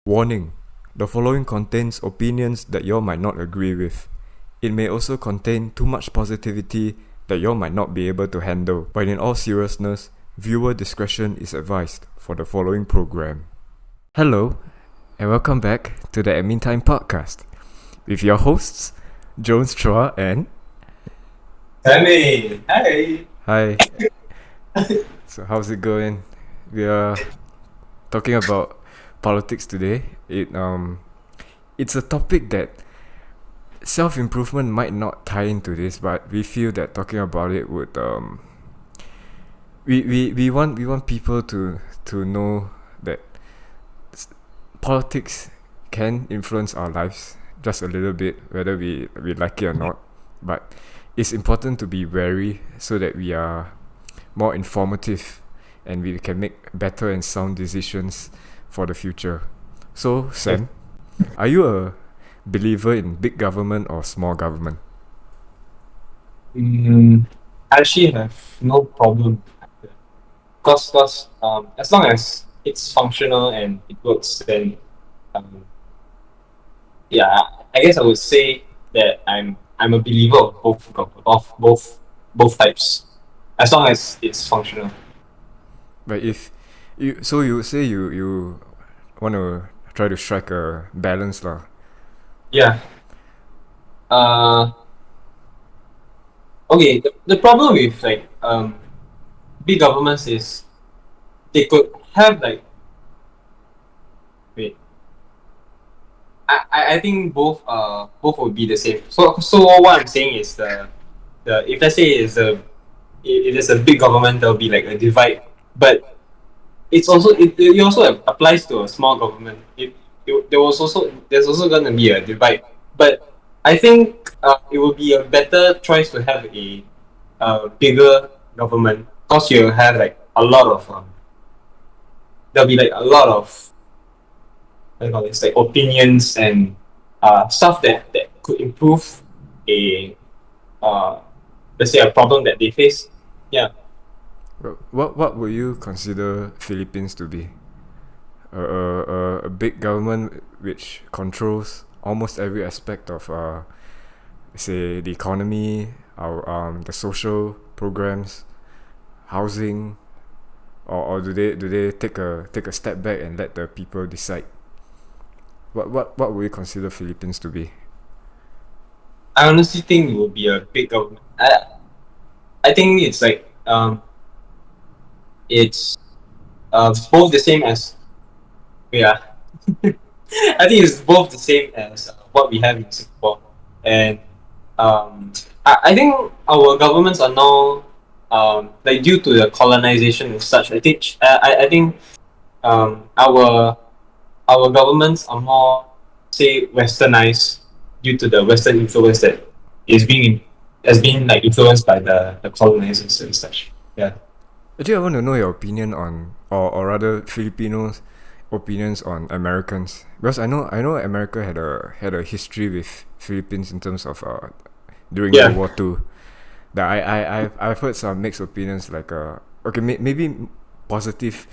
Warning: the following contains opinions that you might not agree with. It may also contain too much positivity that you might not be able to handle, but in all seriousness, viewer discretion is advised for the following program. Hello, and welcome back to the Admin Time Podcast with your hosts, Jones Chua and... Sammy, hi. Hi. So how's it going? We are talking about politics today. It's a topic that self-improvement might not tie into this, but we feel that talking about it would we want people to know that politics can influence our lives just a little bit, whether we like it or not. But it's important to be wary so that we are more informative and we can make better and sound decisions for the future. So, Sam, are you a believer in big government or small government? I actually have no problem. Cause as long as it's functional and it works, then um, yeah, I guess I would say that I'm a believer of both types, as long as it's functional. But if you would say you want to try to strike a balance lah. Yeah. Okay. The problem with big governments is they could have wait. I think both would be the same. So what I'm saying is the if let's say it is a big government, there'll be like a divide, but it also applies to a small government. There's also gonna be a divide, but I think it would be a better choice to have a bigger government, because you have like a lot of there'll be like a lot of what do you call this, like opinions and stuff that could improve a let's say a problem that they face. Yeah. What would you consider Philippines to be? A big government which controls almost every aspect of say the economy, our the social programs, housing, or do they take a step back and let the people decide? What would you consider Philippines to be? I honestly think it will be a big government. I think it's both the same as, yeah. I think it's both the same as what we have in Singapore, and I think our governments are now like due to the colonization and such. I think our governments are more, say, westernized due to the Western influence that is being has been like influenced by the colonizers and such. Yeah. Actually, I want to know your opinion on, or rather, Filipinos' opinions on Americans, because I know America had a history with Philippines in terms of during Yeah. World War II. That I've heard some mixed opinions, like okay, maybe positive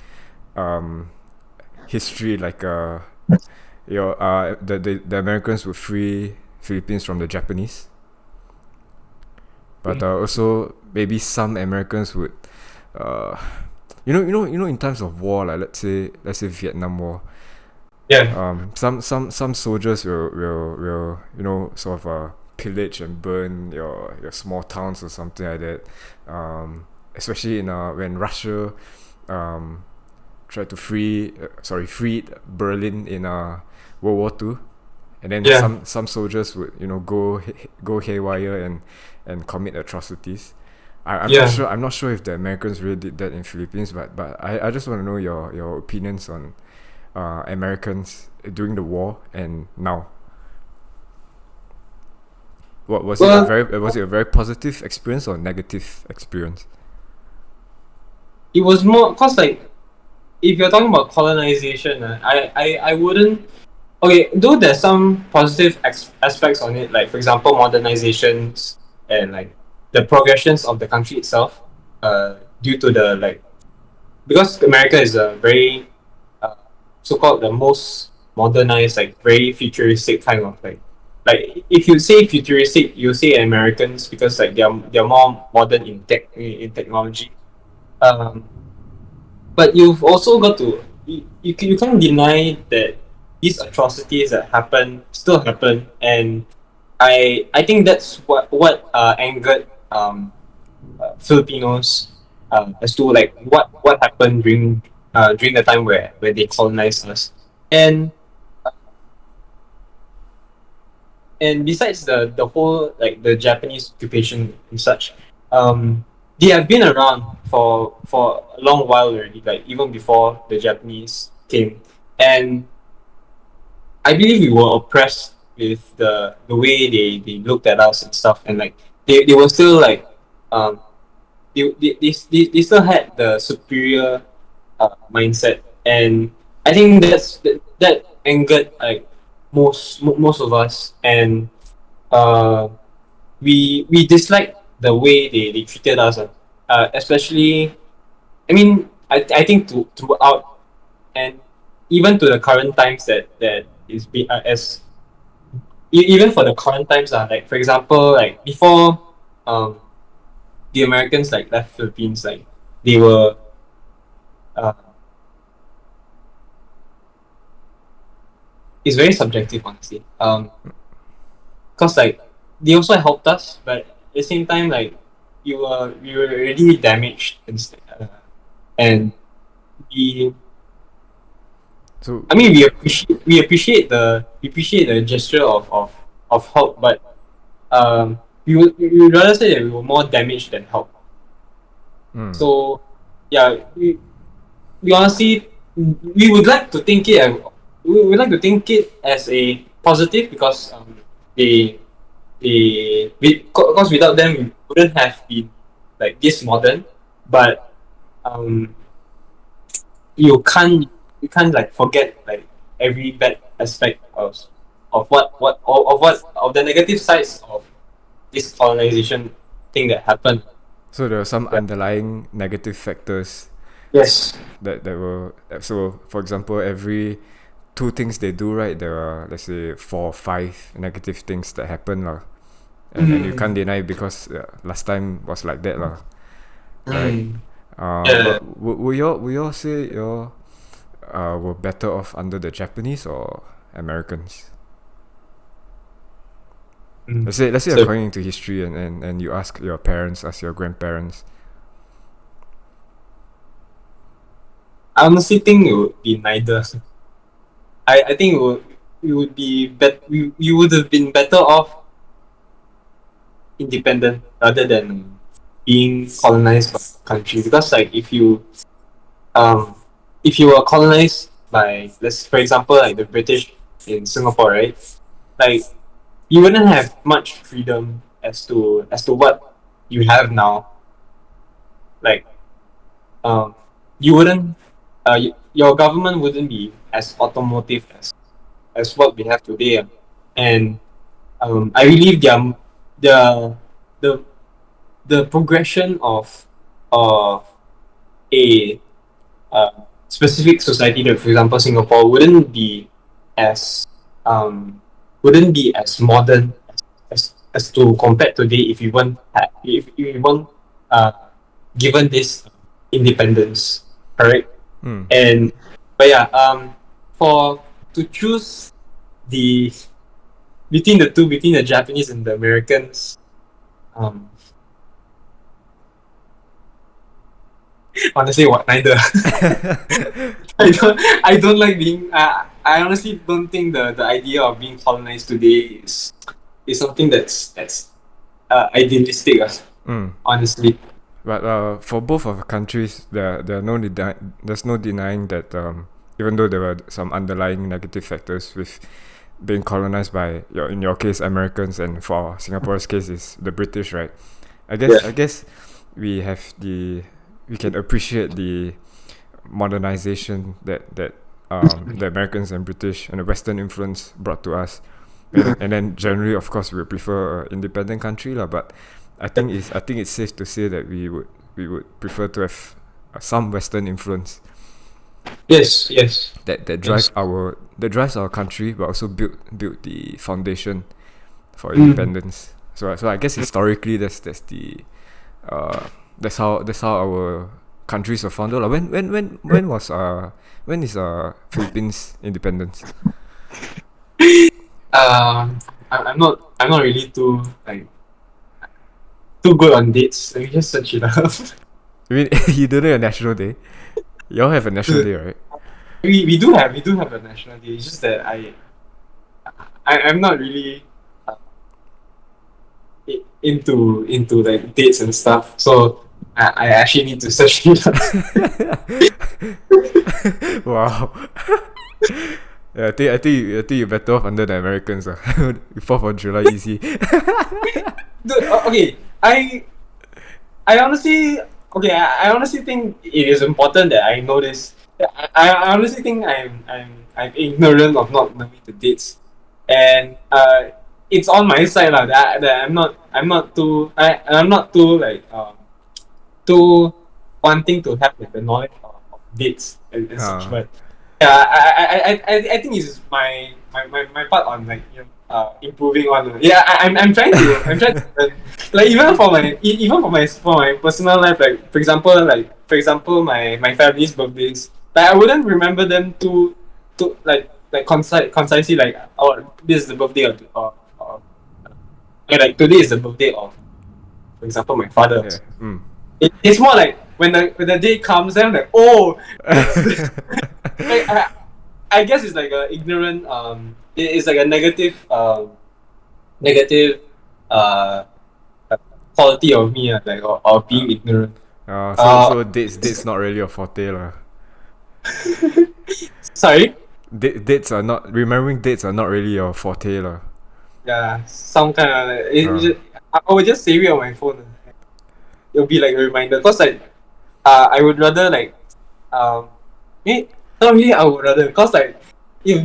history, like the Americans would free Philippines from the Japanese, but also maybe some Americans would uh in times of war, like let's say Vietnam War, Yeah. some soldiers will sort of pillage and burn your small towns or something like that, especially in when Russia tried to freed Berlin in World War II, and then Yeah. some soldiers would go haywire and commit atrocities. I'm not sure if the Americans really did that in Philippines, but I just want to know your opinions on Americans during the war and now. What was Well, it a very positive experience or negative experience? it was more because, like, if you're talking about colonization, I wouldn't. Okay, though there's some positive aspects on it, like for example modernizations and like the progressions of the country itself, due to the like, because America is a very so-called the most modernized, like very futuristic kind of like if you say futuristic, you say Americans because like they're more modern in in technology. Um, but you've also got to you can't deny that these atrocities that happen still happen, and I think that's what angered Filipinos as to like what happened during the time where they colonized us, and and besides the whole like the Japanese occupation and such, they have been around for a long while already, like even before the Japanese came, and I believe we were oppressed with the way they looked at us and stuff, and like they were still like um they still had the superior mindset, and I think that angered like most of us, and uh we disliked the way they treated us, especially I mean I think throughout, and even to the current times that is be as even for the current times, like for example like before um the Americans like left Philippines, like they were uh, it's very subjective honestly, because like they also helped us, but at the same time like we were already damaged and we So I mean we appreciate the gesture of help, but we would rather say that we were more damaged than help. So yeah, we honestly we would like to think it we would like to think it as a positive because because without them we wouldn't have been like this modern, but um you can't you can't like forget like every bad aspect of the negative sides of this colonization thing that happened. so there are some Yeah. underlying negative factors Yes. that were, so for example, every two things they do right, there are, let's say, 4 or 5 negative things that happen lah. And you can't deny it because last time was like that lah, right? Mm. Yeah. But would y'all say y'all were better off under the Japanese or Americans? Let's say So you're going into history and you ask your parents, ask your grandparents. I honestly think it would be neither. I think we would be we would have been better off independent rather than being colonized by a country, because like um if you were colonized by, let's for example like the British in Singapore, right? Like you wouldn't have much freedom as to what you have now. Like you wouldn't your government wouldn't be as automotive as what we have today, and I believe the the the progression of a specific society, that for example Singapore, as wouldn't be as modern as to compared today if we weren't uh, given this independence, correct? And but yeah, for to choose the between the Japanese and the Americans, um, honestly, what neither. I don't like being. I honestly don't think the idea of being colonized today is something that's idealistic. Honestly. But for both of the countries, there's no denying that even though there were some underlying negative factors with being colonized by in your case Americans, and for Singapore's case is the British, right? I guess we can appreciate the modernization that the Americans and British and the Western influence brought to us, and then generally, of course, we prefer an independent country lah. But I think it's safe to say that we would prefer to have some Western influence. Yes. That drive our that drives our country, but also built the foundation for independence. So I guess historically that's how our countries were founded. Like when is Philippines independence? I'm not really too good on dates. Let me just search it up. I mean, you don't know your national day. Y'all have a national day, right? We do have a national day. It's just that I'm not really into like dates and stuff. So I actually need to search it up. Wow. Yeah, I think you're better off under the Americans. 4th of July easy. Dude, okay. I honestly think it is important that I know this. I honestly think I'm ignorant of not knowing the dates, and it's on my side lah that I'm not too like too wanting to have like the knowledge of dates and such. But yeah, I think it's my part on like improving on. Yeah, I'm trying to learn. Like even for my personal life, like for example my family's birthdays, like I wouldn't remember them too concisely, like, oh, this is the birthday like today is the birthday of, for example, my father. Yeah. It's more like when the day comes, then I'm like, oh, like, I guess it's like a ignorant it's like a negative quality of me, like, or being ignorant. So dates not really a forte lah. Sorry? Dates are not remembering dates are not really your forte lah. Yeah, some kind of I would just save it on my phone. It'll be like a reminder, cause like I would rather like not really I would rather, cause like it'll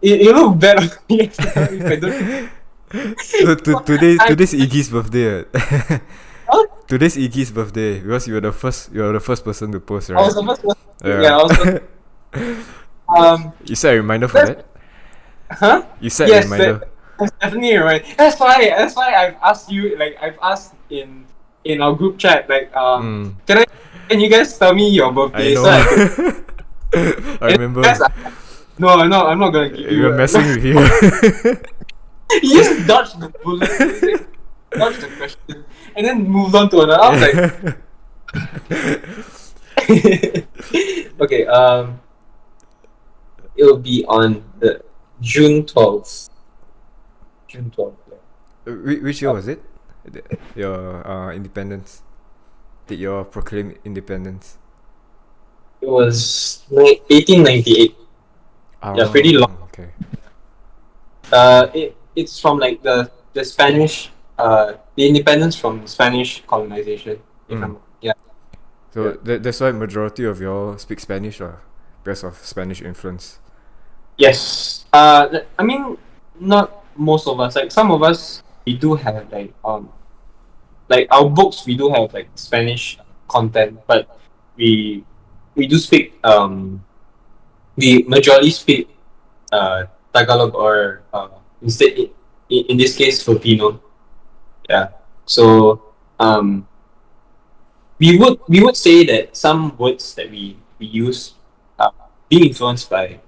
look bad on me if I don't. So today's Iggy's birthday. Huh? Today's Iggy's birthday because you were the first person to post, right? I was the first one. Yeah, I was you set a reminder for that? Huh? You set a reminder. That's definitely a reminder. That's why I've asked you, like I've asked in our group chat, like can you guys tell me your birthday? I know. So I I remember. No, I'm not gonna give you. You were messing with you. You just dodged the bullet, dodged the question, and then moved on to another. I was like, okay, it will be on the June 12th. June 12th. Yeah. Which year was it? Your independence? Did you proclaim independence? It was 1898. Yeah, pretty long. Okay. It's from like the Spanish the independence from Spanish colonization. Yeah. So that's why majority of y'all speak Spanish, because of Spanish influence. Yes. I mean, not most of us. Like some of us, we do have like our books. We do have like Spanish content, but we do speak we majorly speak Tagalog, or instead in this case Filipino. Yeah. So we would say that some words that we use being influenced by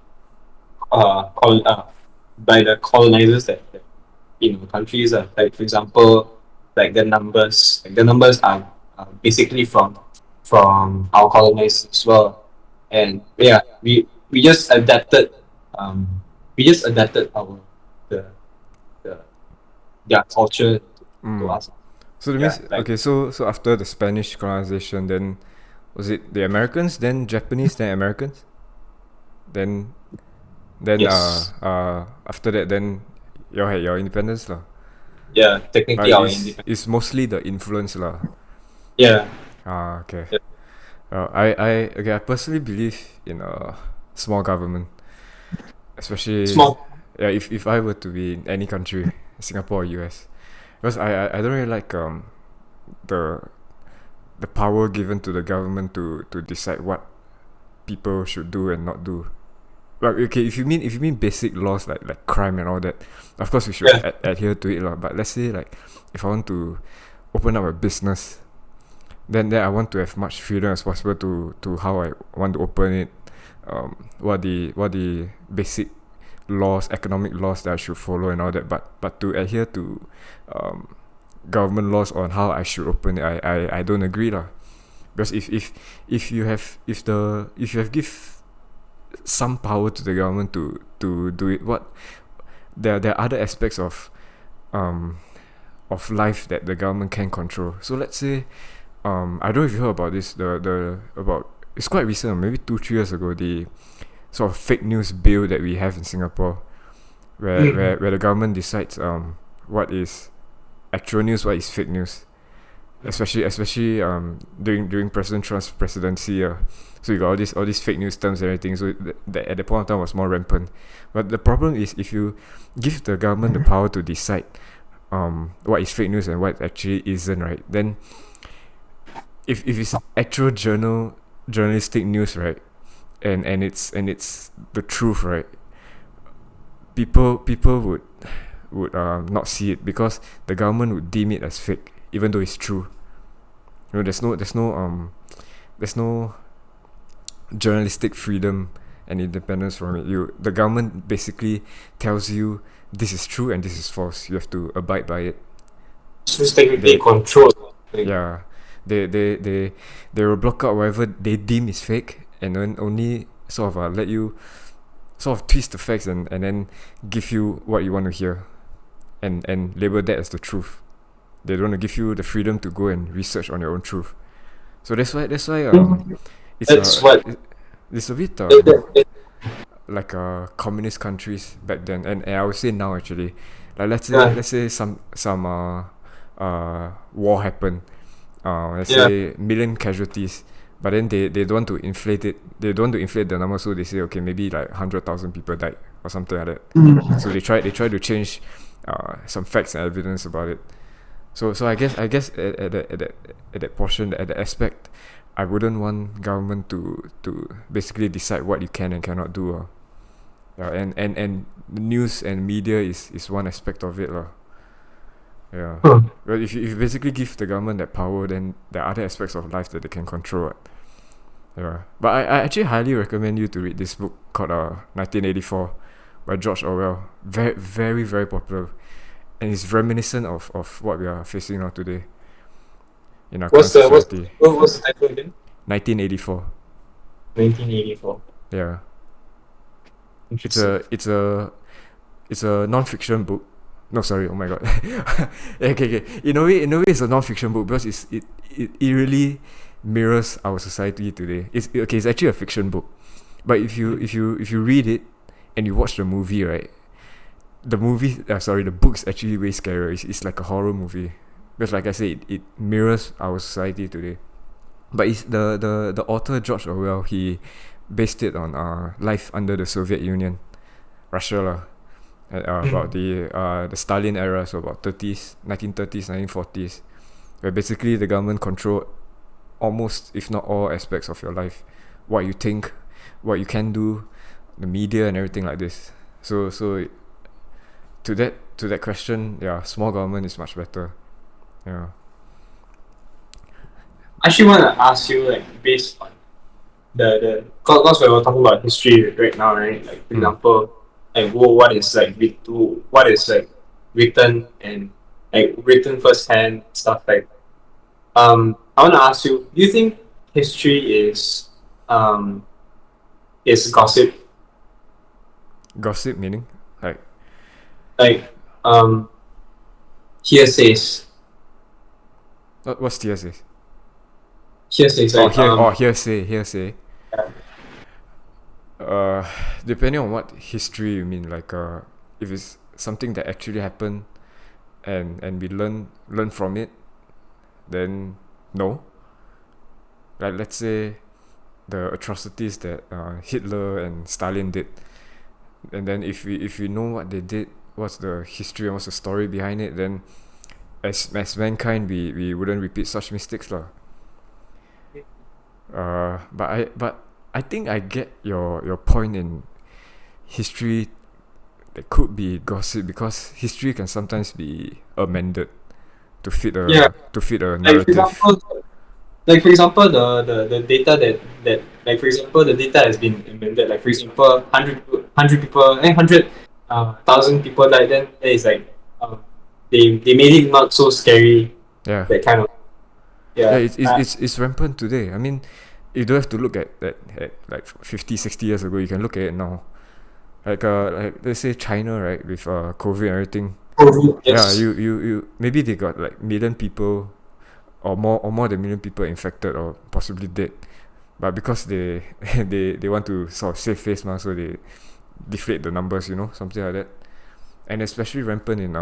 by the colonizers that countries are, like for example, like the numbers. Like the numbers are basically from our colonizers as well, and yeah, we just adapted our their culture to us. So that means okay. So after the Spanish colonization, then was it the Americans, then Japanese, then Americans, then Yes. after that, then you had your independence lah. Yeah, technically our independence. It's mostly the influence lah. Yeah. Okay. Yeah. I personally believe in a small government, especially Small. Yeah, if I were to be in any country, Singapore or US, because I don't really like the power given to the government to decide what people should do and not do. Like, okay, if you mean basic laws like crime and all that, of course we should Yeah. adhere to it lah. But let's say like if I want to open up a business, then I want to have much freedom as possible to how I want to open it. What the basic laws, economic laws that I should follow and all that. But to adhere to um, government laws on how I should open it, I don't agree lah. Because if you have give some power to the government to do it, what there are other aspects um of life that the government can control. So let's say I don't know if you heard about this, the about it's quite recent, maybe 2-3 years ago, the sort of fake news bill that we have in Singapore, where the government decides what is actual news, what is fake news, especially during President Trump's presidency. So you got all these fake news terms and everything. So that at the point of time was more rampant. But the problem is if you give the government the power to decide what is fake news and what actually isn't, right? Then if it's actual journalistic news, right, and it's the truth, right, people would not see it because the government would deem it as fake, even though it's true. You know, there's no journalistic freedom and independence from it. The government basically tells you this is true and this is false. You have to abide by it. So it's technically controlled. Yeah, they will block out whatever they deem is fake, and then only sort of let you sort of twist the facts and then give you what you want to hear, and label that as the truth. They don't want to give you the freedom to go and research on your own truth. So that's why it's it's a bit like communist countries back then, and I would say now actually, like let's say some war happened, let's say million casualties, but then they don't want to inflate it. They don't want to inflate the number, so they say okay, maybe like 100,000 people died or something like that. So they try to change some facts and evidence about it. So I guess at that portion, at the aspect, I wouldn't want government to basically decide what you can and cannot do. And the news and media is one aspect of it. Yeah. Well, if you basically give the government that power, then there are other aspects of life that they can control. Yeah. But I actually highly recommend you to read this book called 1984 by George Orwell. Very, very, very popular. And it's reminiscent of what we are facing now today in our current society. What's the title again? 1984. 1984. Yeah. It's a non-fiction book. No, sorry. Oh my god. okay. In a way, it's a non-fiction book because it really mirrors our society today. It's actually a fiction book, but if you read it and you watch the movie, right? The book is actually way scarier. It's like a horror movie because, like I said, it mirrors our society today. But it's the author George Orwell. He based it on life under the Soviet Union, Russia about the Stalin era, so about 1930s, 1940s, where basically the government controlled almost, if not all, aspects of your life, what you think, what you can do, the media and everything like this. So to that question, yeah, small government is much better. Yeah. I actually want to ask you, like, based on because we were talking about history right now, right? Like, for example, like what is written and like written firsthand stuff. Like, I want to ask you: do you think history is gossip? Gossip meaning like hearsays. What's hearsays? Hearsays, like hearsay. Depending on what history you mean, like if it's something that actually happened and we learn from it, then no. Like, let's say the atrocities that Hitler and Stalin did, and then if we know what they did, what's the history and what's the story behind it, then as mankind we wouldn't repeat such mistakes lah. But I think I get your point in history that could be gossip, because history can sometimes be amended to fit Yeah, a like for narrative. example, the data that like for example the data has been amended. Like for example, 100 people, 100,000 people died. Then it's like they made it not so scary. Yeah. That kind of Yeah, yeah. it's rampant today. I mean, you don't have to look at like 50, 60 years ago. You can look at it now. Like let's say China, right, with COVID and everything. COVID, Yeah, yes. you maybe they got like million people or more than million people infected or possibly dead. But because they they want to sort of save face so they deflate the numbers, something like that. And especially rampant in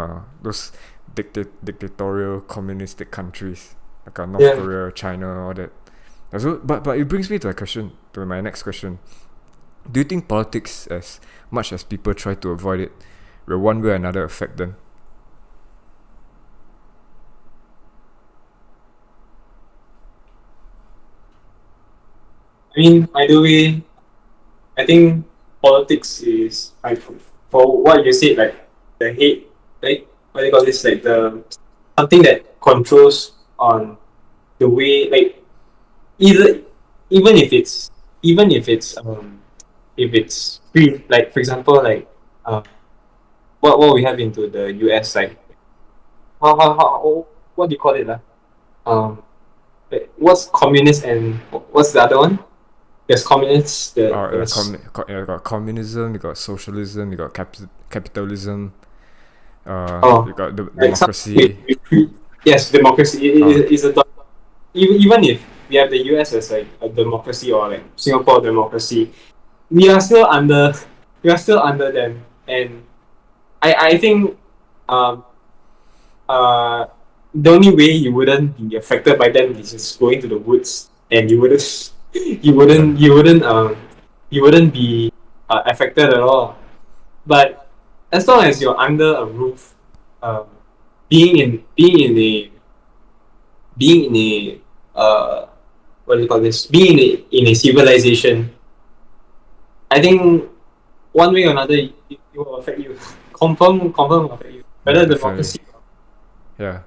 those dictatorial communistic countries like North Yeah. Korea, China, all that. So, but it brings me to my next question. Do you think politics, as much as people try to avoid it, will one way or another affect them? I mean, either way, I think politics is like for what you said, like the hate, like what do you call this, like the something that controls on the way, like either even if it's even if it's free, like for example, like uh, what we have into the US, like what do you call it, lah? Like, what's communist and what's the other one? There's communists. There's You got communism, you got socialism, you got capitalism, oh, you got like some democracy. yes, democracy Oh, is a even if we have the US as like a democracy or like Singapore democracy, we are still under them, and I think um uh the only way you wouldn't be affected by them is just going to the woods, and you wouldn't yeah, you wouldn't be affected at all. But as long as you're under a roof, um, being in a what do you call this? Being in a civilization, I think one way or another it will affect you. Confirm will affect you. yeah, Whether definitely. democracy, Yeah,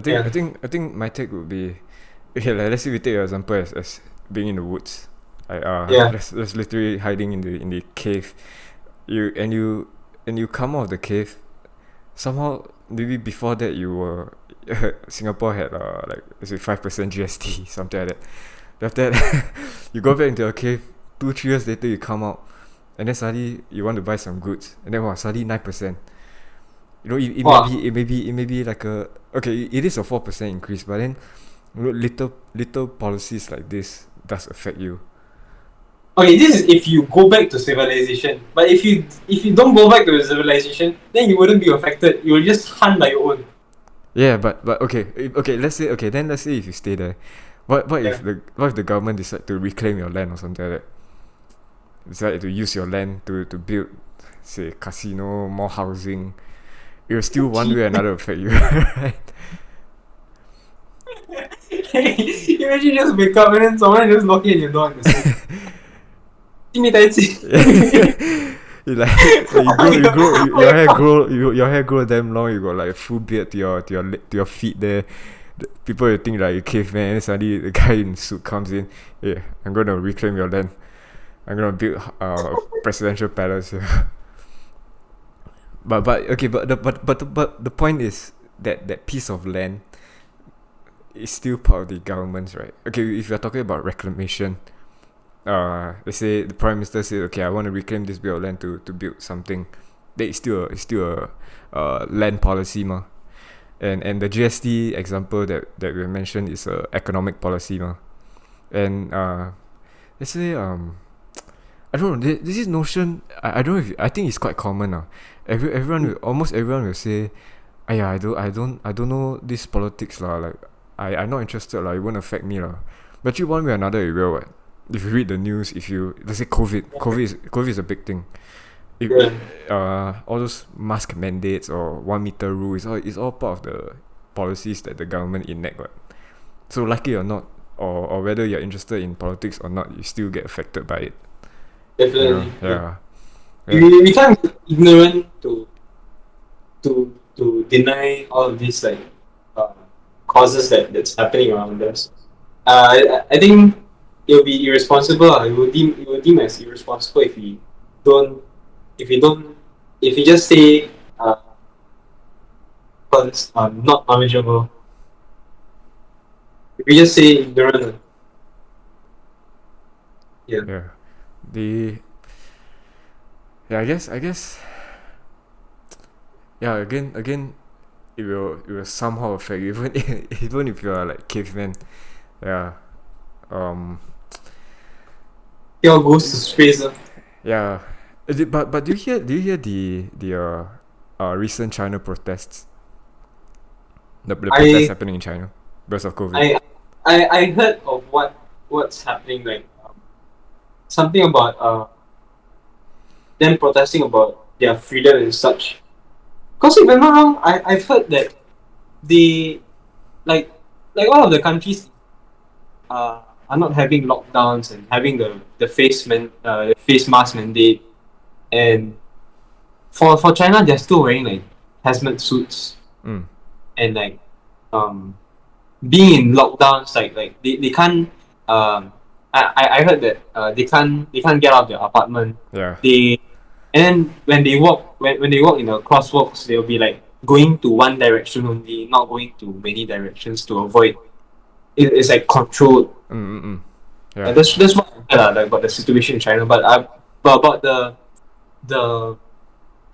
yeah, I think my take would be, okay. Like, let's say we take an example as being in the woods. Like yeah. let's literally hiding in the cave. You and you come out of the cave. Somehow maybe before that you were Singapore had like, let's say 5% GST, something like that. Then after that you go back into your cave. 2 3 years later you come out, and then suddenly you want to buy some goods, and then suddenly 9%. Wow. It may be like a, okay, it is a 4% increase, but then little policies like this does affect you. Okay, this is if you go back to civilization. But if you don't go back to the civilization, then you wouldn't be affected. You will just hunt by your own. Yeah, but okay, okay. Let's say if you stay there, Yeah. what if the government decide to reclaim your land or something like that? Decide to use your land to build, say, casino, more housing. It will still one way or another affect you, right? Imagine just wake up and then someone just knocking at your door and say, "Give me that." You like your hair grow damn long. You got like a full beard to your feet there. People will think like you caveman, and suddenly the guy in suit comes in. Yeah, I'm gonna reclaim your land. I'm gonna build a presidential palace here. But okay, but the point is that piece of land is still part of the government's, right? Okay, if you're talking about reclamation, let's say the prime minister says, okay, I want to reclaim this bit of land to build something. That is still a land policy, ma. And the GST example that we mentioned is a economic policy, ma. And let's say I don't know. This is notion. I don't know if I think it's quite common now. Almost everyone will say, "Aya, I don't know this politics lah. Like I'm not interested lah. It won't affect me lah." But you one way or another it will. What? If you read the news, if you, let's say, COVID is a big thing. If Yeah. all those mask mandates or 1 meter rule is all part of the policies that the government enact. What? So like it or not, or whether you're interested in politics or not, you still get affected by it. Definitely. Yeah. Yeah. Yeah. We can't be ignorant to deny all of these like uh, causes that's happening around us. I think it will be irresponsible. It will deem as irresponsible don't if we don't if we just say not knowledgeable. If we just say ignorant, yeah. Yeah. The yeah, I guess yeah, again it will somehow affect you, even even if you are like cavemen. Yeah. Um It all goes to space. yeah. But do you hear the recent China protests? The protests I happening in China because of COVID. I I heard of what's happening like something about them protesting about their freedom and such. Because if I'm not wrong, I've heard that they like all of the countries are not having lockdowns and having the face mask mandate, and for China they're still wearing like hazmat suits Mm. and like um being in lockdowns they can't I heard that they can't get out of their apartment. Yeah. They and then when they walk in the crosswalks they'll be like going to one direction only, not going to many directions to avoid it's like controlled. Yeah. That's what I heard like, about the situation in China. But about the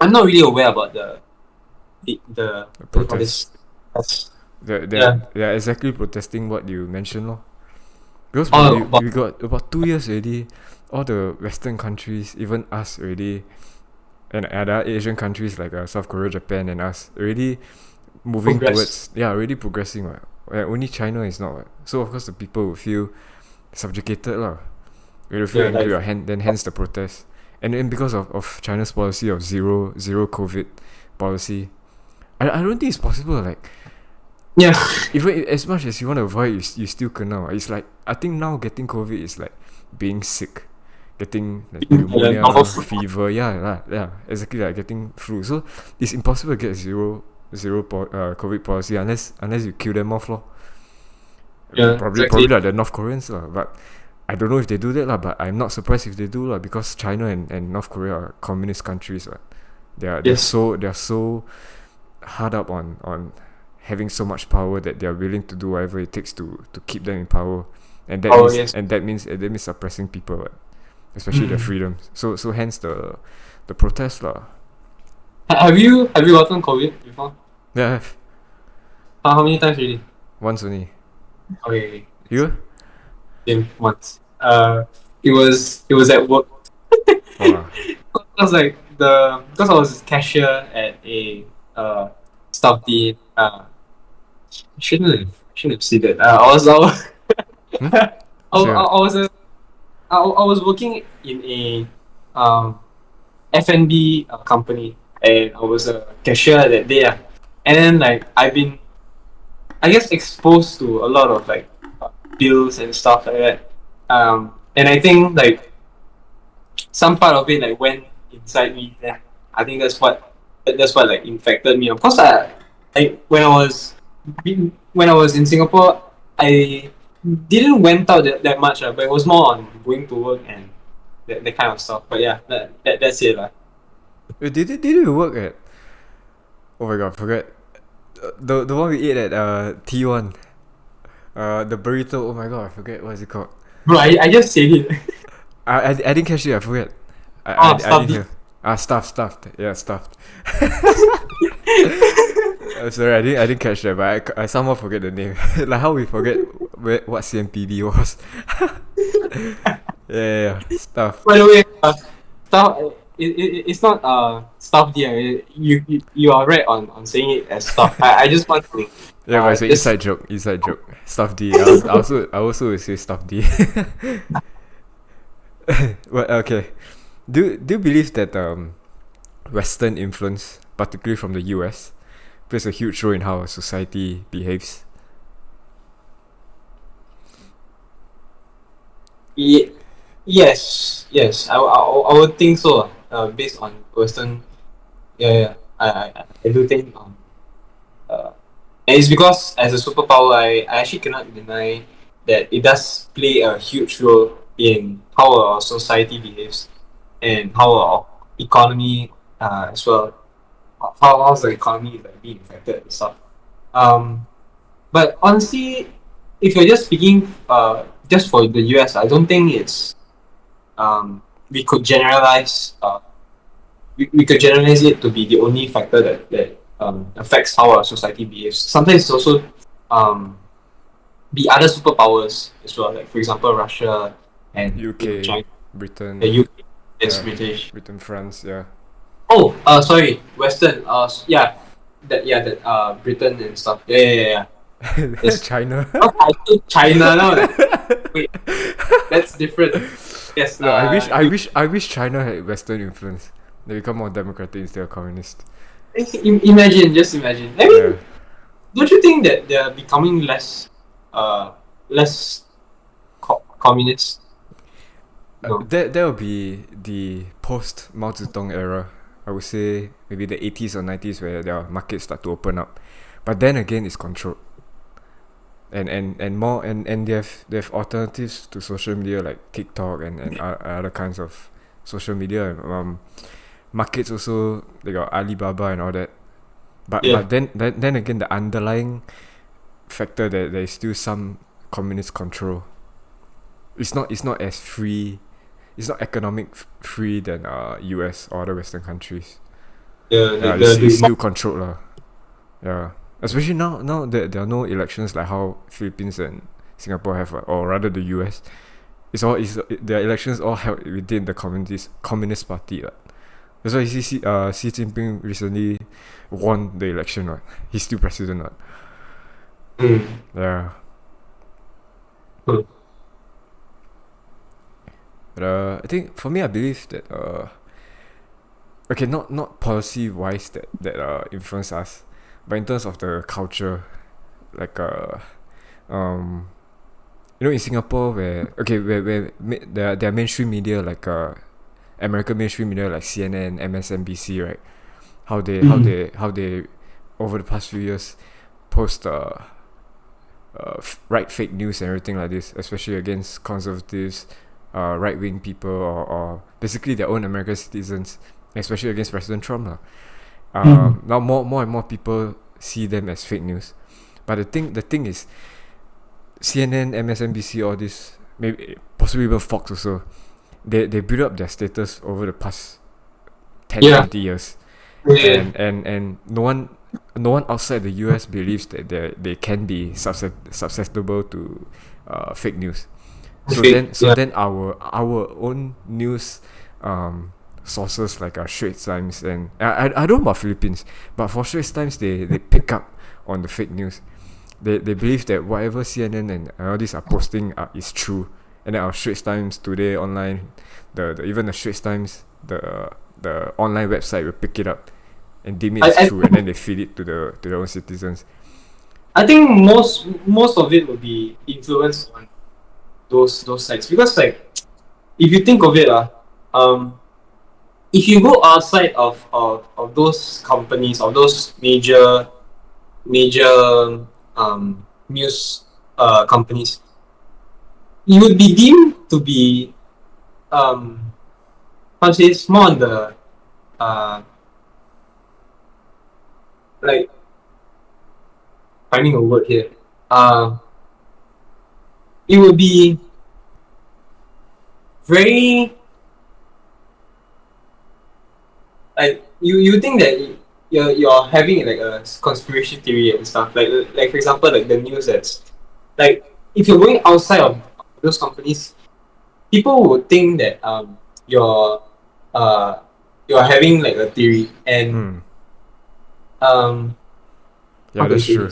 I'm not really aware about the The what do you call this. protests. That's, They're yeah. they're exactly protesting what you mentioned, lor. Because Oh, but we got about 2 years already. All the Western countries, even us already, and other Asian countries like South Korea, Japan, and us already moving progress. towards already progressing. Right? Only China is not. Right? So of course the people will feel subjugated, lah. They will feel Yeah, angry, like or then hence the protest. And then because of China's policy of zero COVID policy, I don't think it's possible. Like yeah. even as much as you want to avoid, you still kena. It's like I think now getting COVID is like being sick, getting like pneumonia, Normal food. fever. Yeah, exactly like getting flu. So it's impossible to get COVID policy unless you kill them off, lor. Yeah, Probably exactly. like the North Koreans, lah. But I don't know if they do that, lah. But I'm not surprised if they do, lah, because China and North Korea are communist countries, right? They're Yes. so hard up on having so much power that they're willing to do whatever it takes to keep them in power, and that Oh means yes. suppressing people, right? Especially their Mm. freedoms. So hence the protest, lah. Have you gotten COVID before? Yeah, I have How many times already? once only. Okay, You? same once. It was at work. Wow. Because like because I was cashier at a staff D. Shouldn't have said that. Hmm? I was I was working in a F&B company, and I was a cashier that day. And then like I've been I guess exposed to a lot of like bills and stuff like that. And I think like some part of it like went inside me. Then I think that's what like infected me. Of course, I when I was in Singapore, I didn't went out that much, but it was more on going to work and that kind of stuff. But yeah, that's it, lah. Wait, did you work at? Oh my god, forget. The one we ate at T1. The burrito. Oh my god, I forget what is it called. Bro, I just said it. I didn't catch it. I forget. I Stuff didn't hear. Stuffed. Yeah, stuffed. Sorry, I didn't catch that, but I somehow forget the name. Like how we forget what CMPB was. Yeah, stuff. By the way, stuff. It's not stuff there. You are right on saying it as stuff. I just want to. Yeah, but it's an just inside joke. Inside joke. Stuff D. I also will say stuff D. But okay. Do you believe that Western influence, particularly from the US, plays a huge role in how a society behaves? Yes. I would think so. based on Western. Yeah. I do think and it's because as a superpower, I actually cannot deny that it does play a huge role in how our society behaves and how our economy as well. How's the economy like being affected and stuff. Um, but honestly, if you're just speaking just for the US, I don't think it's we could generalize we could generalize it to be the only factor that affects how our society behaves. Sometimes it's also um, the other superpowers as well, like for example Russia and UK, China, Britain, the UK, yes, yeah, British. Britain, France, yeah. Oh, sorry, Western. Yeah, that Britain and stuff. Yeah. Yes. China. Oh, I think China now. Wait, that's different. Yes. No, I wish China had Western influence. They become more democratic instead of communist. Just imagine. I mean, don't you think that they're becoming less communist? No. That will be the post Mao Zedong era. I would say maybe the 80s or 90s where their markets start to open up. But then again, it's controlled. And more and they have alternatives to social media like TikTok and other kinds of social media. Markets also, they got Alibaba and all that. But then again, the underlying factor that there is still some communist control. It's not as free. It's not economic free than US or other Western countries. It's still controlled lah. Yeah, especially now that there are no elections like how Philippines and Singapore have, or rather the US. Their elections all held within the Communist Party. That's why you see Xi Jinping recently won the election. Right? He's still president. Right? Yeah. But I think for me, I believe that okay, not policy wise that influence us, but in terms of the culture, like in Singapore where there are mainstream media like American mainstream media like CNN, MSNBC, right? How they over the past few years post write fake news and everything like this, especially against conservatives, right wing people, or basically their own American citizens, especially against President Trump. Now more and more people see them as fake news. But the thing is, CNN, MSNBC, all this, maybe possibly even Fox also, they build up their status over the past 10-20 years. And no one outside the US believes that they can be susceptible to fake news. Then our own news sources like Straits Times, and I don't know about Philippines, but for Straits Times they pick up on the fake news. They believe that whatever CNN and all these are posting is true, and then our Straits Times Today online, even the Straits Times, the online website will pick it up and deem it as true, and then they feed it to their own citizens. I think most of it will be influenced on those sites, because like if you think of it, if you go outside of those companies, of those major news companies, you would be deemed to be how to say, it's more on the like finding a word here. It would be very like you think that you're having like a conspiracy theory and stuff, like for example, like the news that's like, if you're going outside of those companies, people would think that you're having like a theory, and yeah, that's true.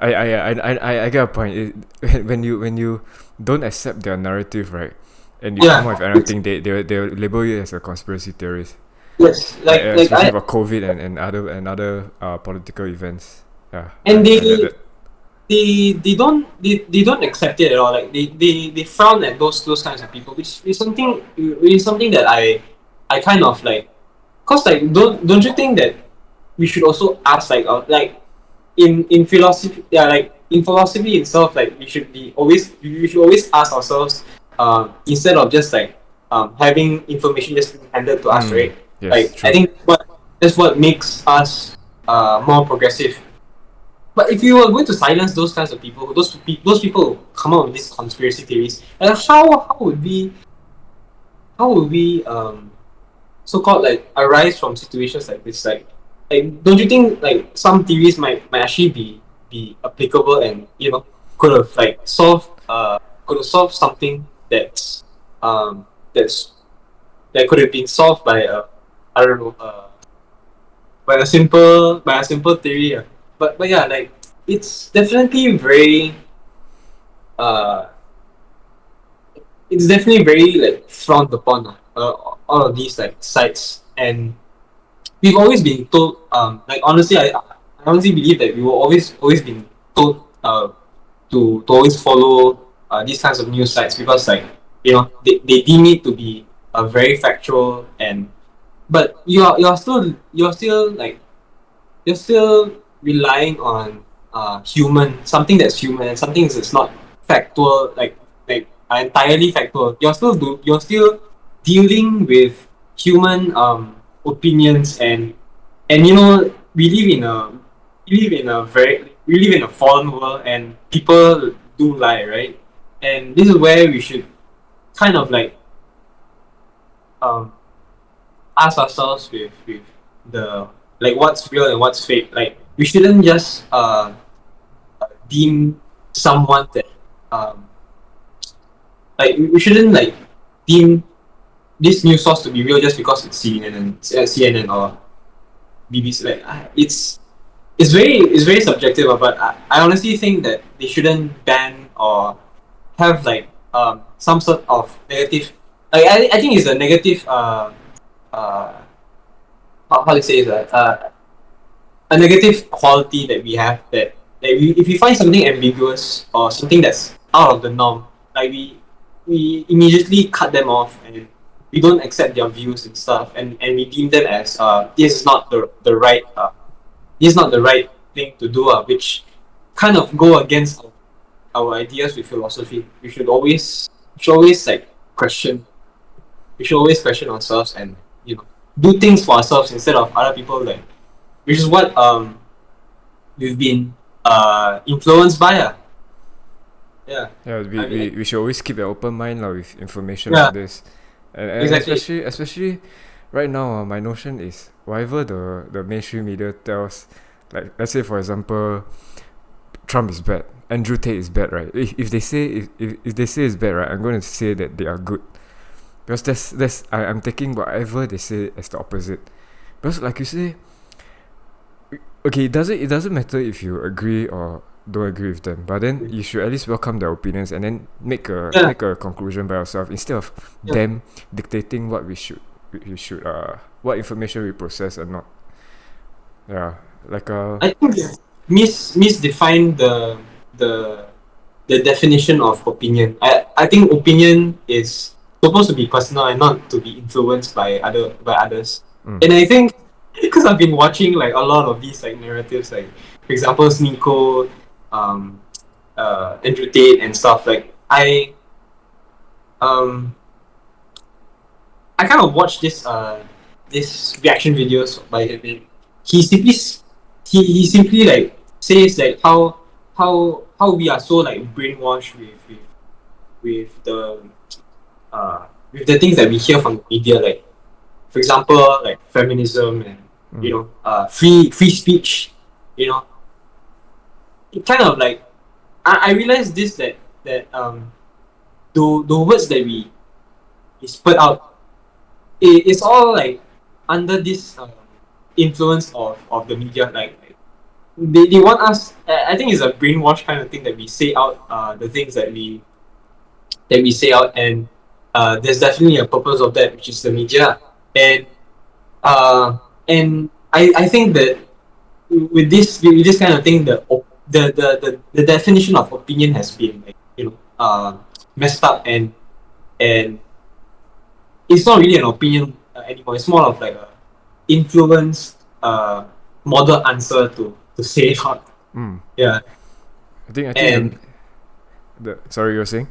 I get a point. When you don't accept their narrative, right, and you come up with anything, they'll label you as a conspiracy theorist. Yes, especially about COVID and other political events. Yeah, and they don't accept it at all. Like they frown at those kinds of people, which is something that I kind of like cause like don't you think that we should also ask like in philosophy, yeah, like in philosophy itself, like we should always ask ourselves, instead of just like having information just being handed to us, right? Yes, Like I true. think that's what makes us more progressive. But if you were going to silence those kinds of people, those people who come up with these conspiracy theories, and how would we so called like arise from situations like this? Like don't you think like some theories might actually be applicable, and could have like could have solved something um that's that could have been solved by I don't know, by a simple theory. But yeah, like it's definitely very uh it's definitely very like frowned upon, all of these like sites. And we've always been told, like honestly, I honestly believe that we were always been told to always follow these kinds of news sites, because like they deem it to be very factual. And but you're still relying on something that's human, and something that's not factual, like entirely factual. You're still dealing with human opinions. And we live in a fallen world, and people do lie, right? And this is where we should kind of like um ask ourselves with the like what's real and what's fake. Like we shouldn't just deem someone that um like we shouldn't like deem this news source to be real just because it's CNN or BBC. Like it's very subjective, but I honestly think that they shouldn't ban or have like some sort of negative, like I think it's a negative uh how to say that a negative quality that we have, that if we find something ambiguous or something that's out of the norm, like we immediately cut them off, and we don't accept their views and stuff, and we deem them as this is not the right this is not the right thing to do, which kind of go against our ideas with philosophy. We should always like question we should always question ourselves, and do things for ourselves instead of other people, like which is what we've been influenced by. Yeah. Yeah, I mean, we should always keep an open mind lah with information yeah, like this, and exactly. especially right now. My notion is whatever the mainstream media tells, like let's say for example, Trump is bad, Andrew Tate is bad, right? If they say if they say it's bad, right, I'm going to say that they are good, because I'm taking whatever they say as the opposite, because like you say, okay, it doesn't matter if you agree or don't agree with them, but then you should at least welcome their opinions and then Yeah, make a conclusion by yourself, instead of yeah. them dictating we should what information we process or not. Yeah, like I think they misdefine the the definition of opinion. I think opinion is supposed to be personal and not to be influenced by others. mm, And I think because I've been watching like a lot of these like narratives, like for example Sneeko, um, Andrew Tate and stuff. Like um I kind of watched this reaction videos by him. And He simply he simply like says like how we are so like brainwashed with the things that we hear from the media, like for example like feminism, and mm. free speech. You know, it kind of like I realized this, that the words that we spurt out, it's all like under this influence of the media. Like they want us. I think it's a brainwash kind of thing that we say out. The things that we say out, and there's definitely a purpose of that, which is the media. And uh, and I think that with this kind of thing, the definition of opinion has been like messed up, and it's not really an opinion anymore. It's more of like influenced model answer to say it out. Yeah. I think And the sorry, you were saying?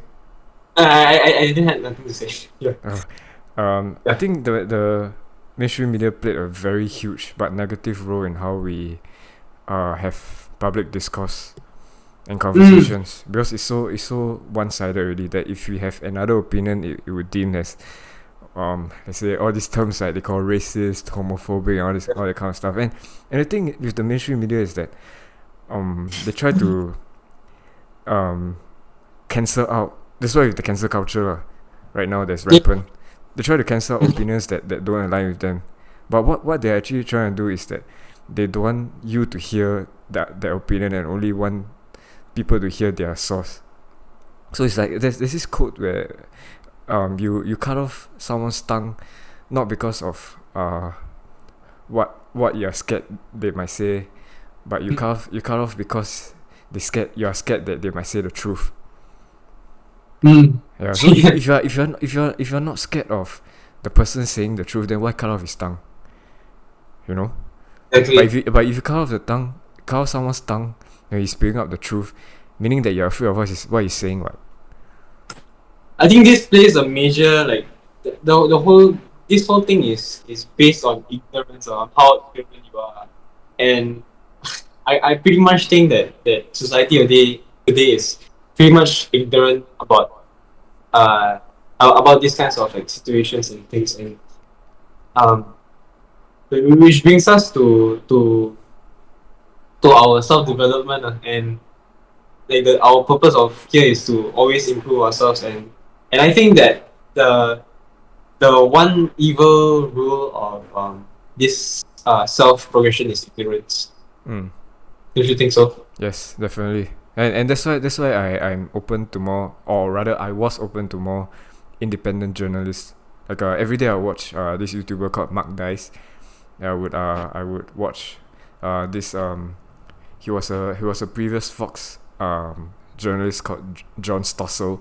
I didn't have nothing to say. Yeah. I Yeah. think the mainstream media played a very huge but negative role in how we have public discourse and conversations, because it's so one-sided already that if we have another opinion, it would deem as let's say all these terms like they call racist, homophobic, and all that kind of stuff. And the thing with the mainstream media is that they try to cancel out. That's why with the cancel culture right now that's rampant. They try to cancel out opinions that don't align with them. But what they're actually trying to do is that they don't want you to hear their opinion and only want people to hear their source. So it's like there's this quote where you cut off someone's tongue not because of what you're scared they might say, but you cut off because you are scared that they might say the truth. Yeah. So if you're not scared of the person saying the truth, then why cut off his tongue? You know. Exactly. But if you cut off someone's tongue when he's speaking up the truth, meaning that you're afraid of what he's saying. What? I think this plays a major like the whole this whole thing is based on ignorance on how ignorant you are, and I pretty much think that society today is pretty much ignorant uh about these kinds of like situations and things, and um which brings us to our self development, and like our purpose of here is to always improve ourselves, and I think that the one evil rule of this self progression is ignorance. Mm. Don't you think so? Yes, definitely. And that's why I'm open to more, or rather I was open to more independent journalists. Like every day I watch this YouTuber called Mark Dice. I would watch this he was a previous Fox journalist called John Stossel.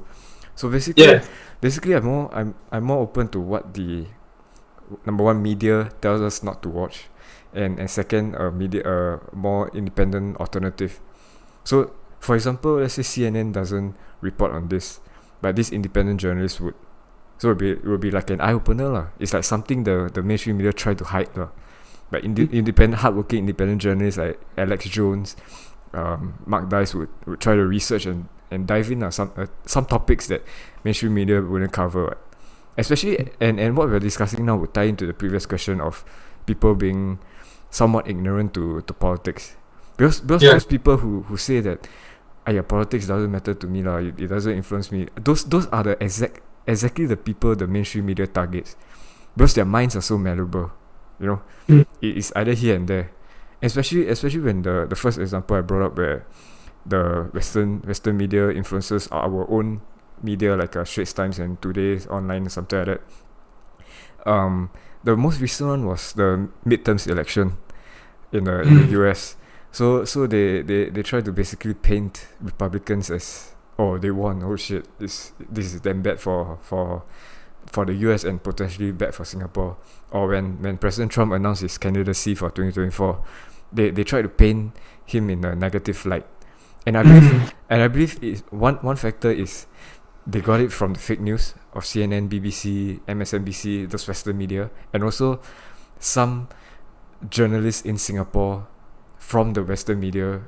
So Yeah. basically I'm more open to what the number one media tells us not to watch, and second media more independent alternative. So for example, let's say CNN doesn't report on this, but this independent journalist would. So it will be like an eye opener lah. It's like something the mainstream media try to hide lah. But independent, hardworking independent journalists like Alex Jones, Mark Dice would try to research and dive in some topics that mainstream media wouldn't cover. Right? Especially and what we're discussing now would tie into the previous question of people being somewhat ignorant to politics. Because Yeah. those people who say that politics doesn't matter to me lah, it doesn't influence me. Those are the exactly the people the mainstream media targets, because their minds are so malleable. You know, it is either here and there. Especially when the first example I brought up, where the Western media influences our own media, like Straits Times and Today's Online, something like that. The most recent one was the midterms election in the US. So they try to basically paint Republicans as, oh, they won, oh shit, this is damn bad for the US and potentially bad for Singapore. Or when President Trump announced his candidacy for 2024, they try to paint him in a negative light. And I believe one factor is they got it from the fake news of CNN, BBC, MSNBC, those Western media, and also some journalists in Singapore from the Western media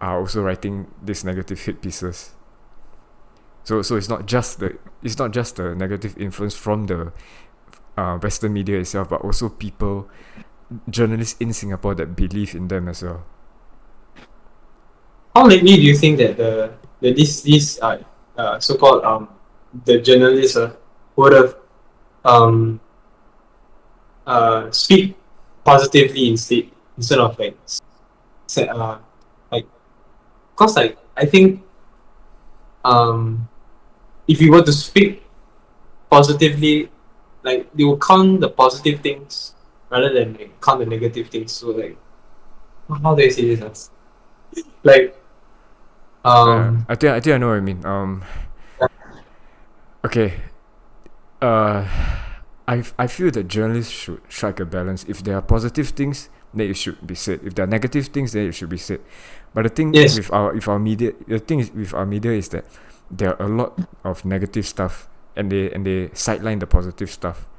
are also writing these negative hit pieces. So it's not just the negative influence from the Western media itself, but also journalists in Singapore that believe in them as well. How lately do you think that these so-called the journalists would have speak positively instead of like like, cause like I think if you were to speak positively, like they will count the positive things rather than like count the negative things. So like, how do I say this? Like I think I know what I mean. Okay. I feel that journalists should strike a balance. If there are positive things, then it should be said. If there are negative things, then it should be said. But the thing Yes. with our media, the thing is with our media is that there are a lot of negative stuff, and they sideline the positive stuff.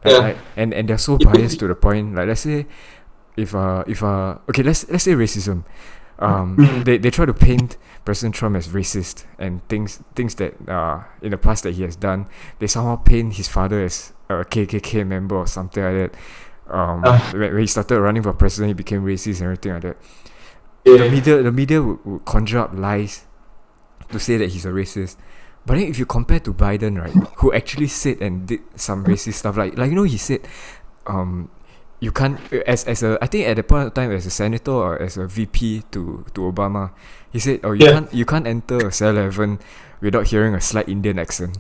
Yeah. And they're so biased to the point. Like, let's say if okay, let's say racism. They try to paint President Trump as racist, and things that in the past that he has done, they somehow paint his father as a KKK member or something like that. When he started running for president, he became racist and everything like that. The media would conjure up lies to say that he's a racist. But then if you compare to Biden, right, who actually said and did some racist stuff, like he said, you can't as a I think at the point of time as a senator or as a VP to Obama, he said, oh, you can't enter a 7-Eleven without hearing a slight Indian accent.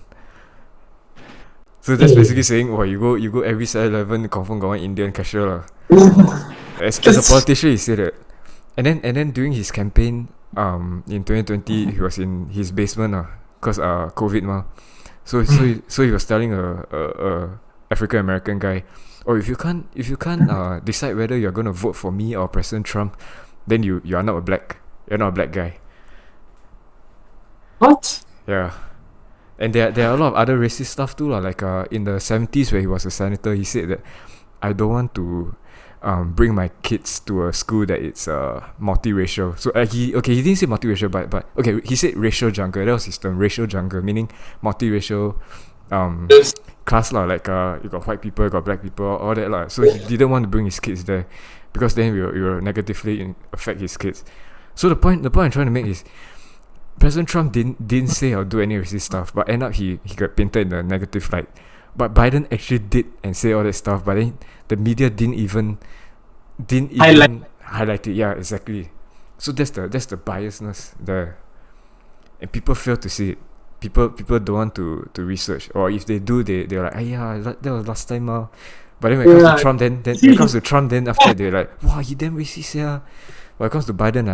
So that's basically saying, well, you go every 7-Eleven, confirm got one Indian cashier lah. As a politician, he said that. And then during his campaign, in 2020, he was in his basement cause COVID ma. So he was telling a African American guy, oh, if you can't decide whether you're gonna vote for me or President Trump, then you're not a black guy. What? Yeah. And there are a lot of other racist stuff too lah. Like in the 70s where he was a senator, he said that I don't want to bring my kids to a school that it's multiracial. So he didn't say multiracial, but okay, he said racial jungle. That was his term, racial jungle, meaning multiracial class lah. Like you got white people, you got black people, all that lah. So he didn't want to bring his kids there because then it will negatively affect his kids. So the point I'm trying to make is, President Trump didn't say or do any racist stuff, but end up he got painted in a negative light. But Biden actually did and say all that stuff, but then the media didn't even highlight it. Yeah, exactly. So that's the biasness there, and people fail to see it. People don't want to research, or if they do, they're like, that was last time But then when it comes to Trump, then after that they're like, wow, he damn racist yeah. When it comes to Biden,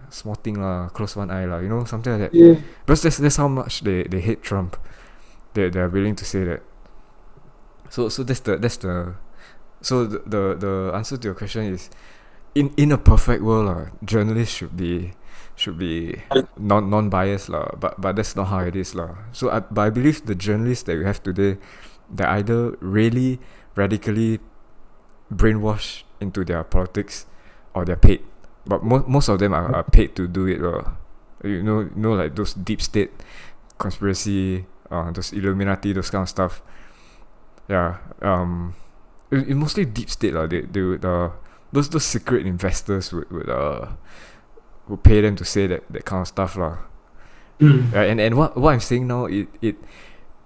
small thing lah, close one eye lah, something like that. Yeah. Because that's how much they hate Trump. They're willing to say that. So the answer to your question is, in a perfect world journalists should be non-biased lah, but that's not how it is lah. So I believe the journalists that we have today, they're either really radically brainwashed into their politics, or they're paid. But most of them are paid to do it. Like those deep state conspiracy, those Illuminati, those kind of stuff. Yeah. It mostly deep state lah. They would those secret investors would pay them to say that kind of stuff lah. And what I'm saying now, it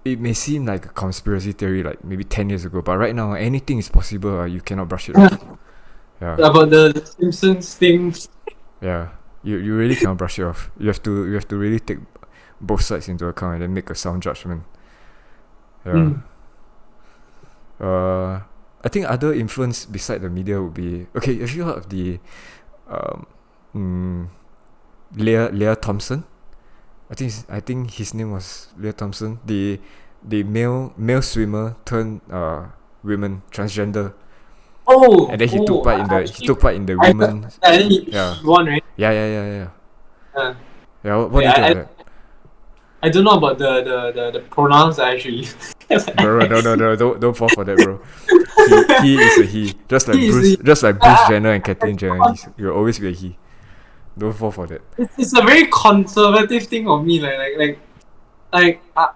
may seem like a conspiracy theory like maybe 10 years ago, but right now anything is possible. You cannot brush it off. Yeah. About the Simpsons things. Yeah, you really cannot brush it off. You have to really take both sides into account and then make a sound judgment. Yeah. I think other influence beside the media would be, okay, have you heard of the Lia Thompson? I think his name was Lia Thompson. The male swimmer turned women, transgender. Oh, and then he took part in the women. He won, right? Yeah. Uh, Yeah. What do you think of that? I don't know about the pronouns actually. Bro, no, don't fall for that, bro. He is a he. Just like Bruce Jenner and Caitlyn Jenner. You'll always be a he. Don't fall for that. It's a very conservative thing of me. I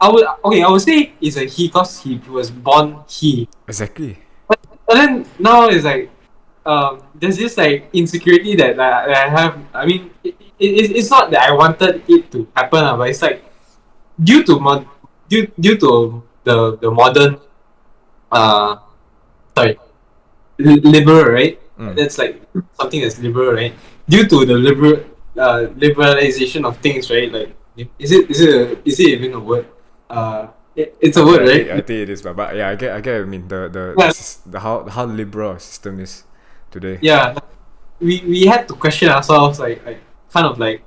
would say it's a he because he was born he. Exactly. But then now it's like, there's this like insecurity that I have. I mean, it's not that I wanted it to happen, but it's like due to the modern, liberal, right? That's like something that's liberal, right? Due to the liberalization of things, right? Like, is it even a word? It's a word, right? I think it is, but yeah, I get what you mean. The how liberal our system is today. Yeah, we had to question ourselves, like kind of like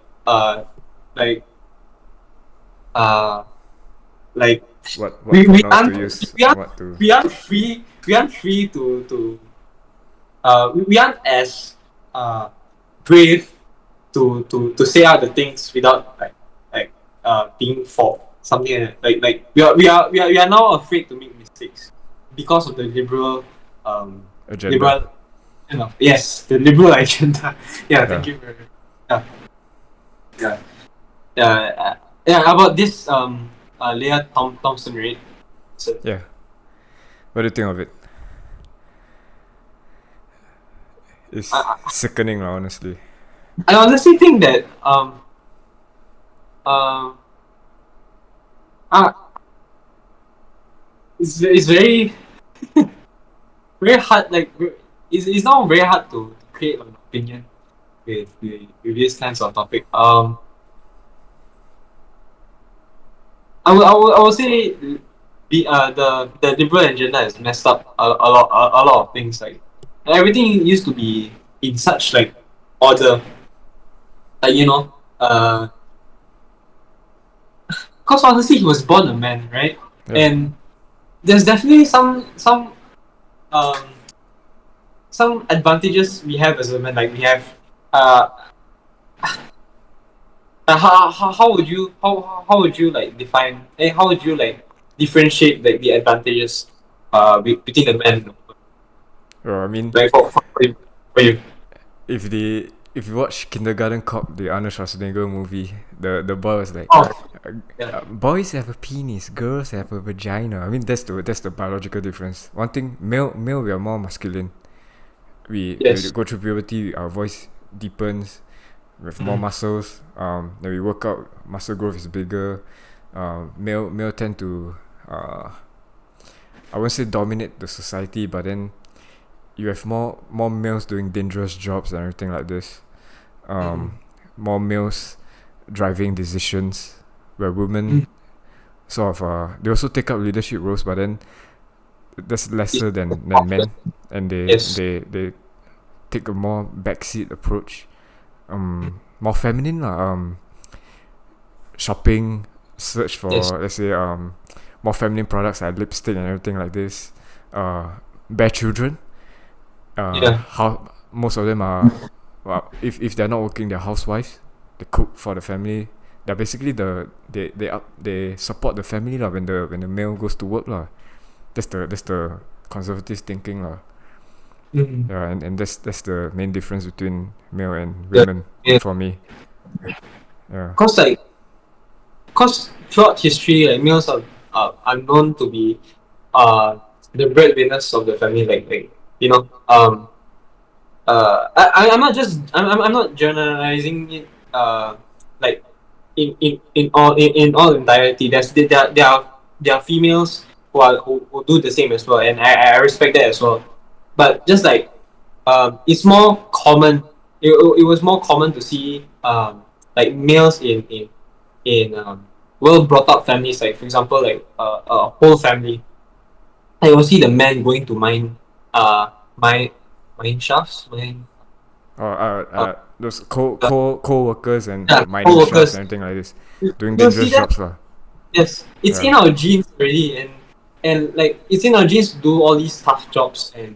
what we pronouns aren't to use, we aren't what to. we aren't free to we aren't as brave to say out the things without being fault, something like we are now afraid to make mistakes because of the liberal Agenda. liberal yes, the liberal agenda. Yeah, thank Yeah. you very much. Yeah. Yeah, about this Lia Thompson, right? So, Yeah. What do you think of it? It's sickening, honestly. I honestly think that um uh, it's very very hard, like it's now very hard to create an opinion with these kinds of topic. I would say the liberal agenda has messed up a lot of things. Like everything used to be in such like order, like because honestly he was born a man, right? Yeah. And there's definitely um some advantages we have as a man. Like we have uh how would you how would you like define how would you like differentiate like the advantages between the man and the woman? I mean, Like for you. if you watch Kindergarten Cop, the Arnold Schwarzenegger movie, the boy was like, Oh, yeah. boys have a penis, girls have a vagina. I mean, that's the biological difference. One thing, male we are more masculine. We Yes. go through puberty, our voice deepens, we have more muscles. Then we work out, muscle growth is bigger. Male tend to I won't say dominate the society, but then you have more males doing dangerous jobs and everything like this. More males driving decisions, where women sort of they also take up leadership roles, but then that's lesser than men, and Yes. they take a more backseat approach, more feminine lah. Shopping, search for Yes. let's say more feminine products like lipstick and everything like this. Bear children. Yeah. How most of them are, well, if they're not working, they're housewives. They cook for the family. They're basically they support the family lah when the male goes to work lah. That's the conservative thinking lah. Yeah, and that's the main difference between male and women for me. Yeah. Cause throughout history, like males are known to be the breadwinners of the family. I'm not generalizing it like in all entirety. There are females who do the same as well, and I respect that as well. But just like it's more common. It was more common to see like males in well brought up families, like for example like a whole family. I will see the man going to mine shafts, Those co-workers and yeah, mining co-workers. shafts and everything like this, doing You'll see dangerous that. jobs lah. Yes, it's Yeah. in our genes already, and like it's in our genes to do all these tough jobs and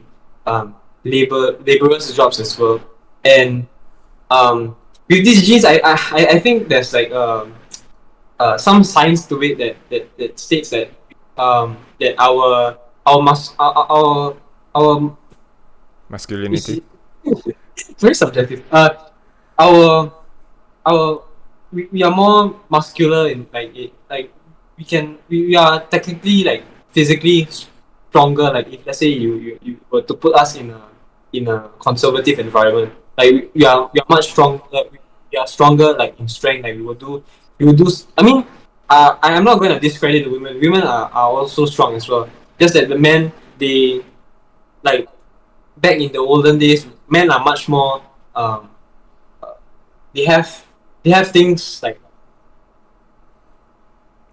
laborers jobs as well. And with these genes, I think there's like some science to it that states that that our Masculinity. it's very subjective. Our we are more muscular in like it like we are technically like physically stronger. Like if let's say you were to put us in a conservative environment, like we are much stronger. We are stronger like in strength. Like we will do. I mean, I am not going to discredit the women. Women are also strong as well. Just that the men, they like back in the olden days, men are much more they have things like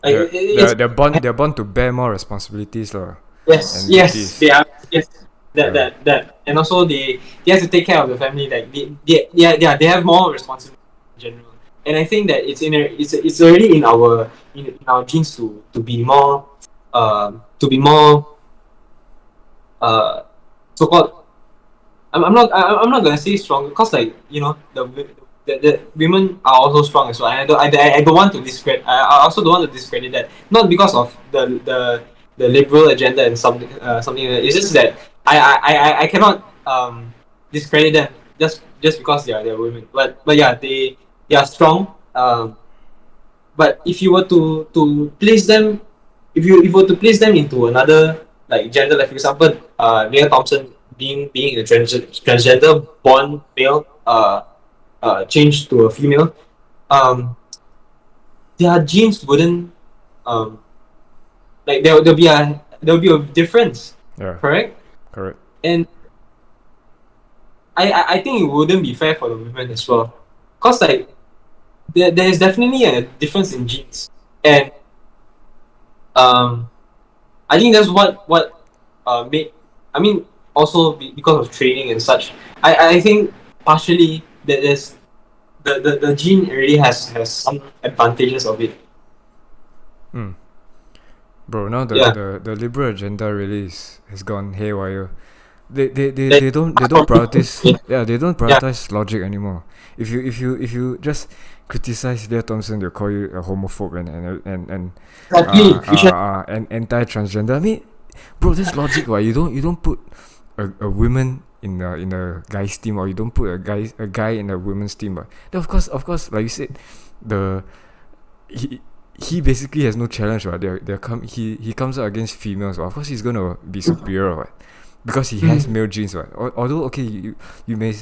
They're born to bear more responsibilities lah. yes, and yes, duties. they are. Yes, Yeah. that, and also they have to take care of the family. Like they have more responsibility in general. And I think that it's already in our genes to be more to be more so-called. I'm not gonna say strong because like the women are also strong as well. And I don't want to discredit. I also don't want to discredit that. Not because of the liberal agenda and something like that. It's just that I cannot discredit them just because they're women. But yeah, they are strong. But if you were to place them, if you were to place them into another like gender, like for example, Lia Thompson being a transgender born male, changed to a female, um, their genes wouldn't like there'll be a difference, Yeah, correct? correct. And I think it wouldn't be fair for the women as well, cause like there is definitely a difference in genes, and um I think that's what made. I mean, also because of training and such. I think partially that there's the gene already has some advantages of it. Mm. Bro, now Yeah. the liberal agenda really has gone haywire. Like, They don't prioritize, yeah, they don't yeah. prioritize logic anymore. If you just criticize Lia Thompson, they'll call you a homophobe Exactly. Which and anti-transgender. I mean, bro, that's logic. Why you don't put a woman in a guy's team, or you don't put a guy in a women's team. But then of course, like you said, the he he basically has no challenge. Right? He comes out against females. Of course, he's gonna be superior. Right? Because he has male genes. Right? Although okay, you may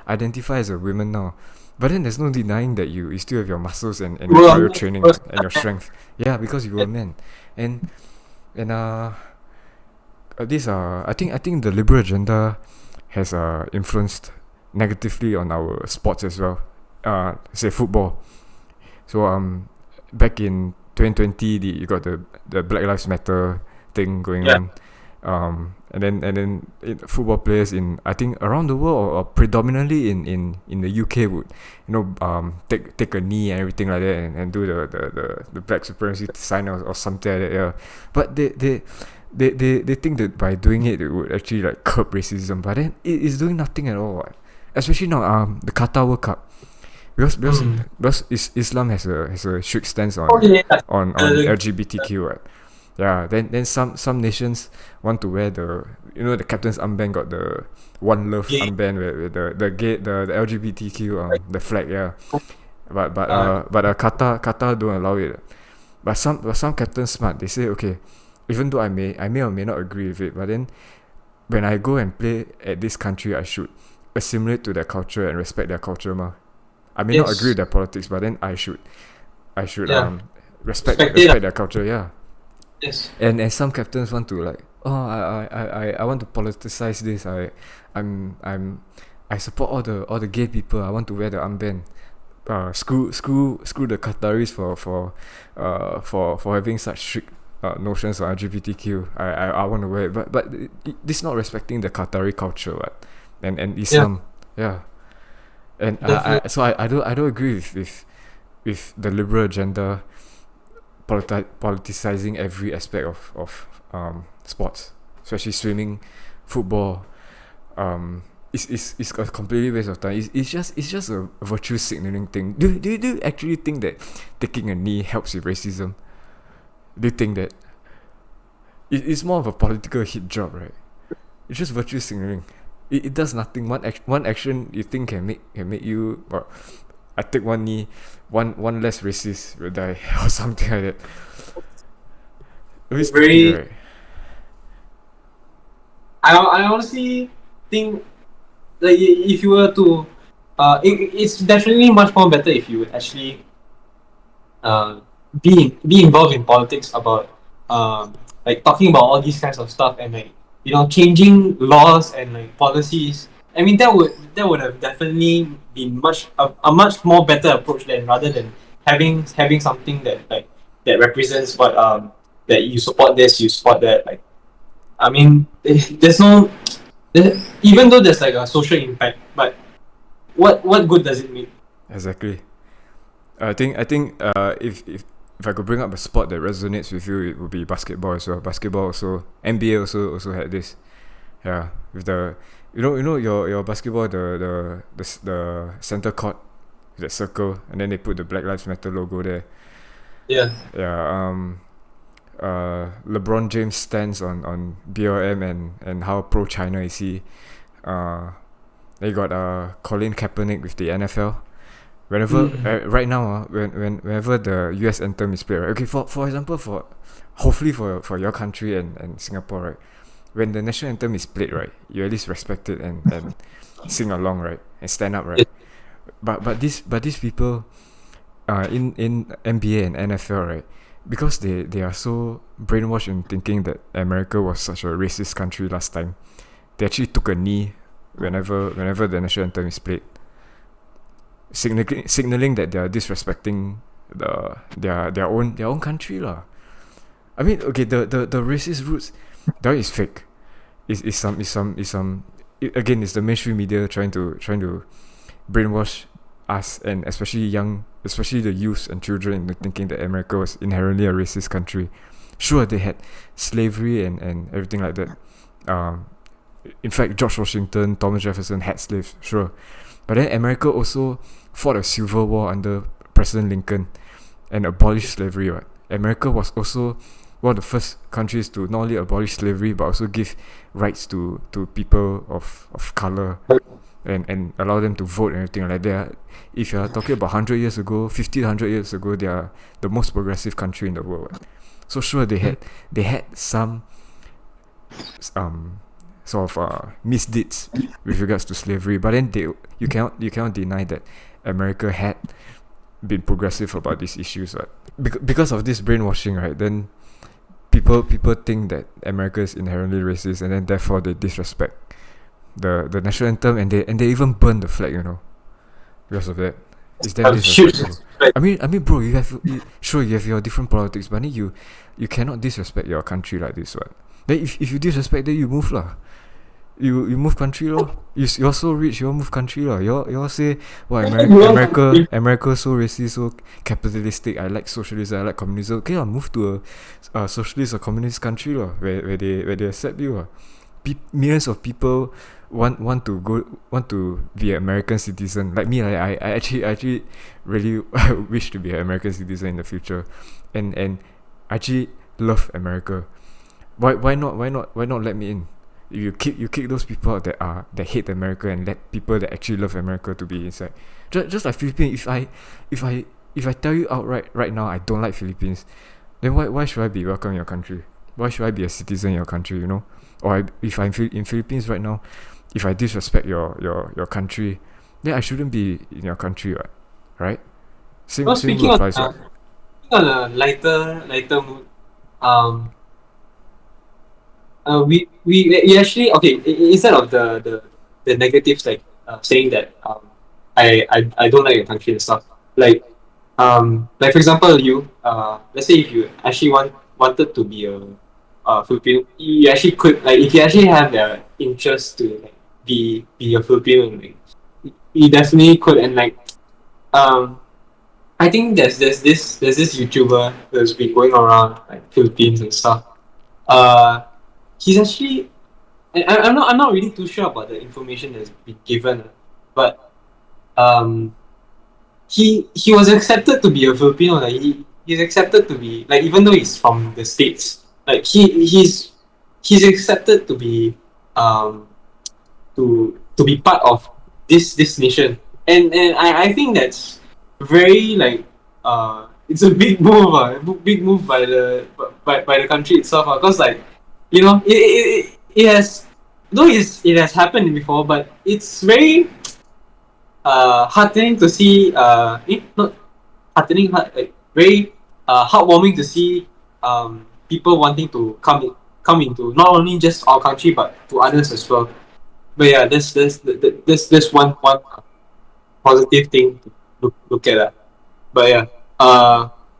identify as a woman now, but then there's no denying that you still have your muscles and your prior training and your strength. Yeah, because you were a man. And and this I think the liberal agenda has influenced negatively on our sports as well. Say football. So back in 2020, you got the Black Lives Matter thing going yeah. on. And then football players in, I think, around the world, or predominantly in the UK, would take a knee and everything like that, and do the black supremacy sign, or something like that. Yeah, but they think that by doing it would actually like curb racism, but then it is doing nothing at all. What? Especially now, the Qatar World Cup, because Islam has a strict stance Oh, yeah. on LGBTQ, right? Yeah, then some nations want to wear the captain's armband, got the one love Yeah. armband with the LGBTQ the flag, yeah. But Qatar don't allow it. But some captains smart. They say, okay, even though I may or may not agree with it, but then when I go and play at this country, I should assimilate to their culture and respect their culture, ma. I may not agree with their politics, but then I should Yeah. respect Respect it. their culture, yeah. Yes. And some captains want to, like, I want to politicize this. I support all the gay people. I want to wear the armband. Screw the Qataris for having such strict notions on LGBTQ. I want to wear it, but this is not respecting the Qatari culture, right? And Islam, yeah. And I don't agree with the liberal agenda politicizing every aspect of sports, especially swimming, football. It's a completely waste of time. It's just a virtue signaling thing. Do you actually think that taking a knee helps with racism? Do you think that it's more of a political hit job, right? It's just virtue signaling. It does nothing. One action you think can make you, or I take one knee, one less racist will die, or something like that. It's Very. stupid, right? I honestly think like if you were to, it's definitely much more better if you would actually be involved in politics about like talking about all these kinds of stuff and like changing laws and like policies. I mean that would have definitely been a much more better approach than rather than having something that represents what that you support this, you support that. Like I mean there's no even though there's like a social impact, but what good does it make? Exactly. I think if if I could bring up a sport that resonates with you, it would be basketball as well. Basketball also, NBA also had this. Yeah, with the your basketball, the center court, that circle, and then they put the Black Lives Matter logo there. Yeah. Yeah. LeBron James stands on BLM and how pro China is he. They got Colin Kaepernick with the NFL. Whenever right now, whenever the US anthem is played, right? Okay, for example, hopefully for your country and Singapore, right? When the national anthem is played, right, you at least respect it and sing along, right, and stand up, right. But these people, in NBA and NFL, right, because they are so brainwashed in thinking that America was such a racist country last time, they actually took a knee whenever the national anthem is played, signaling that they are disrespecting their own country lah. I mean, okay, the racist roots, that is fake. Is some again, it's the mainstream media trying to brainwash us, and especially the youth and children, into thinking that America was inherently a racist country. Sure, they had slavery and everything like that. In fact, George Washington, Thomas Jefferson had slaves, sure. But then America also fought a civil war under President Lincoln and abolished slavery, right? America was also one of the first countries to not only abolish slavery but also give rights to people of color, and allow them to vote and everything like that. If you're talking about 100 years ago, 50 to 100 years ago, they are the most progressive country in the world. So sure, they had some sort of misdeeds with regards to slavery, but then you cannot deny that America had been progressive about these issues, right? Because of this brainwashing, right? Then people think that America is inherently racist, and then therefore they disrespect the national anthem, and they even burn the flag, because of that. It's damn disrespectful. I mean, bro, you have your different politics, but then you cannot disrespect your country like this, right? Then if you disrespect, then you move lah. You move country lor. You're so rich, you move country lah. You say, well, America so racist, so capitalistic. I like socialism, I like communism. Okay, I'll move to a socialist or communist country lah, where they accept you lah. Millions of people want to be an American citizen. Like me, I actually really wish to be an American citizen in the future, and I actually love America. Why not let me in? You kick those people out that hate America, and let people that actually love America to be inside. Just like Philippines, if I tell you outright right now I don't like Philippines, then why should I be welcome in your country? Why should I be a citizen in your country? Or if I'm in Philippines right now, if I disrespect your country, then I shouldn't be in your country, right? Same applies. On a lighter mood, we actually, okay, instead of the negatives, like saying that I don't like your country and stuff, like for example, let's say if you actually wanted to be a Filipino, you actually could, like, if you actually have the interest to, like, be a Filipino, like, you definitely could. And like I think there's this YouTuber that's been going around, like, Philippines and stuff. He's actually, I'm not really too sure about the information that's been given, but he was accepted to be a Filipino. Like, he's accepted to be, like, even though he's from the States, like, he's accepted to be to be part of this nation, and I think that's very, like, it's a big move, by the country itself, because, like, it has, though it has happened before, but it's very heartening to see, not heartening, like, very heartwarming to see people wanting to come into not only just our country but to others as well. But yeah, there's one positive thing to look at that. But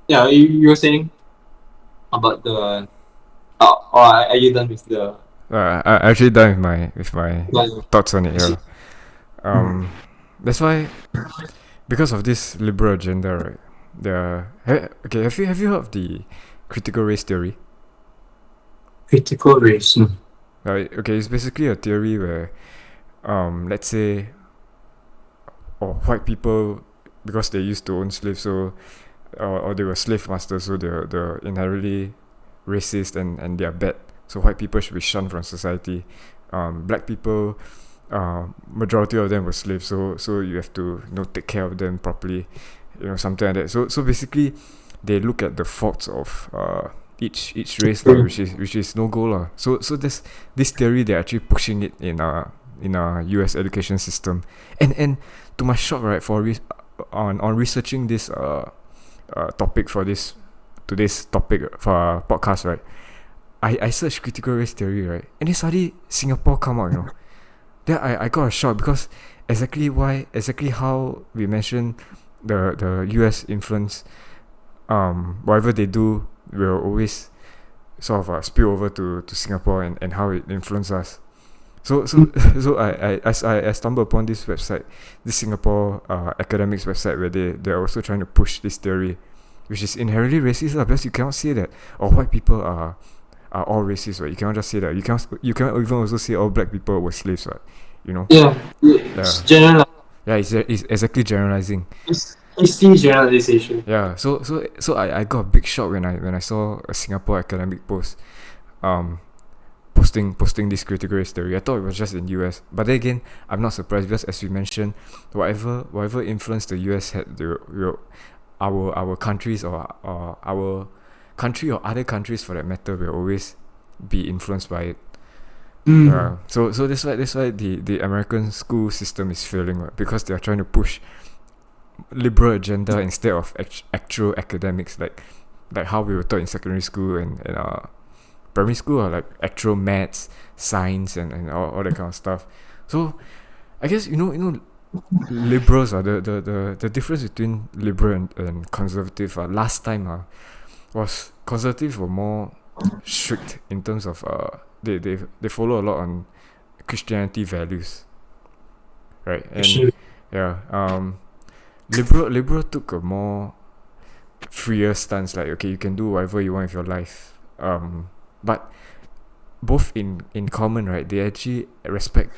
yeah, you were saying about the. Or are you done with the? I'm actually done with my thoughts on it. Yeah. That's why, because of this liberal agenda, right? Okay, have you heard of the critical race theory? Critical race. No. Right. Okay, it's basically a theory where let's say white people, because they used to own slaves, so or they were slave masters, so they're inherently racist and they're bad. So white people should be shunned from society. Black people, majority of them were slaves, so you have to take care of them properly, something like that. So basically, they look at the faults of each race, which is no goal lah. So this theory, they're actually pushing it in our US education system, and to my shock, right, on researching this topic for today's topic for our podcast, right, I searched critical race theory, right, and then suddenly Singapore come out. Then I got a shock, because exactly how we mentioned the US influence, whatever they do will always sort of spill over to Singapore, and how it influences us. So I stumbled upon this website, this Singapore academics website, where they're also trying to push this theory, which is inherently racist, because you cannot say that white people are all racist, right? You cannot just say that. You cannot even also say all black people were slaves, right? Yeah, it's general. Yeah, it's exactly generalizing. It's still generalization. Yeah, so I got a big shock when I saw a Singapore academic post, posting this critical race theory. I thought it was just in US, but then again, I'm not surprised, because as we mentioned, whatever influence the US had, our countries, or our country, or other countries for that matter, will always be influenced by it. So that's why the American school system is failing, right? Because they are trying to push liberal agenda instead of actual academics, like how we were taught in secondary school and primary school, or like actual maths, science, and all that kind of stuff. So I guess liberals are the difference between liberal and conservative. Last time was conservative were more strict in terms of they follow a lot on Christianity values, right? And liberal took a more freer stance, like, okay, you can do whatever you want with your life, but both in common, right, they actually respect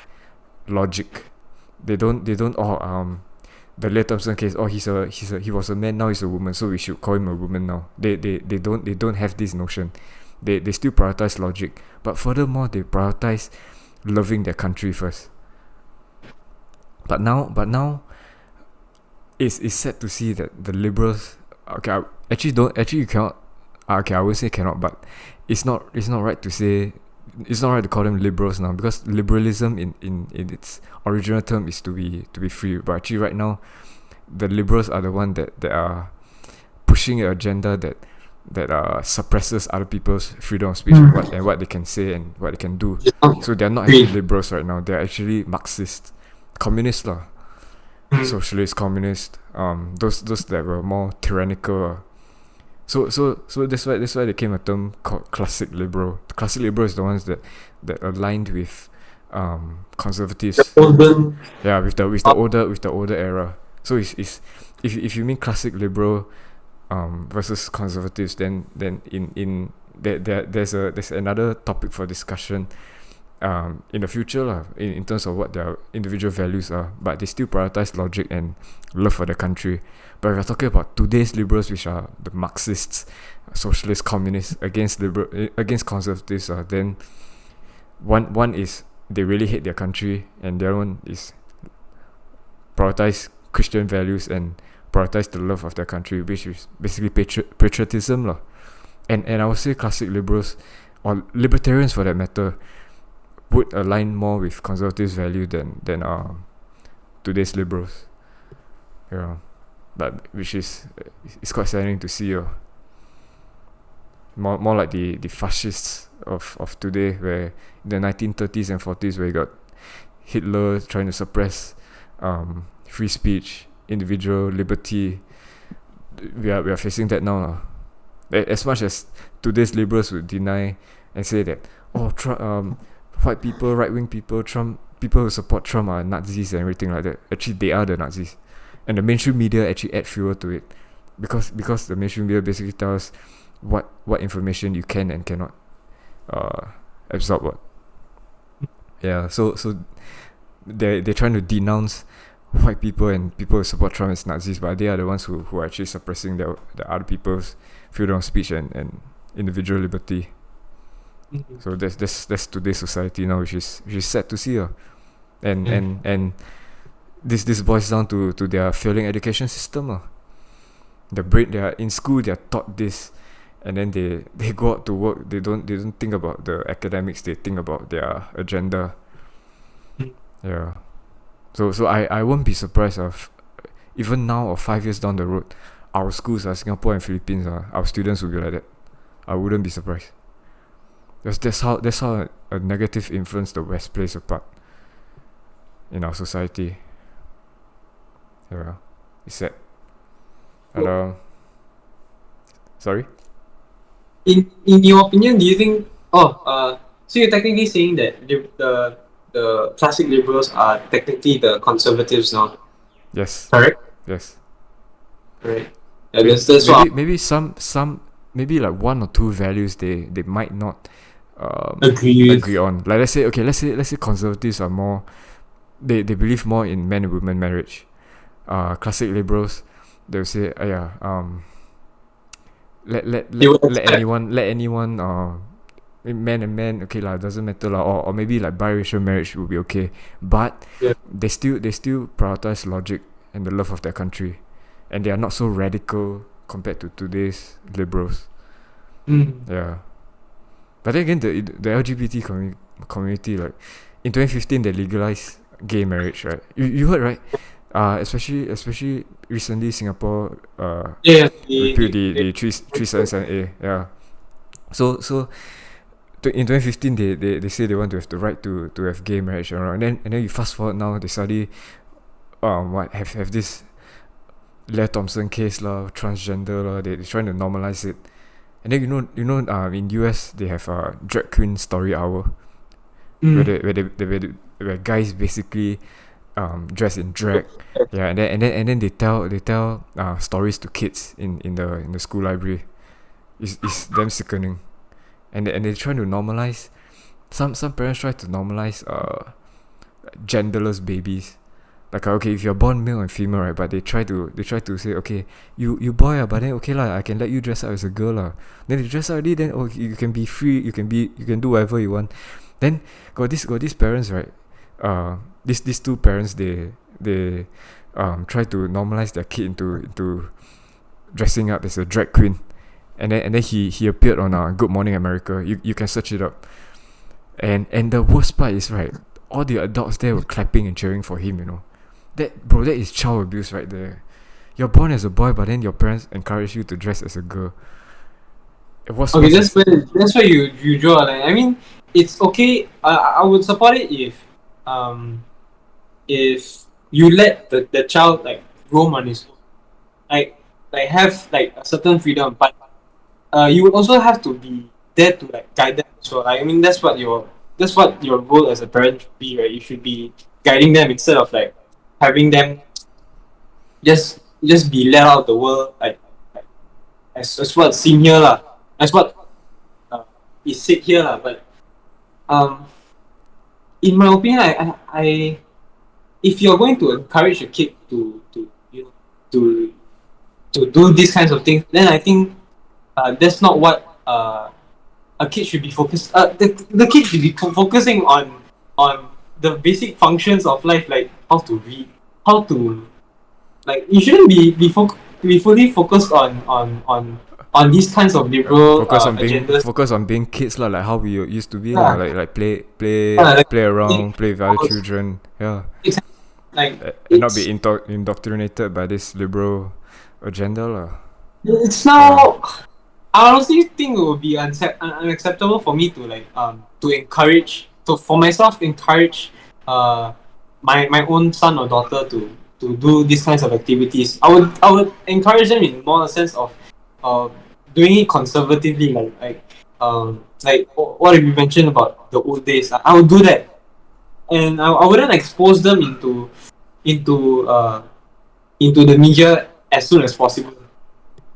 logic. They don't the Lia Thomas case, he was a man, now he's a woman, so we should call him a woman now. They don't have this notion. They still prioritize logic, but furthermore, they prioritize loving their country first. But now it's sad to see that the liberals, you cannot, I would say cannot, but it's not right to say, it's not right to call them liberals now, because liberalism in its original term is to be free. But actually right now, the liberals are the one that are pushing an agenda that suppresses other people's freedom of speech, and what they can say and what they can do. So they're not actually liberals right now. They're actually Marxist, communist lah, socialist, communist. Those that were more tyrannical. So that's why there came a term called classic liberal. Classic liberal is the ones that aligned with conservatives. Yeah, with the older era. So it's if you mean classic liberal versus conservatives, then there's another topic for discussion in the future lah, in terms of what their individual values are, but they still prioritize logic and love for the country. But if we're talking about today's liberals, which are the Marxists, socialist, communists, against conservatives, then one is they really hate their country, and the other one is prioritize Christian values and prioritize the love of their country, which is basically patriotism lah. And I would say classic liberals, or libertarians for that matter, would align more with conservatives' value than today's liberals. Yeah, but which is it's quite saddening to see. More like the fascists of today, where in the 1930s and 40s, where you got Hitler trying to suppress free speech, individual liberty. We are facing that now. As much as today's liberals would deny and say that white people, right-wing people, Trump, people who support Trump are Nazis and everything like that. Actually, they are the Nazis, and the mainstream media actually add fuel to it. because the mainstream media basically tells what information you can and cannot absorb. What? Yeah. So they're trying to denounce white people and people who support Trump as Nazis, but they are the ones who are actually suppressing the other people's freedom of speech and individual liberty. Mm-hmm. So that's today's society now, which is sad to see. And this boils down to their failing education system. They are in school, they are taught this, and then they go out to work. They don't think about the academics. They think about their agenda. Yeah. So I won't be surprised if even now or 5 years down the road, our schools, Singapore and Philippines, our students will be like that. I wouldn't be surprised. That's how a negative influence the West plays a part in our society. Yeah, it's sad. And sorry. In your opinion, do you think? So you're technically saying that the classic liberals are technically the conservatives now, Yes. correct? Yes. Right. Yeah, that's what Maybe some maybe like one or two values they might not agree on. Like let's say conservatives are more, they believe more in man and woman marriage. Classic liberals, they'll say let anyone man and man, okay lah, doesn't matter lah, or maybe like biracial marriage will be okay, but Yeah. they still prioritize logic and the love of their country, and they are not so radical compared to today's liberals. Yeah. But then again, the LGBT community, like in 2015 they legalized gay marriage, right? You heard, right? Especially recently Singapore repealed the 377A. Yeah. So in 2015 they say they want to have the right to have gay marriage around, and then you fast forward now, they suddenly have this Lia Thomas case lah, transgender lah, they're trying to normalize it. And then you know in US they have a drag queen story hour, where guys basically dress in drag, yeah, and then they tell stories to kids in the school library. It's damn sickening, and they're trying to normalize. Some parents try to normalize genderless babies. Like, okay, if you're born male and female, right, but they try to say, okay, you boy, but then okay lah, I can let you dress up as a girl lah. Then they dress up already, then you can be free, you can do whatever you want. Then got these parents, right? These two parents, they try to normalize their kid into dressing up as a drag queen, and then he appeared on Good Morning America. You can search it up, and the worst part is, right, all the adults there were clapping and cheering for him. That is child abuse right there. You're born as a boy, but then your parents encourage you to dress as a girl. That's where you draw a line. I mean, it's okay. I would support it if you let the child like roam on his own, like have like a certain freedom, but you would also have to be there to like guide them as well. I mean, that's what your role as a parent should be, right? You should be guiding them instead of like having them just be let out of the world, like as what's seen here lah, as what is said here lah. But in my opinion, I if you're going to encourage a kid to do these kinds of things, then I think that's not what a kid should be focused. The kid should be focusing on the basic functions of life, like how to read, how to, like, you shouldn't be fully focused on these kinds of liberal agendas. Focus on being kids lah, like how we used to be Yeah. like play around, play with other children, yeah. Like, And not be indoctrinated by this liberal agenda lah. it's now. I honestly think it would be unacceptable for me to like to encourage, for myself encourage my own son or daughter to do these kinds of activities. I would encourage them in more a sense of doing it conservatively, like what you mentioned about the old days. I would do that, and I wouldn't expose them into the media as soon as possible.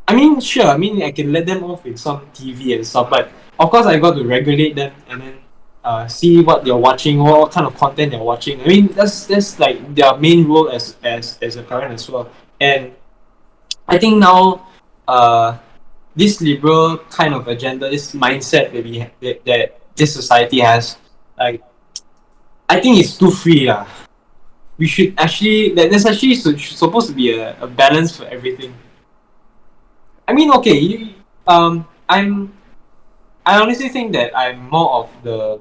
I mean, sure. I mean, I can let them off with some TV and stuff, but of course, I got to regulate them and then see what they're watching, what kind of content they're watching. I mean, that's like their main role as a parent as well. And I think now, this liberal kind of agenda, this mindset that this society has, like, I think it's too free, lah. We should actually there's actually supposed to be a balance for everything. I mean, okay, I honestly think that I'm more of the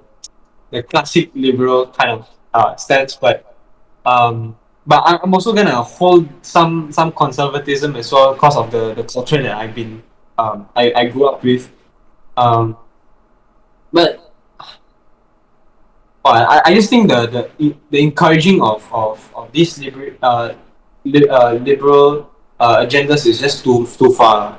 classic liberal kind of stance, but I'm also gonna hold some conservatism as well because of the culture that I grew up with. Um, but I just think the encouraging of these liberal agendas is just too far.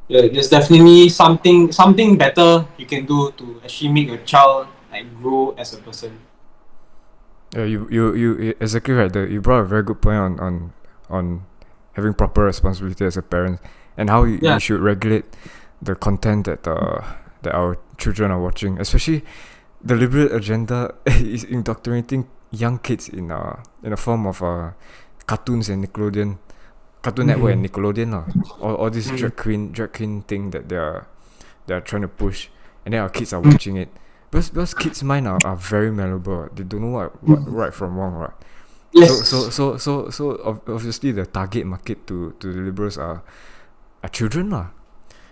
There's definitely something better you can do to actually make your child like grow as a person. Yeah, you exactly right. You brought a very good point on having proper responsibility as a parent and how you should regulate the content that our children are watching. Especially the liberal agenda is indoctrinating young kids in a form of cartoons and Cartoon Network and Nickelodeon lah. All this drag queen thing that they're trying to push, and then our kids are watching it. Because kids' mind are very malleable. They don't know what right from wrong, right? Yes. So obviously the target market to the liberals are children lah.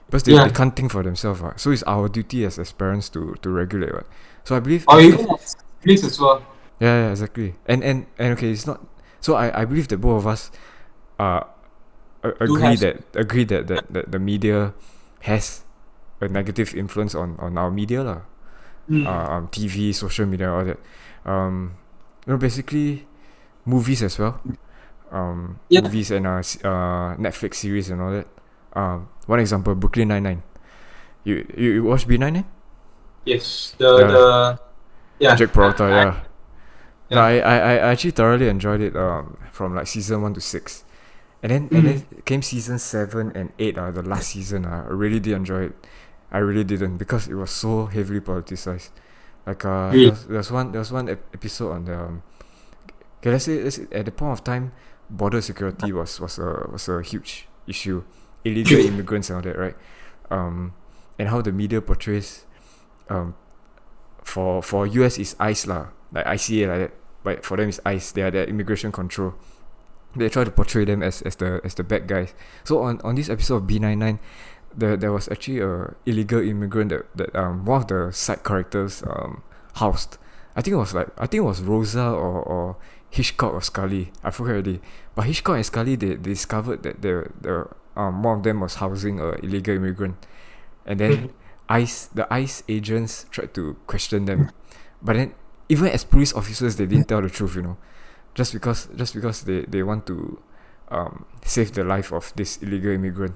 Because they can't think for themselves, right? So it's our duty as parents to regulate, right? So I believe. Or even as kids as well. Yeah, exactly. And okay, it's not. So I believe that both of us agree that the media has a negative influence on our media lah. TV, social media, all that. Basically movies as well. Movies and Netflix series and all that. One example, Brooklyn Nine-Nine. You watch B99? Yes. The Jack Peralta, yeah. No, I actually thoroughly enjoyed it from like season 1 to 6. And then came season 7 and 8, the last season. I really did enjoy it. I really didn't, because it was so heavily politicized. Like there's one episode on the okay, let's say at the point of time, border security was a huge issue, illegal immigrants and all that, right? And how the media portrays for US is ICE lah, like ICA like that, but for them it's ICE. They are the immigration control. They try to portray them as the bad guys. So on this episode of B99, there was actually a illegal immigrant that one of the side characters housed. I think it was Rosa or Hitchcock or Scully. I forget already. But Hitchcock and Scully, they discovered that the one of them was housing a illegal immigrant, and then the ICE agents tried to question them, but then even as police officers, they didn't tell the truth, just because they want to save the life of this illegal immigrant.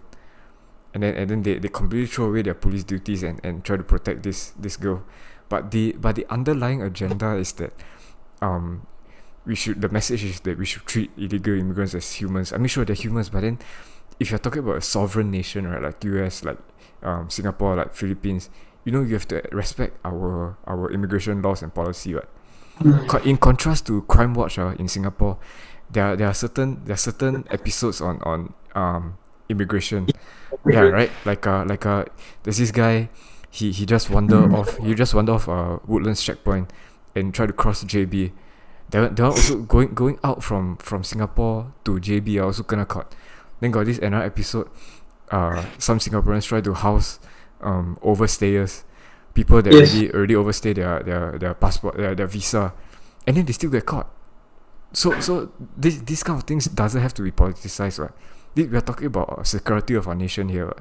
And then they completely throw away their police duties and try to protect this girl. But the underlying agenda is that the message is that we should treat illegal immigrants as humans. I mean, sure, they're humans, but then if you're talking about a sovereign nation, right, like US, like Singapore, like Philippines, you have to respect our immigration laws and policy, right? In contrast to Crime Watch in Singapore, there are certain episodes on immigration. Yeah, right. Like there's this guy. He just wandered off. Woodlands checkpoint and tried to cross JB. They are also going out from Singapore to JB. Are also gonna caught. Then got this another episode. Some Singaporeans try to house overstayers, people that already overstay their passport, their visa, and then they still get caught. So this kind of things doesn't have to be politicized, right? We are talking about security of our nation here,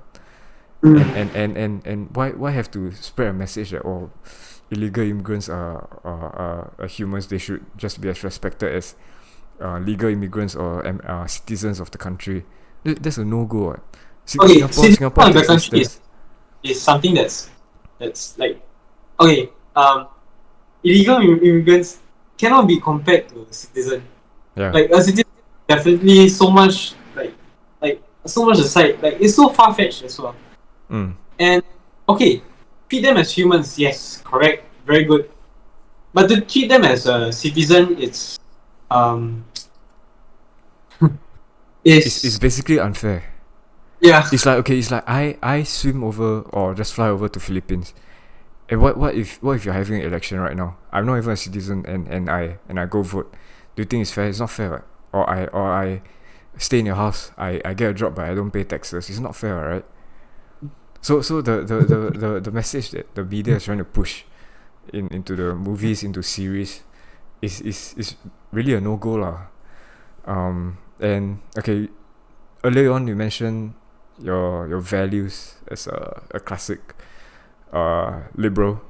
right? And why have to spread a message that illegal immigrants are humans? They should just be as respected as legal immigrants or citizens of the country. That's a no-go, right? Singapore country is something that's like, okay, illegal immigrants cannot be compared to a citizen. Yeah. Like a citizen definitely so much like so much aside, like it's so far fetched as well. And okay, treat them as humans, yes, correct, very good. But to treat them as a citizen, it's It's basically unfair. yeah. It's like, okay, it's like I swim over or just fly over to Philippines. And what if you're having an election right now? I'm not even a citizen, and I go vote. Do you think it's fair? It's not fair, right? Or I stay in your house. I get a job, but I don't pay taxes. It's not fair, right? So the message that the media is trying to push into the movies, into series, is really a no go lah. And okay, earlier on you mentioned your values as a classic liberal,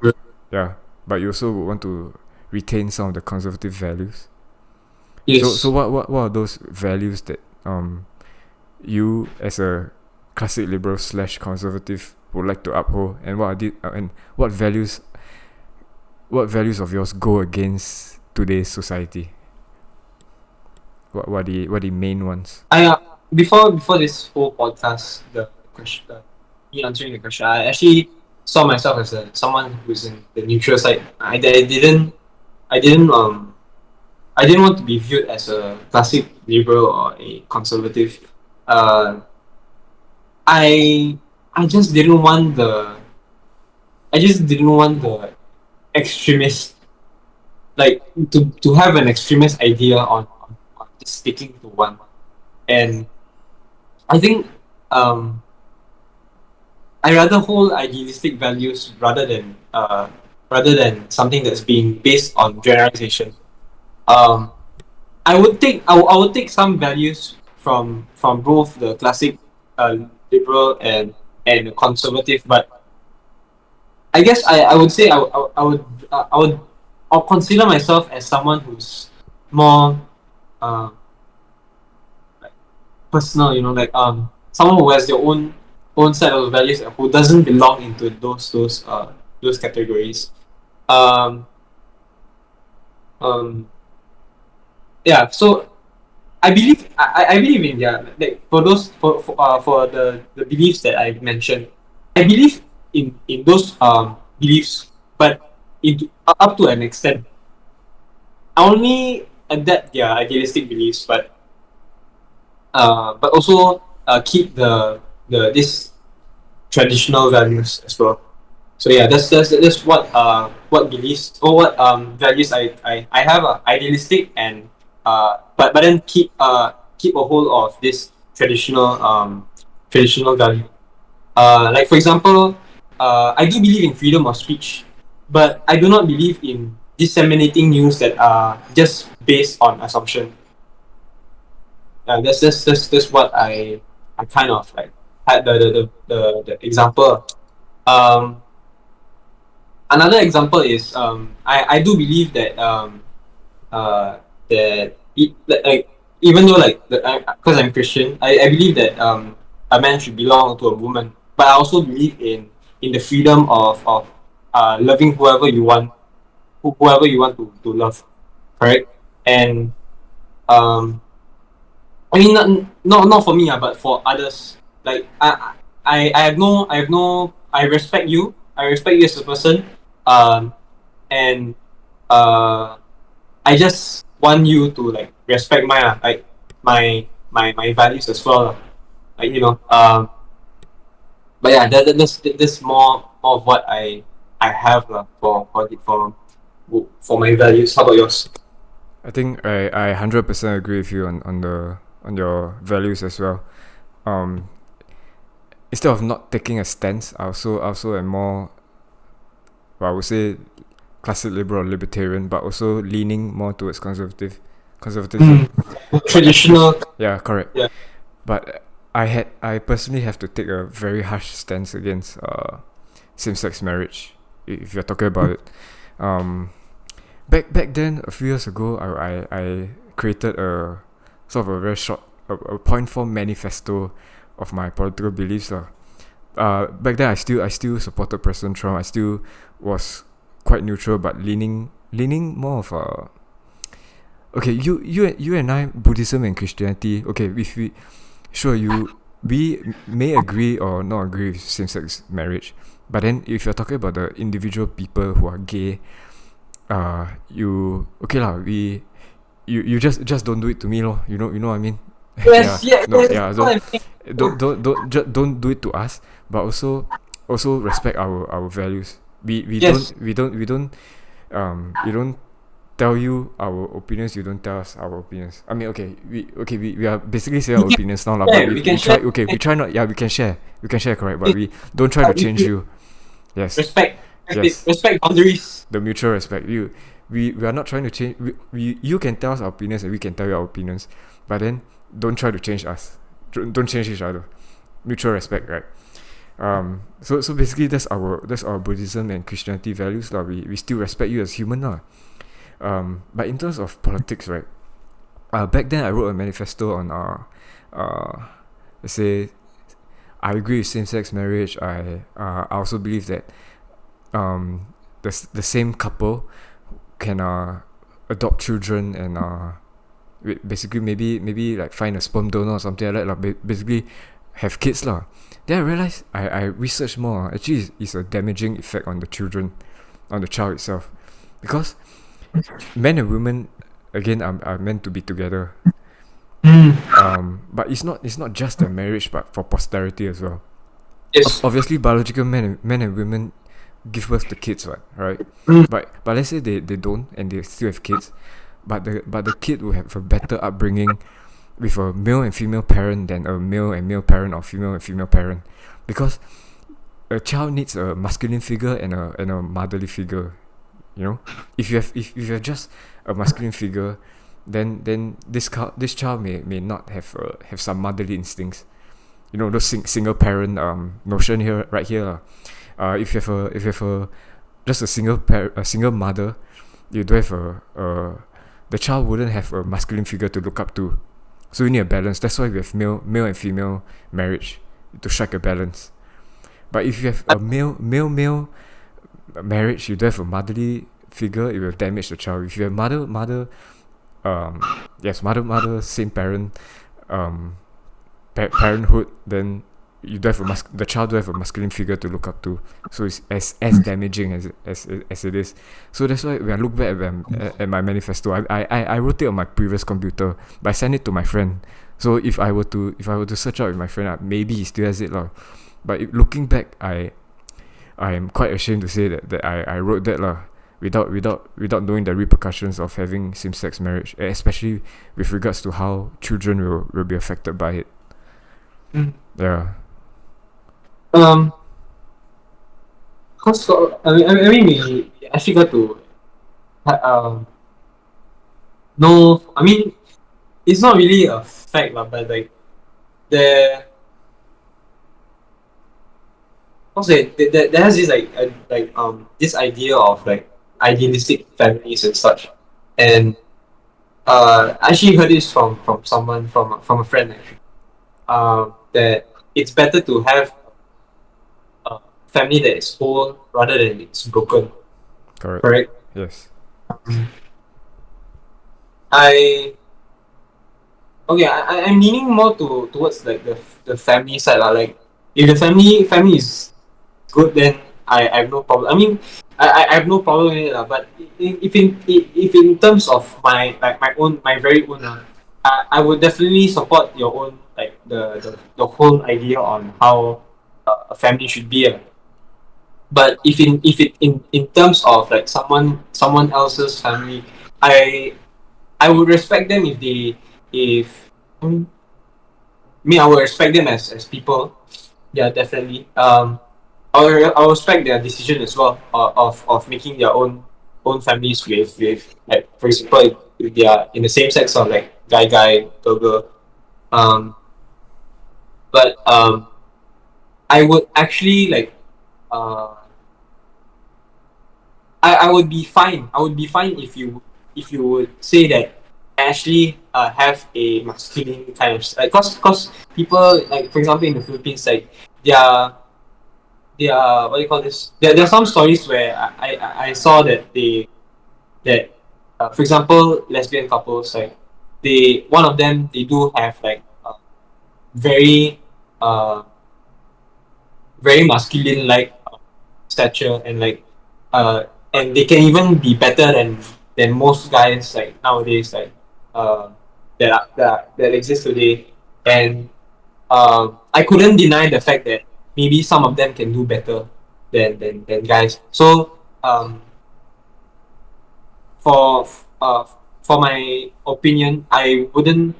yeah, but you also would want to retain some of the conservative values. Yes. So what are those values that you as a classic liberal / conservative would like to uphold, and what values of yours go against today's society? What are the main ones? I before this whole podcast, the question, me answering the question, I actually saw myself as someone who's in the neutral side. I didn't want to be viewed as a classic liberal or a conservative. I just didn't want the extremist, like to have an extremist idea on just sticking to one. And I think I rather hold idealistic values rather than something that's being based on generalization. I would take some values from both the classic liberal and conservative, but I guess I would say I'll consider myself as someone who's more like personal, like someone who has their own set of values and who doesn't belong into those categories. Um, um, yeah, so I believe in, yeah, like for the beliefs that I mentioned. I believe in those beliefs, but up to an extent. I only adapt their idealistic beliefs, but also keep the this traditional values as well. So yeah, that's what beliefs or what values I have, idealistic, and but then keep a hold of this traditional value. Like for example, I do believe in freedom of speech, but I do not believe in disseminating news that are just based on assumption. That's what I kind of like had the example. Um, Another example is I do believe that like even though like because I'm Christian, I believe that a man should belong to a woman, but I also believe in the freedom of loving whoever you want to love, correct? And um I mean, not for me, but for others. Like I have no I respect you. I respect you as a person. And uh, I just want you to like respect like my values as well, lah. Like but yeah, that's more of what I have, lah, for my values. How about yours? I think I 100% agree with you on your values as well. Instead of not taking a stance, I also am more, well, I would say classic liberal or libertarian, but also leaning more towards conservatism. Traditional. Yeah, correct. Yeah. But I personally have to take a very harsh stance against same-sex marriage, if you're talking about it. Back then, a few years ago, I created a sort of a very short a point form manifesto of my political beliefs. Back then I still supported President Trump. I still was quite neutral, but leaning more of a, okay, you and I, Buddhism and Christianity. Okay, if we, sure, we may agree or not agree with same-sex marriage, but then if you're talking about the individual people who are gay, you okay lah. You just don't do it to me lor. You know what I mean? Yes, yeah, No, yes. yeah. That's what So I'm saying. don't do it to us, but also respect our values. We Yes. don't we don't tell you our opinions. You don't tell us our opinions. I mean, we are basically saying our We can opinions now lah. But share. we, We can we try share. we try not, yeah, we can share, correct, but we don't try to change We you. Yes. respect. Yes. Respect boundaries. The mutual respect. We are not trying to change. You can tell us our opinions and we can tell you our opinions, but then don't try to change us. Don't change each other. Mutual respect, right? So basically that's our Buddhism and Christianity values lah. We still respect you as human lah. But in terms of politics, right? Back then I wrote a manifesto on let's say, I agree with same-sex marriage. I also believe that the same couple can adopt children and basically maybe like find a sperm donor or something like that lah. Basically have kids lah. Then I realized I researched more. Actually, it's a damaging effect on the children, on the child itself, because men and women again are meant to be together. But it's not just a marriage, but for posterity as well. Yes. Obviously, biological men and women give birth to kids, right? But let's say they don't and they still have kids, but the kid will have a better upbringing with a male and female parent than a male and male parent or female and female parent, because a child needs a masculine figure and a motherly figure. If you have just a masculine figure, then this child may not have some motherly instincts. Those single parent notion here, right here. If you have a just a single mother, you don't have the child wouldn't have a masculine figure to look up to. So we need a balance. That's why we have male and female marriage, to strike a balance. But if you have a male marriage, you don't have a motherly figure, it will damage the child. If you have mother, same parent, parenthood, then you don't have the child don't have a masculine figure to look up to. So it's as damaging as it is. So that's why when I look back at my manifesto, I wrote it on my previous computer, but I sent it to my friend. So if I were to search out with my friend, maybe he still has it lah. But looking back, I am quite ashamed to say that I wrote that lah, without knowing the repercussions of having same-sex marriage, especially with regards to how children will be affected by it. Yeah. Cause I mean we actually got to no, I mean it's not really a fact lah, but like there there has this this idea of like idealistic families and such, and I actually heard this from someone from a friend actually, that it's better to have a family that is whole rather than it's broken. Correct? Yes. I'm leaning more towards like the family side lah. Like if the family is good, then I have no problem. I mean, I have no problem with it lah. But if in terms of my very own I would definitely support your own, like the whole idea on how a family should be. But if in terms of like someone else's family, I would respect them I would respect them as people. Yeah, definitely. I'll respect their decision as well, of making their own families with like, for example, if they are in the same sex, or like guy girl girl. But I would actually like I would be fine. I would be fine if you would say that I actually have a masculine kind of, like, cause people, like, for example, in the Philippines, like they are what do you call this? There are some stories where I saw that for example, lesbian couples, like one of them, they do have like very very masculine like stature, and like and they can even be better than most guys like nowadays, like uh that exist today. And I couldn't deny the fact that maybe some of them can do better than guys. So for for my opinion, I wouldn't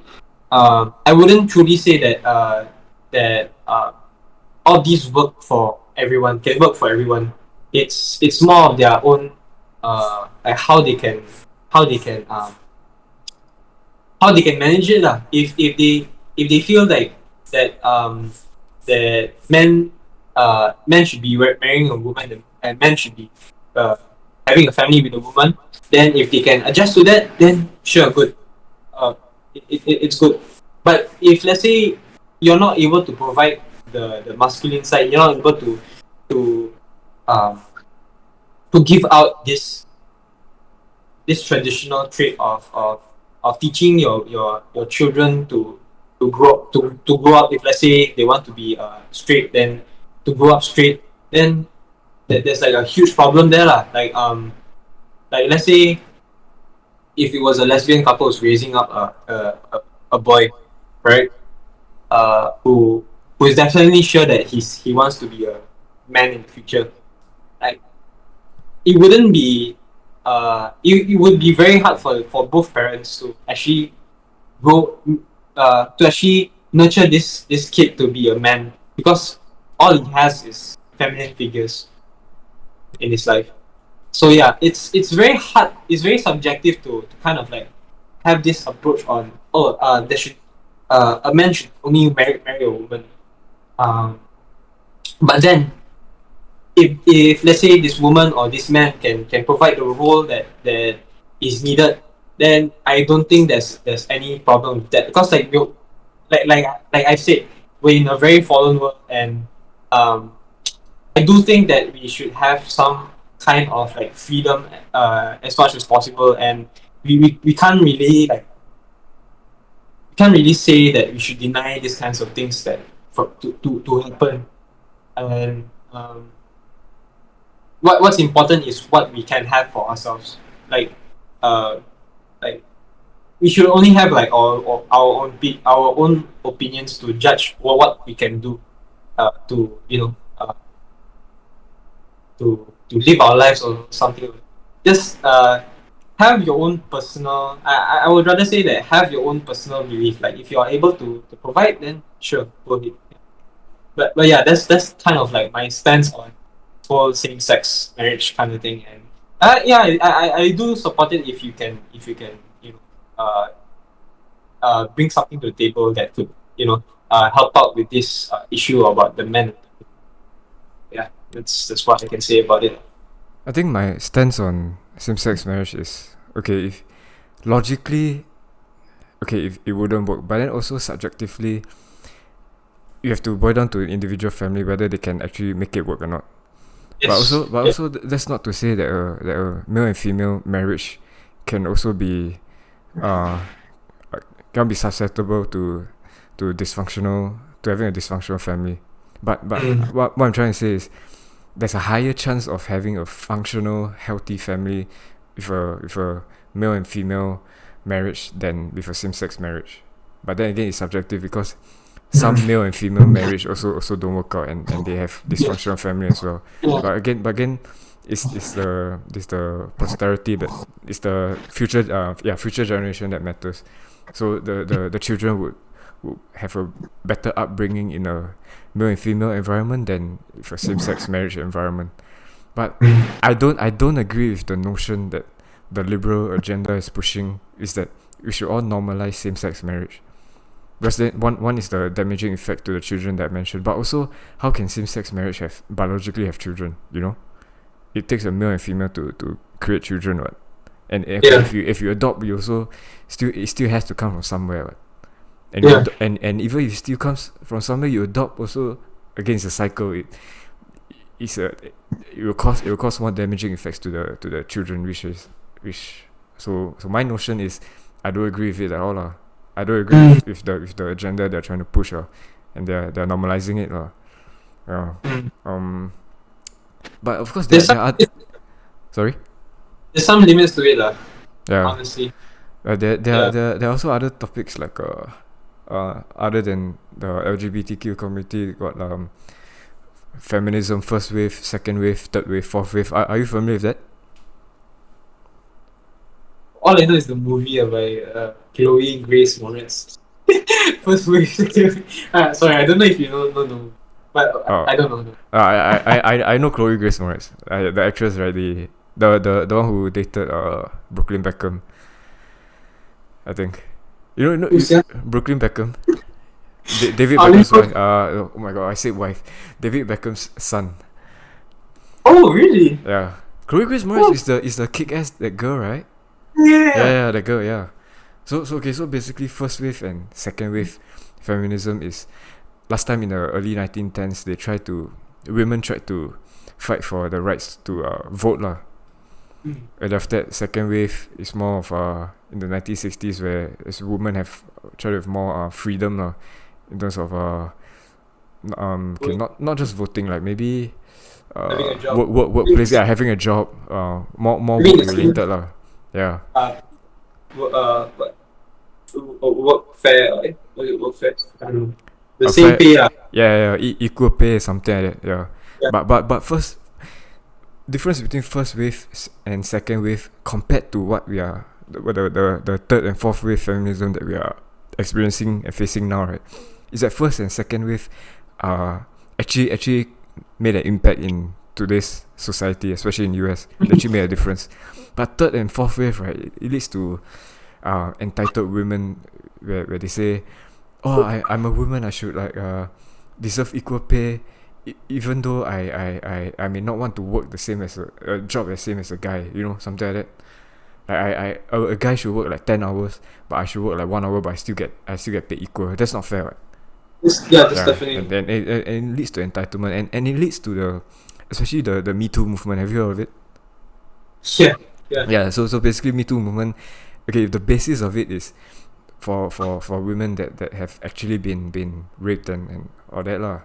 truly say that all these work for everyone, can work for everyone. It's more of their own like how they can um how they can manage it lah. If they feel like that that men should be marrying a woman, and men should be uh, having a family with a woman, then if they can adjust to that, then sure, good. uh, it's good. But if let's say you're not able to provide the masculine side, you're not able to um, to give out this traditional trait of teaching your children to grow up. If let's say they want to be straight, then to grow up straight, then there's like a huge problem there lah. Like let's say if it was a lesbian couple who's raising up a boy, right? Who is definitely sure that he wants to be a man in the future. Like it wouldn't be it would be very hard for both parents to actually grow to actually nurture this kid to be a man, because all he has is feminine figures in his life. So yeah, it's very hard. It's very subjective to kind of like have this approach on, there should a man should only marry a woman. Um, but then if let's say this woman or this man can provide the role that is needed, then I don't think there's any problem with that, because like you like I said, we're in a very fallen world, and um, I do think that we should have some kind of like freedom as much as possible, and we can't really like can't really say that we should deny these kinds of things that to happen. And what's important is what we can have for ourselves. Like uh like we should only have like our own opinions to judge what we can do to to live our lives or something. Just have your own personal. I would rather say that have your own personal belief. Like if you are able to provide, then sure, go ahead. But yeah, that's kind of like my stance on whole same sex marriage kind of thing. And yeah, I do support it if you can bring something to the table that could help out with this issue about the men. Yeah, that's what I can say about it. I think my stance on same-sex marriage is okay. If logically, okay, if it wouldn't work, but then also subjectively, you have to boil down to an individual family whether they can actually make it work or not. Yes. But also, that's not to say that a male and female marriage can also be uh can be susceptible to dysfunctional to having a dysfunctional family. But what I'm trying to say is there's a higher chance of having a functional, healthy family with a male and female marriage than with a same-sex marriage. But then again, it's subjective because some male and female marriage also don't work out, and they have dysfunctional family as well. But again, it's the posterity that it's the future generation that matters. So the children would have a better upbringing in a male and female environment than with a same-sex marriage environment. But I don't agree with the notion that the liberal agenda is pushing is that we should all normalize same-sex marriage. Because then one is the damaging effect to the children that I mentioned, but also how can same-sex marriage biologically have children? It takes a male and female to create children, what? And if you adopt, you also it still has to come from somewhere, what? And even if it still comes from somewhere, you adopt also. Again, it's a cycle. It will cause more damaging effects to the children, so my notion is I don't agree with it at all lah. I don't agree with the agenda they're trying to push, and they're normalizing it, yeah. But of course there are sorry. There's some limits to it, Yeah. honestly. There are also other topics like other than the LGBTQ community, got feminism, first wave, second wave, third wave, fourth wave. Are you familiar with that? All I know is the movie by Chloe Grace Moretz. First wave. Sorry, I don't know if you know, but I don't know. I know Chloe Grace Moretz, the actress, right? The one who dated Brooklyn Beckham, I think. You know Brooklyn Beckham. David Beckham's wife. Oh my god, I said wife. David Beckham's son. Oh really? Yeah. Chloe Grace Moretz is the kick-ass that girl, right? Yeah, that girl, yeah. So basically first wave and second wave feminism is, last time in the early 1910s women tried to fight for the rights to vote lah. And after that, second wave is more of in the 1960s, where as women have tried to have more freedom lah, in terms of not just voting, like maybe workplace, having a job, more work related lah. Yeah. Workfare. I don't know. The fair, same pay lah. Yeah, equal pay, something like that. Yeah. But first, difference between first wave and second wave compared to what we are, the third and fourth wave feminism that we are experiencing and facing now, right, is that first and second wave actually made an impact in today's society, especially in US. It actually made a difference. But third and fourth wave, right, it leads to entitled women, where they say, oh, I'm a woman, I should deserve equal pay, even though I may not want to work the same as a job the same as a guy, something like that. Like a guy should work like 10 hours, but I should work like 1 hour, but I still get paid equal. That's not fair, right? That's definitely. And then it leads to entitlement, and it leads to especially the Me Too movement. Have you heard of it? Yeah. So basically, Me Too movement. Okay, the basis of it is for women that have actually been raped and all that lah,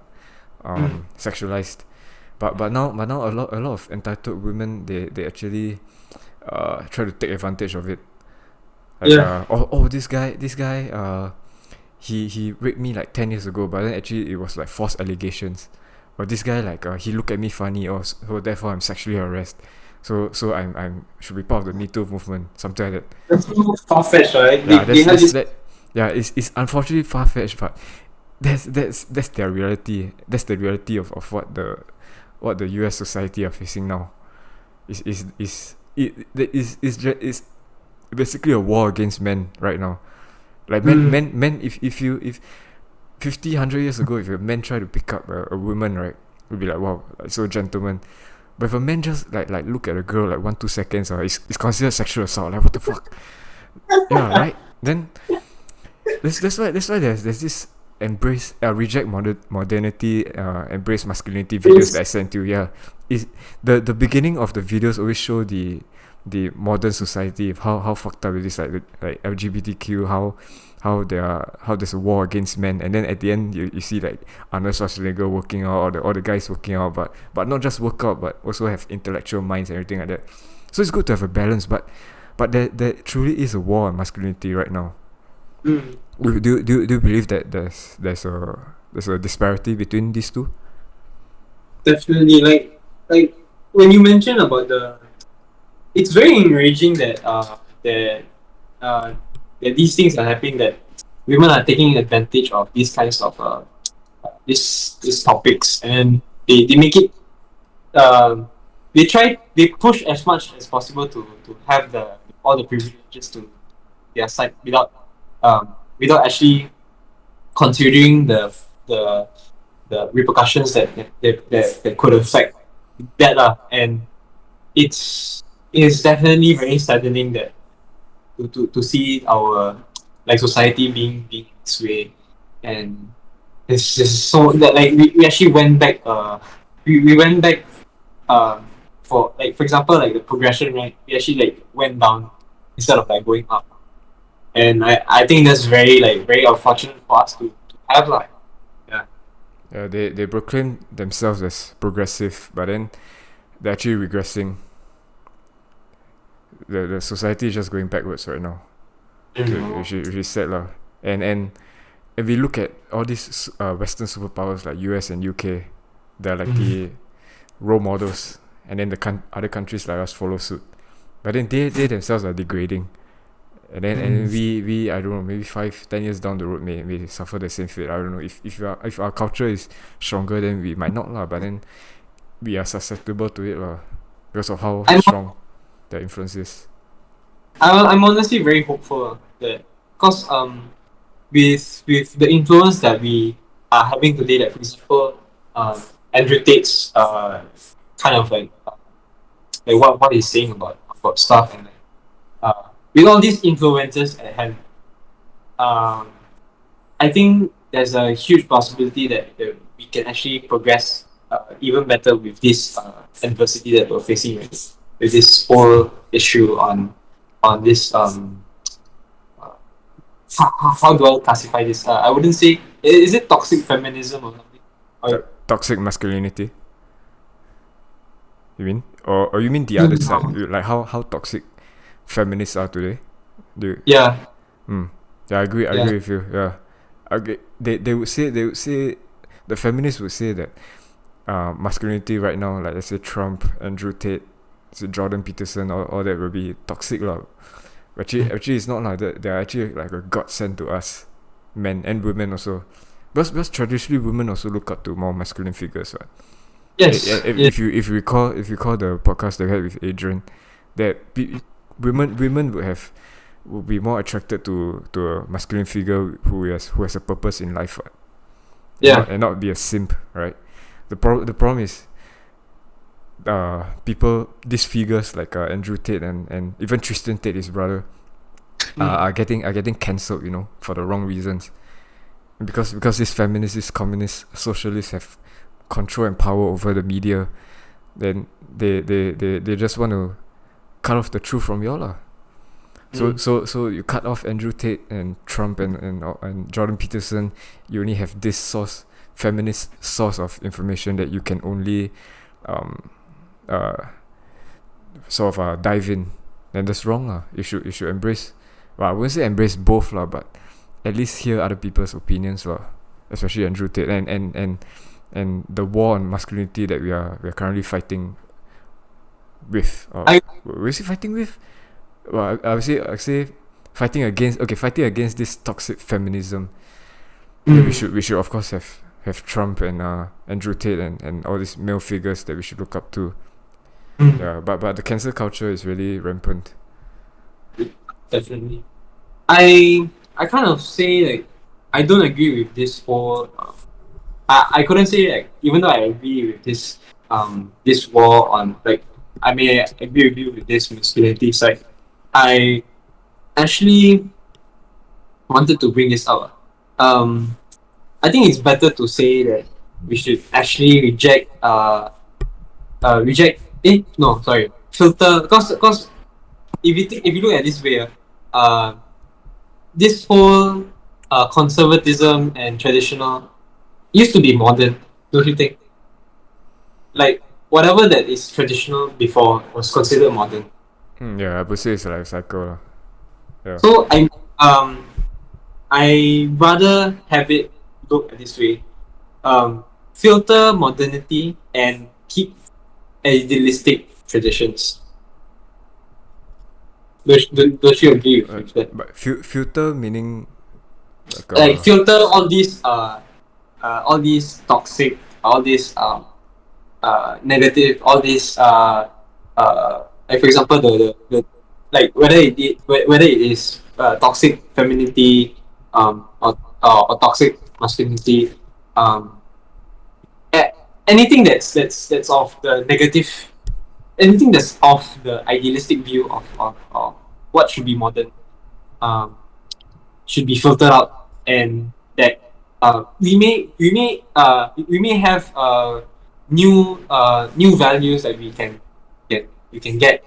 sexualized. But now a lot of entitled women, they actually try to take advantage of it. Like, this guy he raped me like 10 years ago, but then actually it was like false allegations. Or this guy he looked at me funny, so therefore I'm sexually harassed. So I'm should be part of the Me Too movement, something like that. That's so far-fetched, right? It's unfortunately far-fetched, but that's their reality. That's the reality of what the US society are facing now. Is basically a war against men right now. Like men, if 50, 100 years ago, if a man try to pick up a woman, right, we'd be like, wow, like, so gentleman. But if a man just like look at a girl like 1-2 seconds, it's considered sexual assault. Like, what the fuck? Yeah, right. Then that's why there's this reject modernity, embrace masculinity videos that I sent you. Yeah, is the beginning of the videos always show the modern society of how fucked up it is, like LGBTQ, how there's a war against men, and then at the end you see like Arnold Schwarzenegger working out, or the guys working out, but not just work out, but also have intellectual minds and everything like that. So it's good to have a balance, but there truly is a war on masculinity right now. Do you believe that there's a disparity between these two? Definitely, like when you mention about it's very enraging that these things are happening, that women are taking advantage of these kinds of these topics, and they make it they push as much as possible to have all the privileges to their side without actually considering the repercussions that could affect that and it's definitely very saddening that to see our like society being this way, and it's just so that like we actually went back we went back for example, like the progression, right? We actually like went down instead of like going up. and I think that's very unfortunate for us to have like. Yeah. Yeah, they proclaim themselves as progressive, but then they're actually regressing. The society is just going backwards right now, which is sad lah. And if we look at all these Western superpowers like US and UK, they're like the role models, and then other countries like us follow suit. But then they themselves are degrading, and then and we I don't know, maybe 5-10 years down the road may suffer the same fate. I don't know if our culture is stronger, then we might not lah. But then we are susceptible to it lah, because of how strong their influence is. I'm honestly very hopeful that, because with the influence that we are having today, like for example, Andrew Tate's kind of like what he's saying about stuff, and with all these influences at hand, I think there's a huge possibility that we can actually progress even better with this adversity that we're facing with this whole issue on this how do I classify this? I wouldn't say, is it toxic feminism or something? Toxic masculinity. You mean, or you mean the other side, like how toxic feminists are today? Yeah. Yeah, I agree with you. Yeah, they would say the feminists would say that masculinity right now, like let's say Trump, Andrew Tate, Jordan Peterson, all that will be toxic lah. Actually it's not like that. They're actually like a godsend to us, men and women also, because traditionally women also look up to more masculine figures, right? Yes. If you recall the podcast they had with Adrian, that women would be more attracted to a masculine figure who has a purpose in life, right? Yeah. And not be a simp, right? The problem is people, these figures like Andrew Tate and even Tristan Tate, his brother, are getting cancelled, for the wrong reasons, because these feminists, these communists, socialists have control and power over the media. Then they just want to cut off the truth from y'all lah. So you cut off Andrew Tate and Trump and Jordan Peterson, you only have this feminist source of information that you can only dive in. And that's wrong lah. You should embrace, well, I wouldn't say embrace both lah, but at least hear other people's opinions lah, especially Andrew Tate and the war on masculinity that we are currently fighting with. We're fighting with. Well, I would say fighting against this toxic feminism. Yeah, we should of course have Trump and Andrew Tate and all these male figures that we should look up to. Yeah, but the cancel culture is really rampant. Definitely. I kind of say like I don't agree with this whole. I couldn't say like, even though I agree with this this war on, like, I may agree with you with this masculinity side. I actually wanted to bring this up. I think it's better to say that we should actually filter, because if you look at this way, this whole conservatism and traditional used to be modern, don't you think? Like whatever that is traditional before was considered modern. Yeah, I would say it's like a cycle lah. Yeah. So I rather have it look at this way. Filter modernity and keep idealistic traditions. Don't you agree with that? But filter meaning like filter all these toxic, all these negative, all these like for example the like whether it is toxic femininity or toxic masculinity, anything that's of the negative, anything that's of the idealistic view of what should be modern, should be filtered out, and that we may have new values that we can get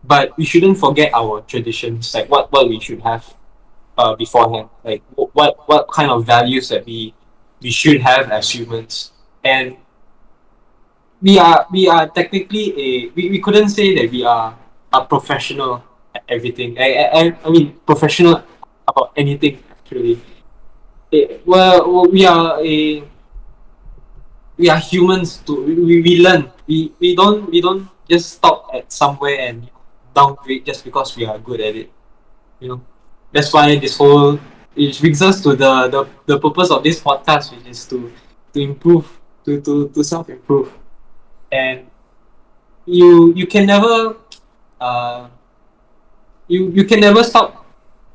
but we shouldn't forget our traditions, like what we should have beforehand, like what kind of values that we should have as humans. And we are technically we couldn't say that we are a professional at everything. I mean professional about anything actually. Well, we are humans too. We learn. We don't just stop at somewhere and downgrade just because we are good at it. You know, that's why this whole it brings us to the purpose of this podcast, which is to improve, to self improve. And you can never uh you can never stop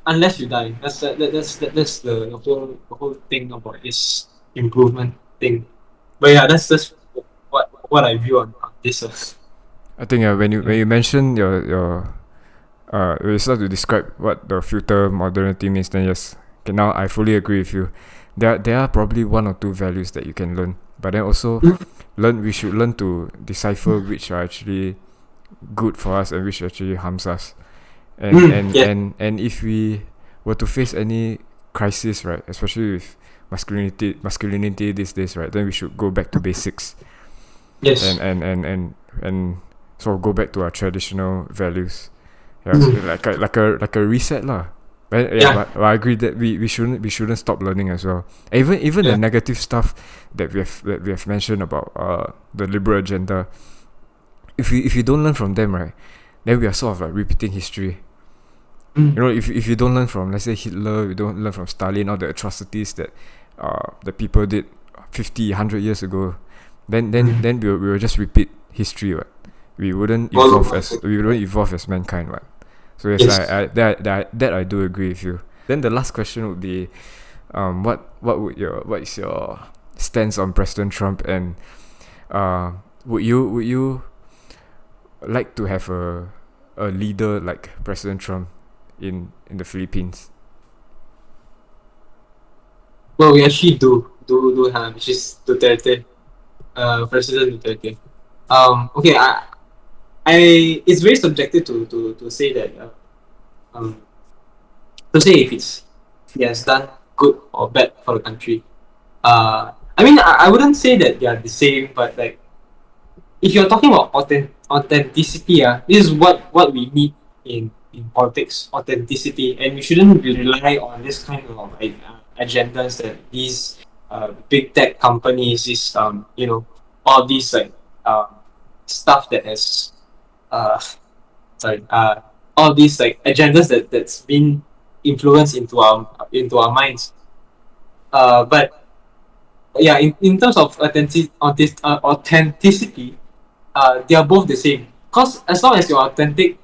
unless you die. That's the whole thing about this improvement thing. But yeah, that's just what I view on this. I think Yeah. when you mention your when you start to describe what the future modernity means, then yes, okay, now I fully agree with you. There are probably one or two values that you can learn, but then also we should learn to decipher which are actually good for us and which actually harms us. Yeah. And if we were to face any crisis, right, especially with masculinity these days, right, then we should go back to basics and Yes. and and and and sort of go back to our traditional values. Yeah, so Mm. like a reset lah. But yeah, Yeah. but I agree that we shouldn't stop learning as well. Even the Yeah. negative stuff that we have mentioned about the liberal agenda. If you don't learn from them, right, then we are sort of like repeating history. Mm. You know, if you don't learn from, let's say, Hitler, you don't learn from Stalin, all the atrocities that people did 50, 100 years ago, Mm. then we will just repeat history, right? All over. We wouldn't evolve as mankind, right? So yes, Yes. that I do agree with you. Then the last question would be, what is your stance on President Trump, and would you like to have a leader like President Trump in the Philippines? Well, we actually do have, which is Duterte, President Duterte. Okay, I it's very subjective to say that um to say if he has done good or bad for the country. I mean I wouldn't say that they are the same, but like if you're talking about authenticity, this is what we need in politics, authenticity, and we shouldn't rely on this kind of agendas that these big tech companies, this all these like stuff that has uh, sorry all these like agendas that's been influenced into our minds. But yeah, in terms of authenticity, they are both the same. Cause as long as you're authentic,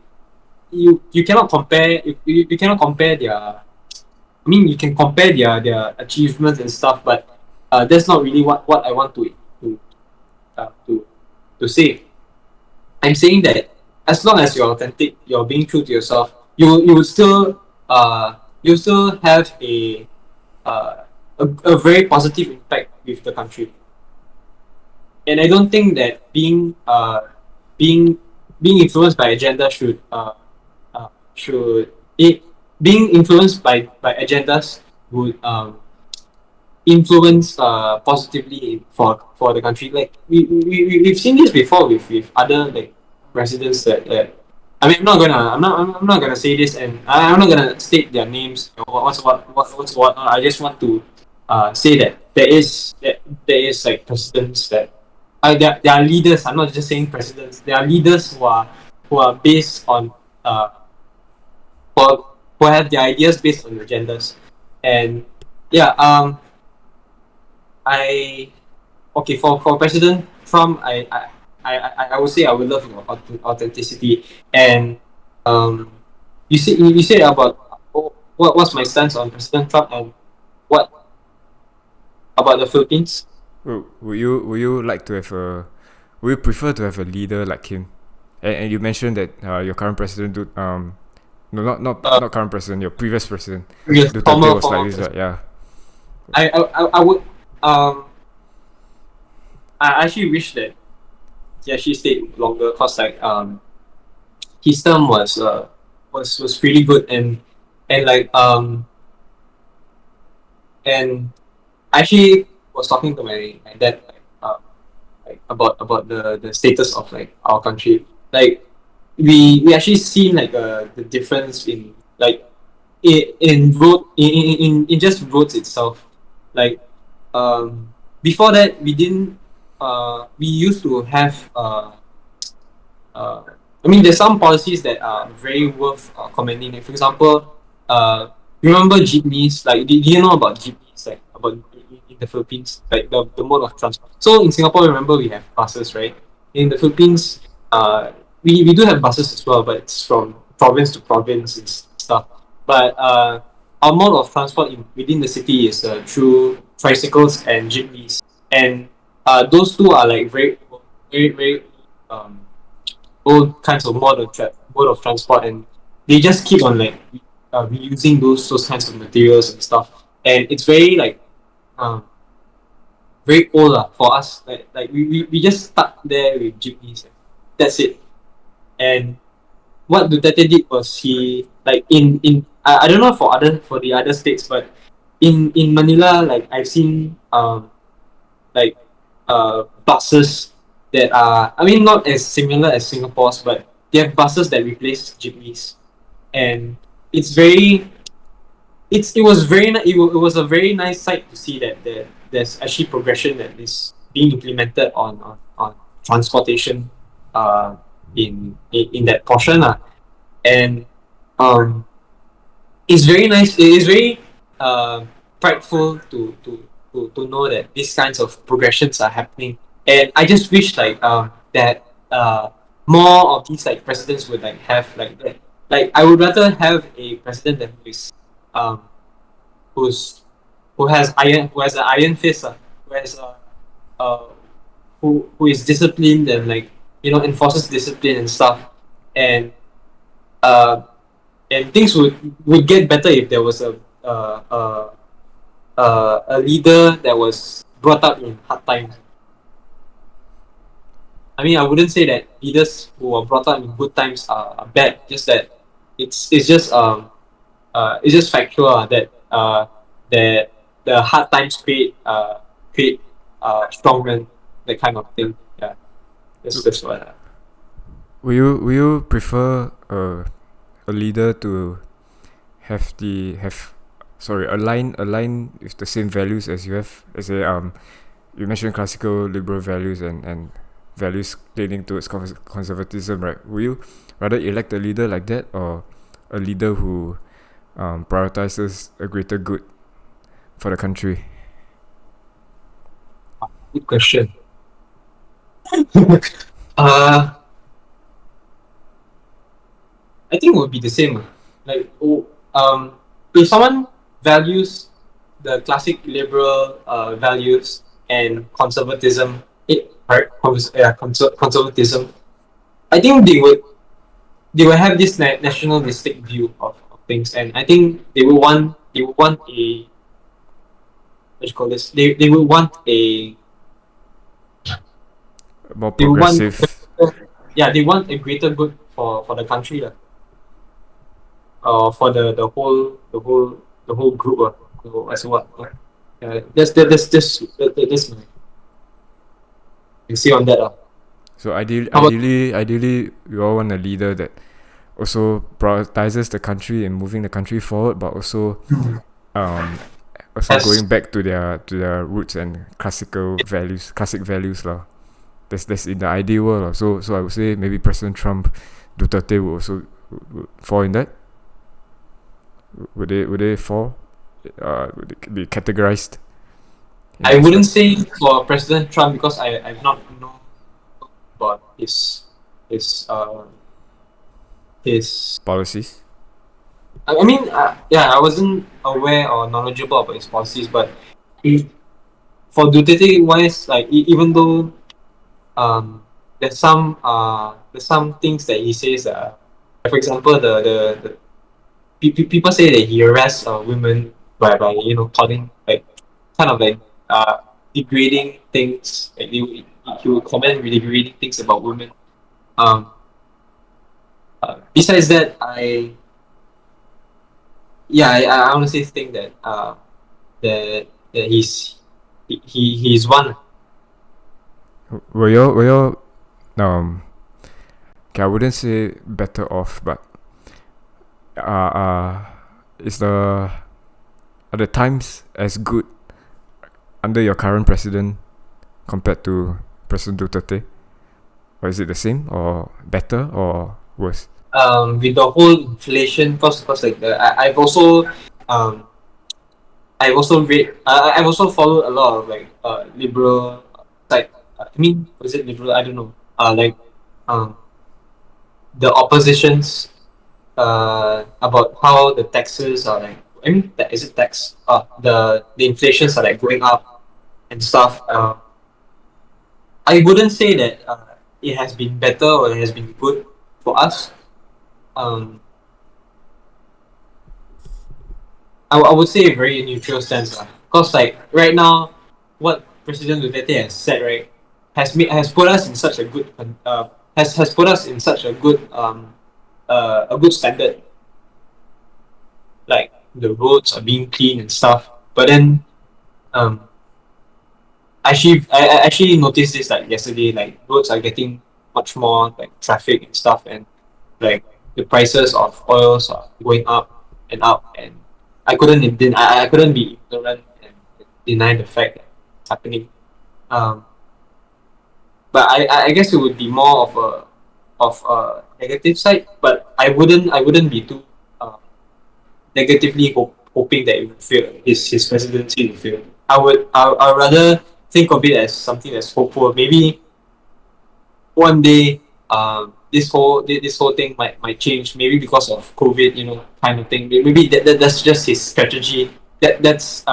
you cannot compare you cannot compare their. I mean, you can compare their achievements and stuff, but that's not really what I want to uh, to to say. I'm saying that as long as you're authentic, you're being true to yourself, you will still you still have uh, a very positive impact with the country. And I don't think that being being influenced by agenda should it being influenced by agendas would influence positively for the country. Like we've seen this before with other like presidents that I mean I'm not gonna say this, and I'm not gonna state their names, what's what. I just want to say that there is like presidents that they are leaders. I'm not just saying presidents. They are leaders who are based on who have their ideas based on agendas. And yeah, I okay for President Trump, I would say I would love authenticity. And um you said about what's my stance on President Trump, and what about the Philippines. Would you like to have a would you prefer to have a leader like him? And you mentioned that your current president no, not current president, your previous president Yes, Duterte former was like former this, right? president. Yeah. I would I actually wish that he actually stayed longer, cause like his term was pretty good, and and I actually was talking to my dad like about the status of like our country. Like we actually seen like the difference in like in just roads itself. Like before that we used to have uh, I mean, there's some policies that are very worth commending. Like, for example, remember jeepneys? Like, do you know about jeepneys? Like, about in the Philippines, like the mode of transport. So in Singapore, remember we have buses, right? In the Philippines, we do have buses as well, but it's from province to province and stuff. But our mode of transport within the city is through tricycles and jeepneys, and those two are like very um old kinds of mode of transport, and they just keep on like reusing those kinds of materials and stuff, and it's very like um, very old for us. Like we just stuck there with jeepneys. That's it. And what Duterte did was he like in I don't know for the other states, but in Manila, like I've seen like buses that are, I mean, not as similar as Singapore's, but they have buses that replace jeepneys, and it's very it was a very nice sight to see that there's actually progression that is being implemented on transportation uh in that portion and um it's very nice. It is very prideful to know that these kinds of progressions are happening. And I just wish like that more of these like presidents would like have like that. Like I would rather have a president that um who's who has an iron fist, who has uh who is disciplined and like enforces discipline and stuff, and uh and things would get better if there was a leader that was brought up in hard times. I mean, I wouldn't say that leaders who are brought up in good times are bad. Just that it's just factual that the hard times create strong men, that kind of thing. Yeah, that's what. Will you prefer a leader to have sorry align with the same values as you have? As a you mentioned classical liberal values and values leaning towards conservatism, right? Will you rather elect a leader like that, or a leader who prioritizes a greater good for the country? Good question. uh, I think it would be the same. Like, if someone values the classic liberal values and conservatism, conservatism, I think they will have this nationalistic view of things, and I think they will want a what you call this? They will want a More they will want progressive. yeah, they want a greater good for the country for the whole group so as what that's my you see on that So How about ideally, we all want a leader that also prioritizes the country and moving the country forward, but um, also as going back to their roots and classic values lah. That's in the ideal world lah. So I would say maybe President Trump, Duterte would also would fall in that. Would they fall? Would they be categorized in I that wouldn't aspect? say for President Trump because I've not known about his his Policies. I mean yeah, I wasn't aware or knowledgeable about his policies, but he, for Duterte wise, like even though there's some things that he says for example people say that he harassed women by calling like kind of like uh degrading things, like he would comment really degrading things about women. um Besides that, I honestly think that that he's one. Were you okay, I wouldn't say better off, but uh is the are the times as good under your current president compared to President Duterte? Or is it the same or better or worse? With the whole inflation, cause like um I've also followed a lot of like liberal side. I mean, was it liberal? I don't know. Like um the oppositions about how the taxes are like. I mean, is it tax? The inflations are like going up and stuff. I wouldn't say that it has been better or it has been good for us. Um, I would say a very neutral stance lah. Cause like right now, what President Duterte has said right has put us in such a good has put us in such a good standard. Like the roads are being clean and stuff. But then um I actually noticed this like yesterday. Like roads are getting much more like traffic and stuff, and like the prices of oils are going up and up, and I couldn't be ignorant and deny the fact that it's happening. Um, but I guess it would be more of a negative side, but I wouldn't be too negatively hoping that it would fail. His presidency will fail. I would rather think of it as something that's hopeful. Maybe one day this whole thing might change, maybe because of COVID, kind of thing. Maybe that's just his strategy. That's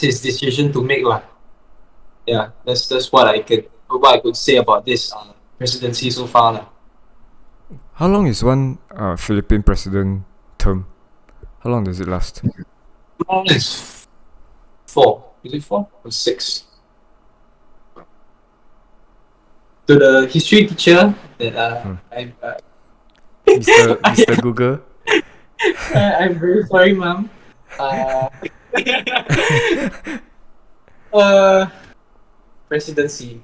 his decision to make lah. Yeah, that's what I could say about this presidency so far lah. How long is one Philippine president term? How long does it last? How long is 4? Is it 4 or 6? To the history teacher that Mr. Google. I'm very sorry, ma'am. Presidency.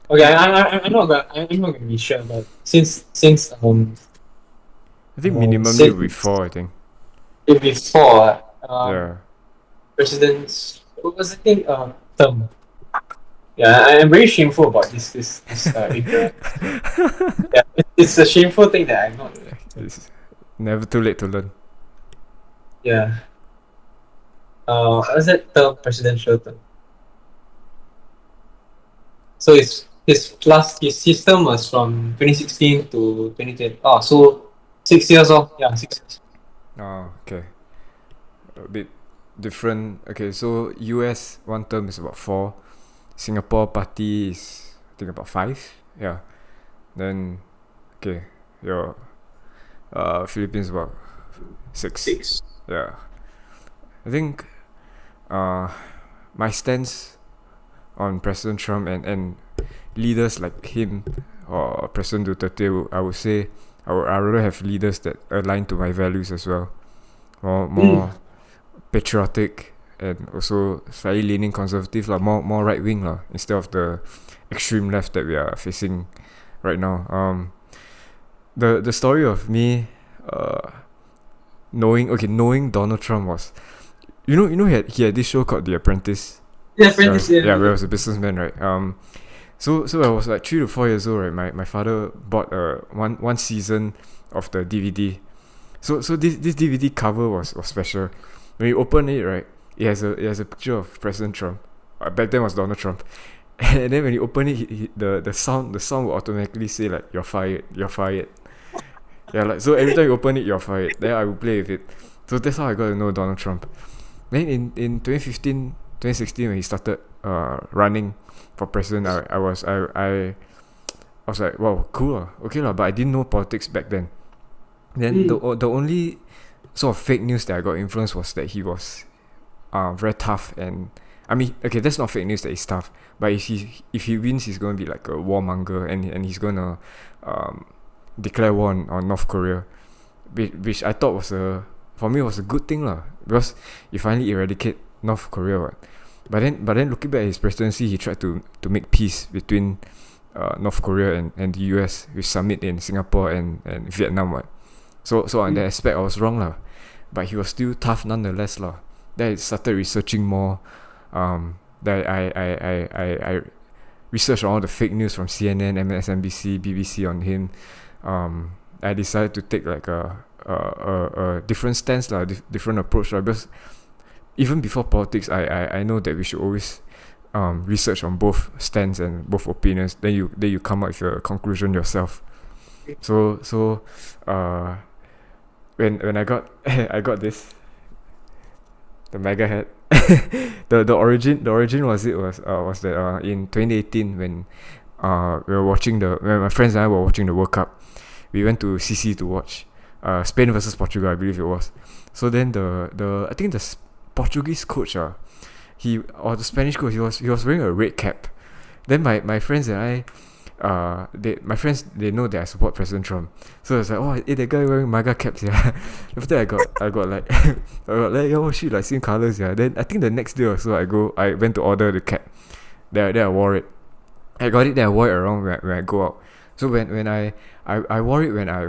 Okay, I'm not gonna be sure, but since I think minimally will be 4, I think. it before Yeah. president's what was the thing term. Yeah, I'm very shameful about this ignorance. Yeah, it's a shameful thing that I'm not. It's never too late to learn. Yeah. What was that term? Presidential term. So his term was from 2016 to 2020. Oh, so 6 years off. Yeah, 6 years. Oh, okay. A bit different. Okay, so US one term is about 4. Singapore party is I think about 5. Yeah. Then okay, your Philippines about 6. 6. Yeah. I think my stance on President Trump and leaders like him or President Duterte, I would say I rather have leaders that align to my values as well. More patriotic and also slightly leaning conservative, more right wing instead of the extreme left that we are facing right now. The story of me knowing Donald Trump was, he had this show called The Apprentice. Yeah, Apprentice. Yeah, where I was a businessman, right? So I was like 3 to 4 years old, right? My father bought one season of the DVD. So this DVD cover was special. When you open it, right, it has a picture of President Trump. Back then was Donald Trump. And then when you open it, the sound will automatically say like you're fired. Yeah, like so every time you open it, you're fired. Then I will play with it. So that's how I got to know Donald Trump. Then in 2015, 2016 when he started running for president, I was like, wow, cool okay but I didn't know politics back then. Then the only sort of fake news that I got influenced was that he was very tough, and I mean, okay, that's not fake news that he's tough, but if he wins, he's gonna be like a warmonger, and he's gonna declare war on North Korea, which I thought for me was a good thing lah, because he finally eradicate North Korea. What. But then looking back at his presidency, he tried to make peace between North Korea and the US with summit in Singapore and Vietnam. What. So on that aspect I was wrong lah, but he was still tough nonetheless lah. Then I started researching more. That I researched all the fake news from CNN, MSNBC, BBC on him. I decided to take like a different stance lah, different approach lah, because even before politics, I know that we should always research on both stands and both opinions. Then you come up with a conclusion yourself. So when I got I got this, the MAGA hat. the origin was that in 2018 when when my friends and I were watching the World Cup, we went to CC to watch Spain versus Portugal, I believe it was. So then I think the Portuguese coach or the Spanish coach, he was wearing a red cap. Then my friends and I, they know that I support President Trump, so it's like, oh, hey, that guy wearing MAGA caps, yeah. After I got like oh shit, like same colors, yeah. Then I think the next day or so I went to order the cap. Then I wore it. I got it. Then I wore it around when I go out. So when I wore it when I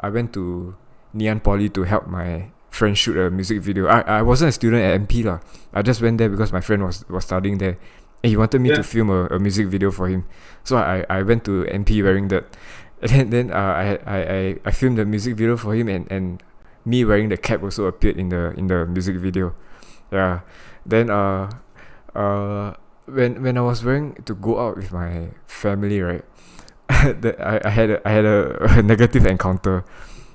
went to Ngee Ann Poly to help my friend shoot a music video. I wasn't a student at MP lah. I just went there because my friend was studying there. And he wanted me to film a music video for him, so I went to MP wearing that, and then I filmed the music video for him, and me wearing the cap also appeared in the music video, yeah. Then when I was wearing to go out with my family, right, I had a negative encounter.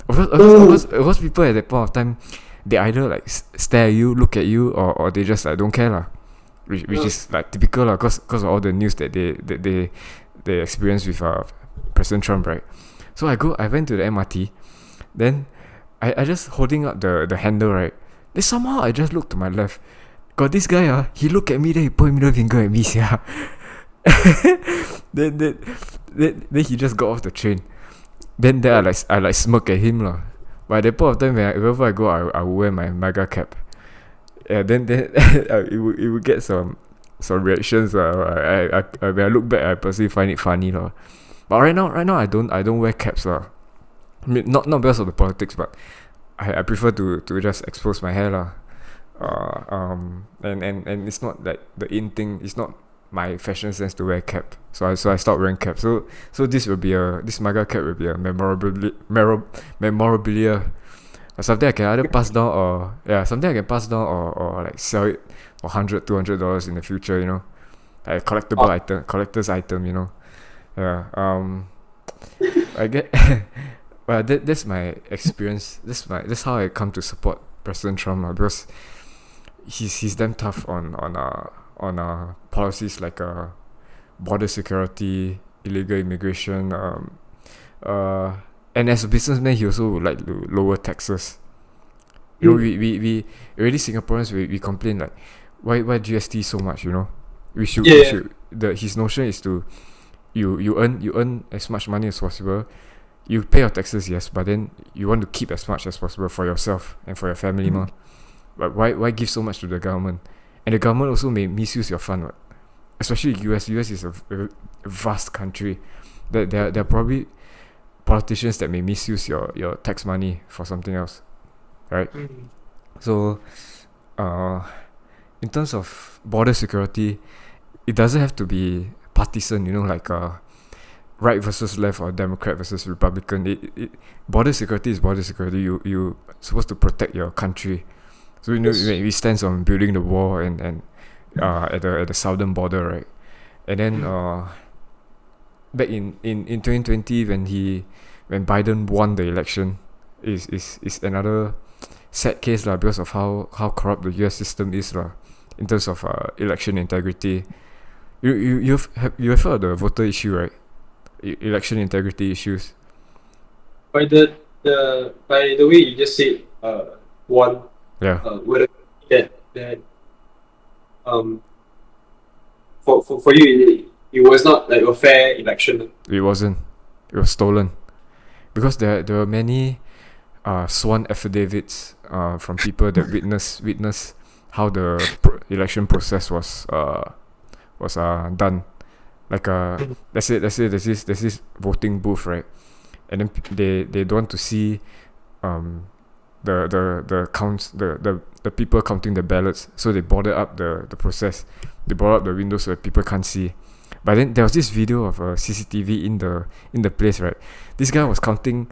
Of course, people at that point of time, they either like stare at you, look at you, or they just like don't care lah. Which is like typical lah, cause of all the news that they experience with President Trump, right? So I went to the MRT, then I just holding up the handle, right? Then somehow I just looked to my left, got this guy he looked at me, then he point middle finger at me, yeah. then he just got off the train. Then I like smirk at him lah. But at that point of time, wherever I go, I will wear my MAGA cap. Yeah, then it would get some reactions. When I look back, I personally find it funny lah. But right now I don't wear caps lah. I mean, not because of the politics, but I prefer to just expose my hair lah. And it's not like the in thing. It's not my fashion sense to wear cap. So I stopped wearing cap. So this MAGA cap will be a memorabilia. Something I can either pass down or like sell it for $100-$200 in the future, you know, like collector's item, you know. Yeah. I get. Well, that's my experience. That's how I come to support President Trump, because he's damn tough on policies like border security, illegal immigration, and as a businessman, he also would like to lower taxes. You know, we already Singaporeans, we complain like, why GST so much? You know, we should. His notion is to you earn as much money as possible. You pay your taxes, yes, but then you want to keep as much as possible for yourself and for your family, But why give so much to the government? And the government also may misuse your fund, right? Especially US. US is a vast country. There are probably politicians that may misuse your tax money for something else, right? So in terms of border security, it doesn't have to be partisan, you know, like right versus left or Democrat versus Republican. Border security is border security. You supposed to protect your country. So you know, we stand on building the wall and at the southern border, right? And then back in 2020 when Biden won the election, is another sad case lah, because of how corrupt the US system is lah, in terms of election integrity. You've heard of the voter issue, right? Election integrity issues. By the way you just said one. Yeah. Would that for you it was not like a fair election. It wasn't. It was stolen. because there were many sworn affidavits from people that witness how the election process was done. Like let's say there's this voting booth, right? And then they don't want to see the counts, the people counting the ballots, so they boarded up the process. They brought up the windows so that people can't see. But then there was this video of a CCTV in the place, right? This guy was counting,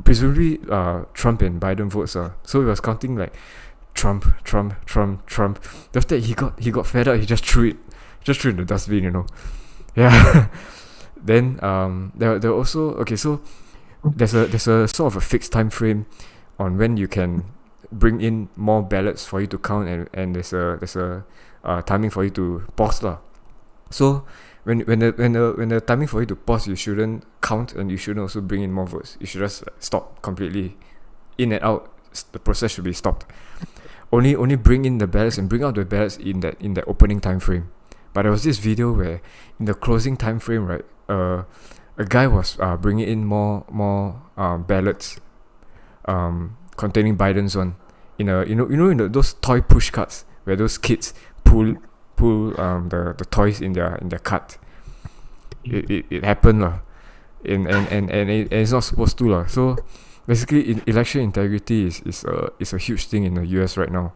presumably Trump and Biden votes. So he was counting like Trump. After that, he got fed up. He just threw it in the dustbin, you know. Yeah. Then there also, okay, so there's a sort of a fixed time frame on when you can bring in more ballots for you to count, and there's a timing for you to pause lah. So when the timing for you to pause, you shouldn't count, and you shouldn't also bring in more votes. You should just stop completely, in and out. The process should be stopped. Only bring in the ballots and bring out the ballots in that opening time frame. But there was this video where in the closing time frame, right, a guy was bringing in more ballots containing Biden's one in a in those toy push carts where those kids pull the toys in their cart. It happened lah, and it's not supposed to lah. So basically, election integrity is a huge thing in the US right now.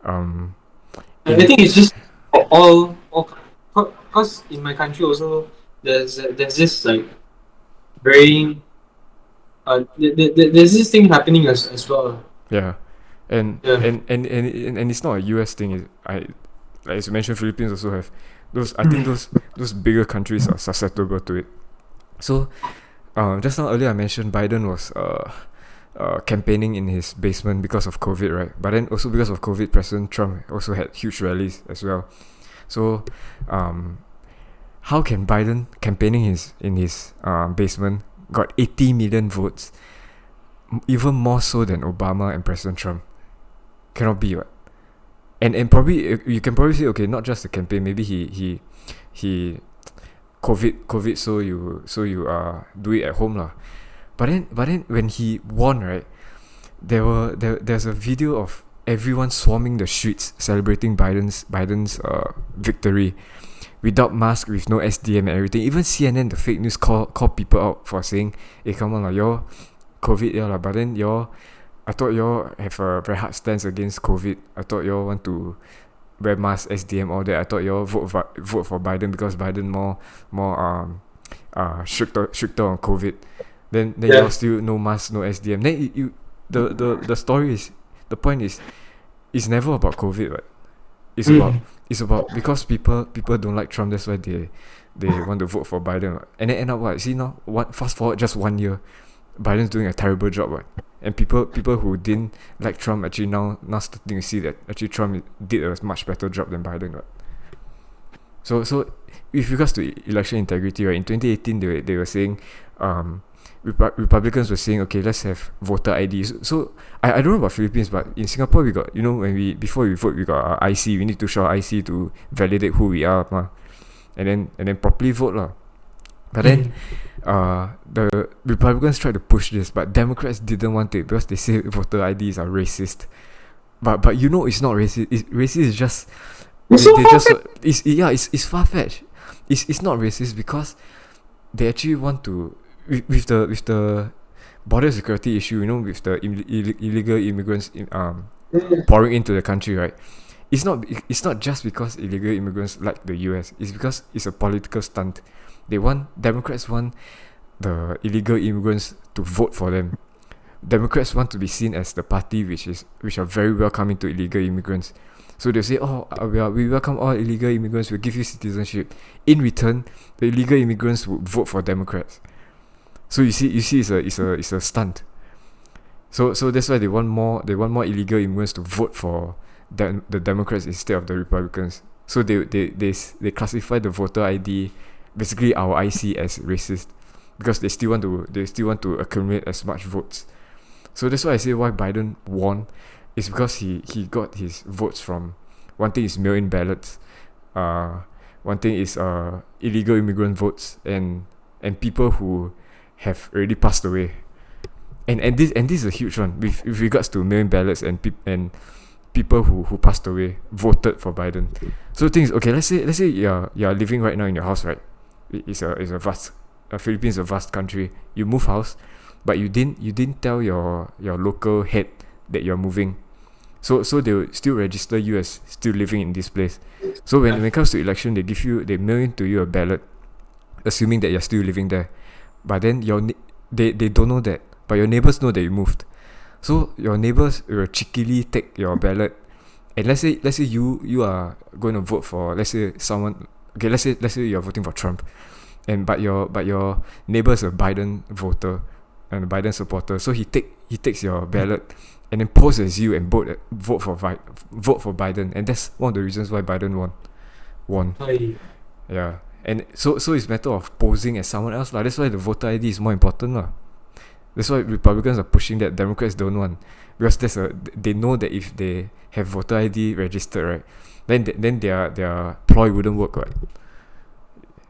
I think it's just all because in my country also there's this like very there's this thing happening as well. Yeah, and it's not a US thing. Like as you mentioned, Philippines also have those. I think those bigger countries are susceptible to it. So, just now earlier I mentioned Biden was campaigning in his basement because of COVID, right? But then also because of COVID, President Trump also had huge rallies as well. So, how can Biden campaigning in his basement got 80 million votes, even more so than Obama and President Trump? Cannot be, what? And probably you can probably say, okay, not just the campaign, maybe he COVID so you do it at home lah. But then when he won, right, there's a video of everyone swarming the streets celebrating Biden's victory, without mask, with no SDM and everything. Even CNN, the fake news, call people out for saying, hey, come on lah, y'all COVID lah, but then I thought y'all have a very hard stance against COVID. I thought y'all want to wear mask, SDM, all that. I thought y'all vote for Biden because Biden more stricter on COVID. Then y'all still no mask, no SDM. Then the story is, the point is, it's never about COVID, right? It's about because people don't like Trump, that's why they want to vote for Biden, right? And then end up what? See now, fast forward just 1 year, Biden's doing a terrible job, right? And people who didn't like Trump actually now starting to see that actually Trump did a much better job than Biden, right? So with regards to election integrity, right, in 2018 they were saying Republicans were saying, okay, let's have voter IDs. So I don't know about Philippines, but in Singapore we got, when before we vote, we got our IC. We need to show our IC to validate who we are, and then properly vote lah. But then the Republicans tried to push this, but Democrats didn't want it because they say voter IDs are racist. But it's not racist. Racist is just it's far-fetched. It's not racist because they actually want to, with the border security issue, with the illegal immigrants pouring into the country, right? It's not just because illegal immigrants like the US. It's because it's a political stunt. Democrats want the illegal immigrants to vote for them. Democrats want to be seen as the party which are very welcoming to illegal immigrants. So they say, we welcome all illegal immigrants. We'll give you citizenship. In return, the illegal immigrants would vote for Democrats. So you see, it's a stunt. So that's why they want more illegal immigrants to vote for the Democrats instead of the Republicans. So they classify the voter ID, basically our IC, as racist because they still want to accumulate as much votes. So that's why I say why Biden won is because he got his votes from, one thing is mail-in ballots, one thing is illegal immigrant votes, and people who have already passed away. And this is a huge one with regards to mail-in ballots and people who passed away voted for Biden. So the thing is, okay, let's say you're living right now in your house, right? It's a vast Philippines is a vast country. You move house, but you didn't tell your local head that you're moving. So they will still register you as still living in this place. So when it comes to election, they mail into you a ballot, assuming that you're still living there. But then they don't know that, but your neighbors know that you moved. So your neighbors will cheekily take your ballot, and let's say you are going to vote for, let's say someone. Okay, let's say you're voting for Trump, and but your neighbor's a Biden voter and a Biden supporter. So he takes your ballot and then poses you and vote for Biden, and that's one of the reasons why Biden won. Yeah, and so it's a matter of posing as someone else lah. That's why the voter ID is more important lah. That's why Republicans are pushing that Democrats don't want, because they know that if they have voter ID registered, right, then their ploy wouldn't work, right.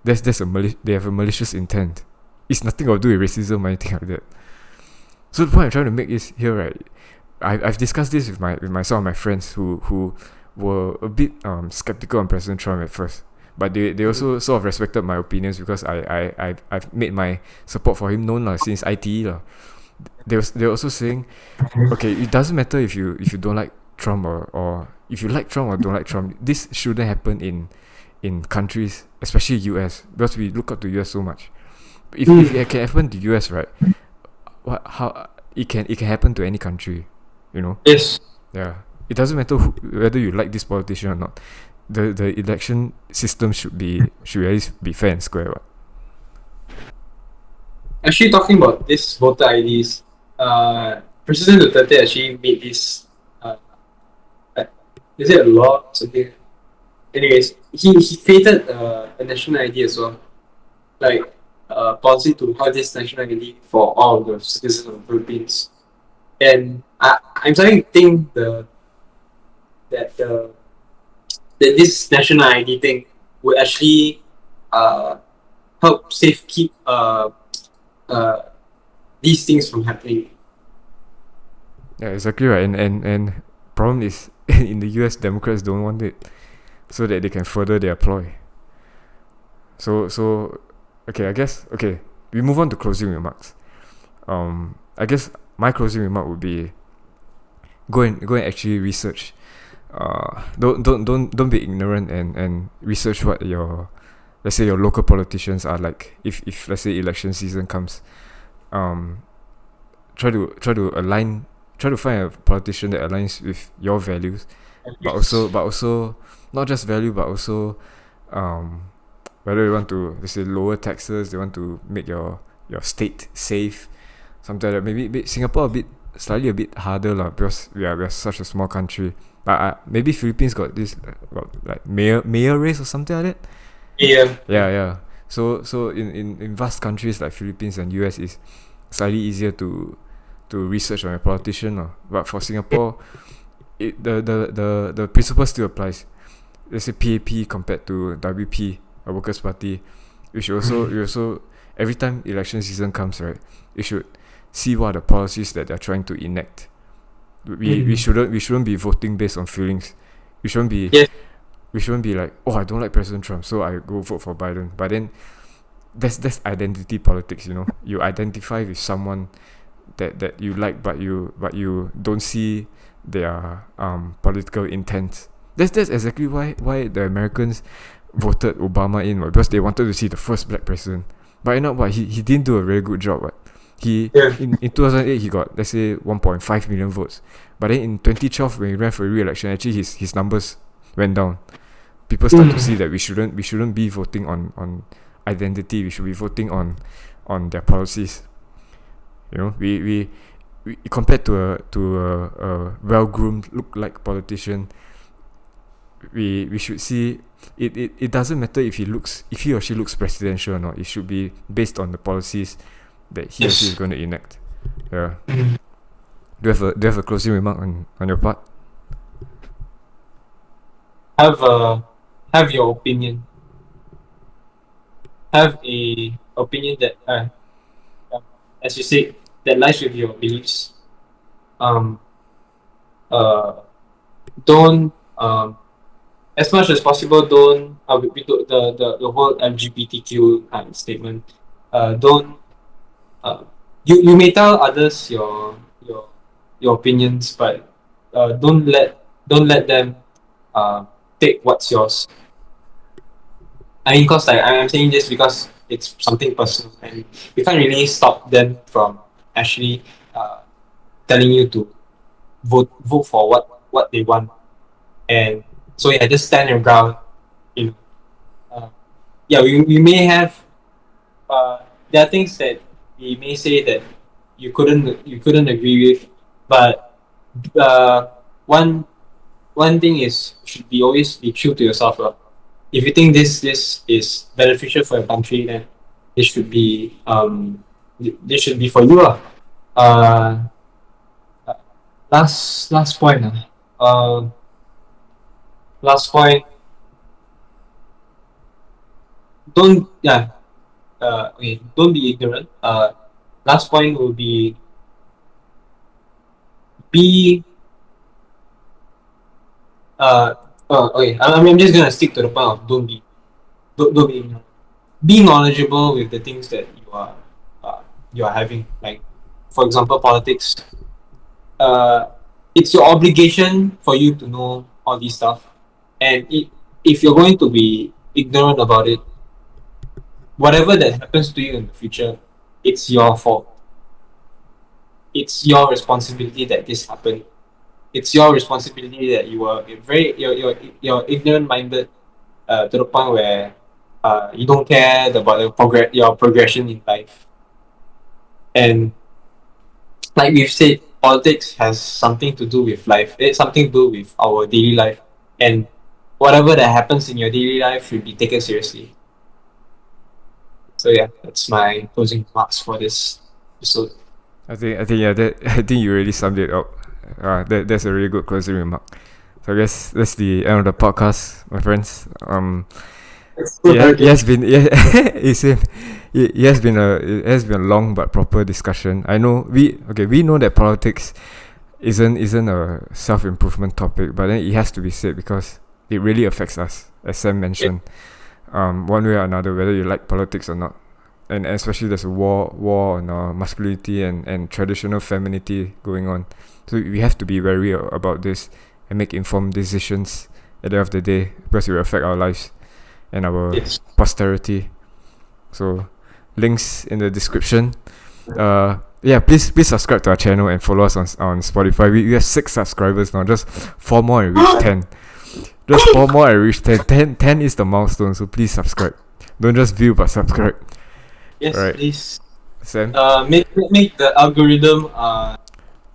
They have a malicious intent. It's nothing to do with racism or anything like that. So the point I'm trying to make is here, right. I've discussed this with some of my friends who were a bit skeptical on President Trump at first, but they also sort of respected my opinions because I've made my support for him known since ITE lah. They're also saying, okay, it doesn't matter if you don't like Trump or if you like Trump or don't like Trump. This shouldn't happen in countries, especially US, because we look up to US so much. If it can happen to US, right? How it can happen to any country, you know? Yes. Yeah. It doesn't matter whether you like this politician or not. The election system should at least be fair and square. Right? Actually, talking about this voter IDs, President Duterte actually made this. Is it a law or something? Anyways, he created a national ID as well, like policy to have this national ID for all of the citizens of the Philippines. And I'm starting to think that this national ID thing would actually help keep these things from happening. Yeah, exactly right. And problem is in the US, Democrats don't want it, so that they can further their ploy. So okay, I guess we move on to closing remarks. I guess my closing remark would be go and actually research. Don't be ignorant and research what let's say your local politicians are like. If let's say election season comes, try to find a politician that aligns with your values, but also not just value, but also whether you want to, let's say, lower taxes, they want to make your state safe, something like that. Maybe Singapore slightly a bit harder lah, because we are such a small country. But maybe Philippines got this like mayor race or something like that. Yeah. So in vast countries like Philippines and US, is slightly easier to research on a politician. But for Singapore, the principle still applies. Let's say PAP compared to WP, a Workers' Party. You also every time election season comes, right, you should see what are the policies that they're trying to enact. We shouldn't be voting based on feelings. We shouldn't be like, oh, I don't like President Trump, so I go vote for Biden. But then that's identity politics, you know. You identify with someone that you like, but you don't see their political intent. That's exactly why the Americans voted Obama in, because they wanted to see the first black president. But you know what, he didn't do a very good job, right? In 2008 he got, let's say, 1.5 million votes. But then in 2012 when he ran for re-election, actually his numbers went down. People start to see that we shouldn't be voting on identity. We should be voting on their policies. You know, we compared to a well-groomed look-like politician, we should see it doesn't matter if he or she looks presidential or not. It should be based on the policies that he or she is going to enact. Yeah. Do you have a closing remark on your part? Have your opinion. Have a opinion that, as you said, that lies with your beliefs. Um, don't as much as possible don't the whole LGBTQ statement. Don't you may tell others your opinions, but don't let them take what's yours. I mean, cause like I'm saying this because it's something personal, and you can't really stop them from actually telling you to vote for what they want. And so yeah, just stand your ground. You know, yeah, we may have there are things that we may say that you couldn't agree with, but uh, one one thing is should be always be true to yourself. If you think this is beneficial for your country, then this should be this should be for you. Uh, last point. Last point. Don't yeah. Okay. Don't be ignorant. Last point will be uh. Okay. I'm just gonna stick to the point of don't be ignorant. Be knowledgeable with the things that you are having. Like, for example, politics. Uh, it's your obligation for you to know all these stuff, and if you're going to be ignorant about it, whatever that happens to you in the future, it's your fault. It's your responsibility that this happened. It's your responsibility that you are you're ignorant minded to the point where you don't care about your progression in life. And like we've said, politics has something to do with life. It's something to do with our daily life, and whatever that happens in your daily life should be taken seriously. So yeah, that's my closing remarks for this episode. I think yeah, that I think you really summed it up. That's a really good closing remark. So I guess that's the end of the podcast, my friends. Yeah, it has been it has been a long but proper discussion. I know we know that politics isn't a self improvement topic, but then it has to be said because it really affects us, as Sam mentioned, one way or another, whether you like politics or not. And especially there's a war on masculinity and traditional femininity going on. So we have to be wary about this and make informed decisions at the end of the day because it will affect our lives and our posterity. So links in the description. Please subscribe to our channel and follow us on Spotify. We have 6 subscribers now, just 4 more and reach 10. Just 4 more and reach 10. 10 is the milestone, so please subscribe. Don't just view but subscribe. Yes, right. Please. Sam? Make the algorithm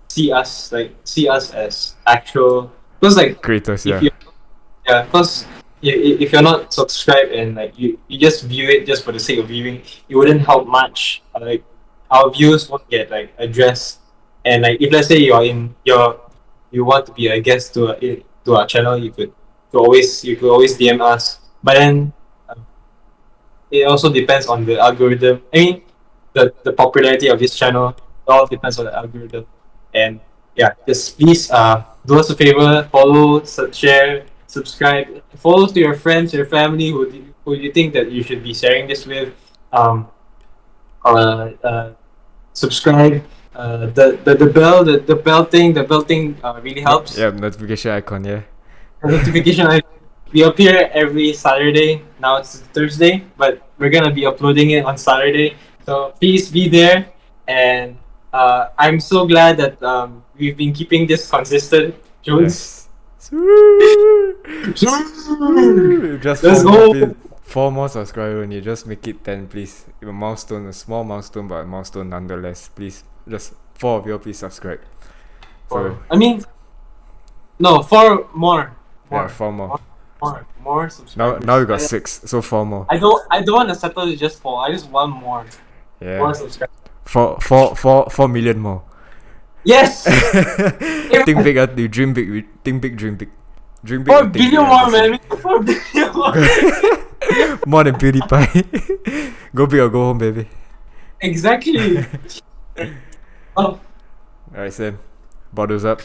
see us as actual, because like creators, because if you're not subscribed and like you just view it just for the sake of viewing, it wouldn't help much. Like our views won't get like addressed, and like if let's say you want to be a guest to our channel, you could always DM us. But then it also depends on the algorithm. I mean, the popularity of this channel. It all depends on the algorithm. And yeah, just please do us a favor, follow, share, subscribe, follow to your friends, your family who you think that you should be sharing this with. Subscribe. The bell thing really helps. Yeah, notification icon. Yeah. Notification icon. We appear every Saturday. Now it's Thursday, but we're gonna be uploading it on Saturday. So please be there. And I'm so glad that we've been keeping this consistent, Jones. Yes. Just let's go. 4 more subscribers and you just make it 10, please. A milestone, a small milestone, but a milestone nonetheless. Please, just 4 of you, please subscribe. So, I mean, no, 4 more. Yeah, 4 more. More subscribers. Now we got 6, so 4 more. I don't want to settle with just 4. I just want more. Yeah. More subscribers. 4 million more. Yes. Think big, you dream big. Think big, dream big. Dream big. 4 billion more, man. 4 billion more. More than PewDiePie. Go big or go home, baby. Exactly. Oh, Alright, Sam. Bottles up.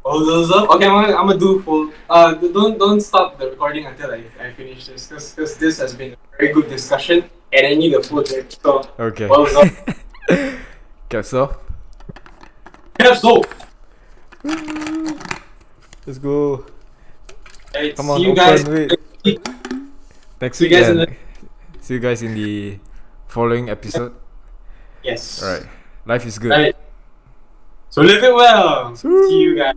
okay, I'm gonna do full. Don't stop the recording until I finish this, because this has been a very good discussion, and I need a full drink. So, Okay. bottles up. Caps off. Yes, so. Let's go. Right, Come on, see you open, guys. wait. Next See you week, guys in then. See you guys in the following episode. Yes. Alright. Life is good. Right. So live it well. Sweet. See you guys.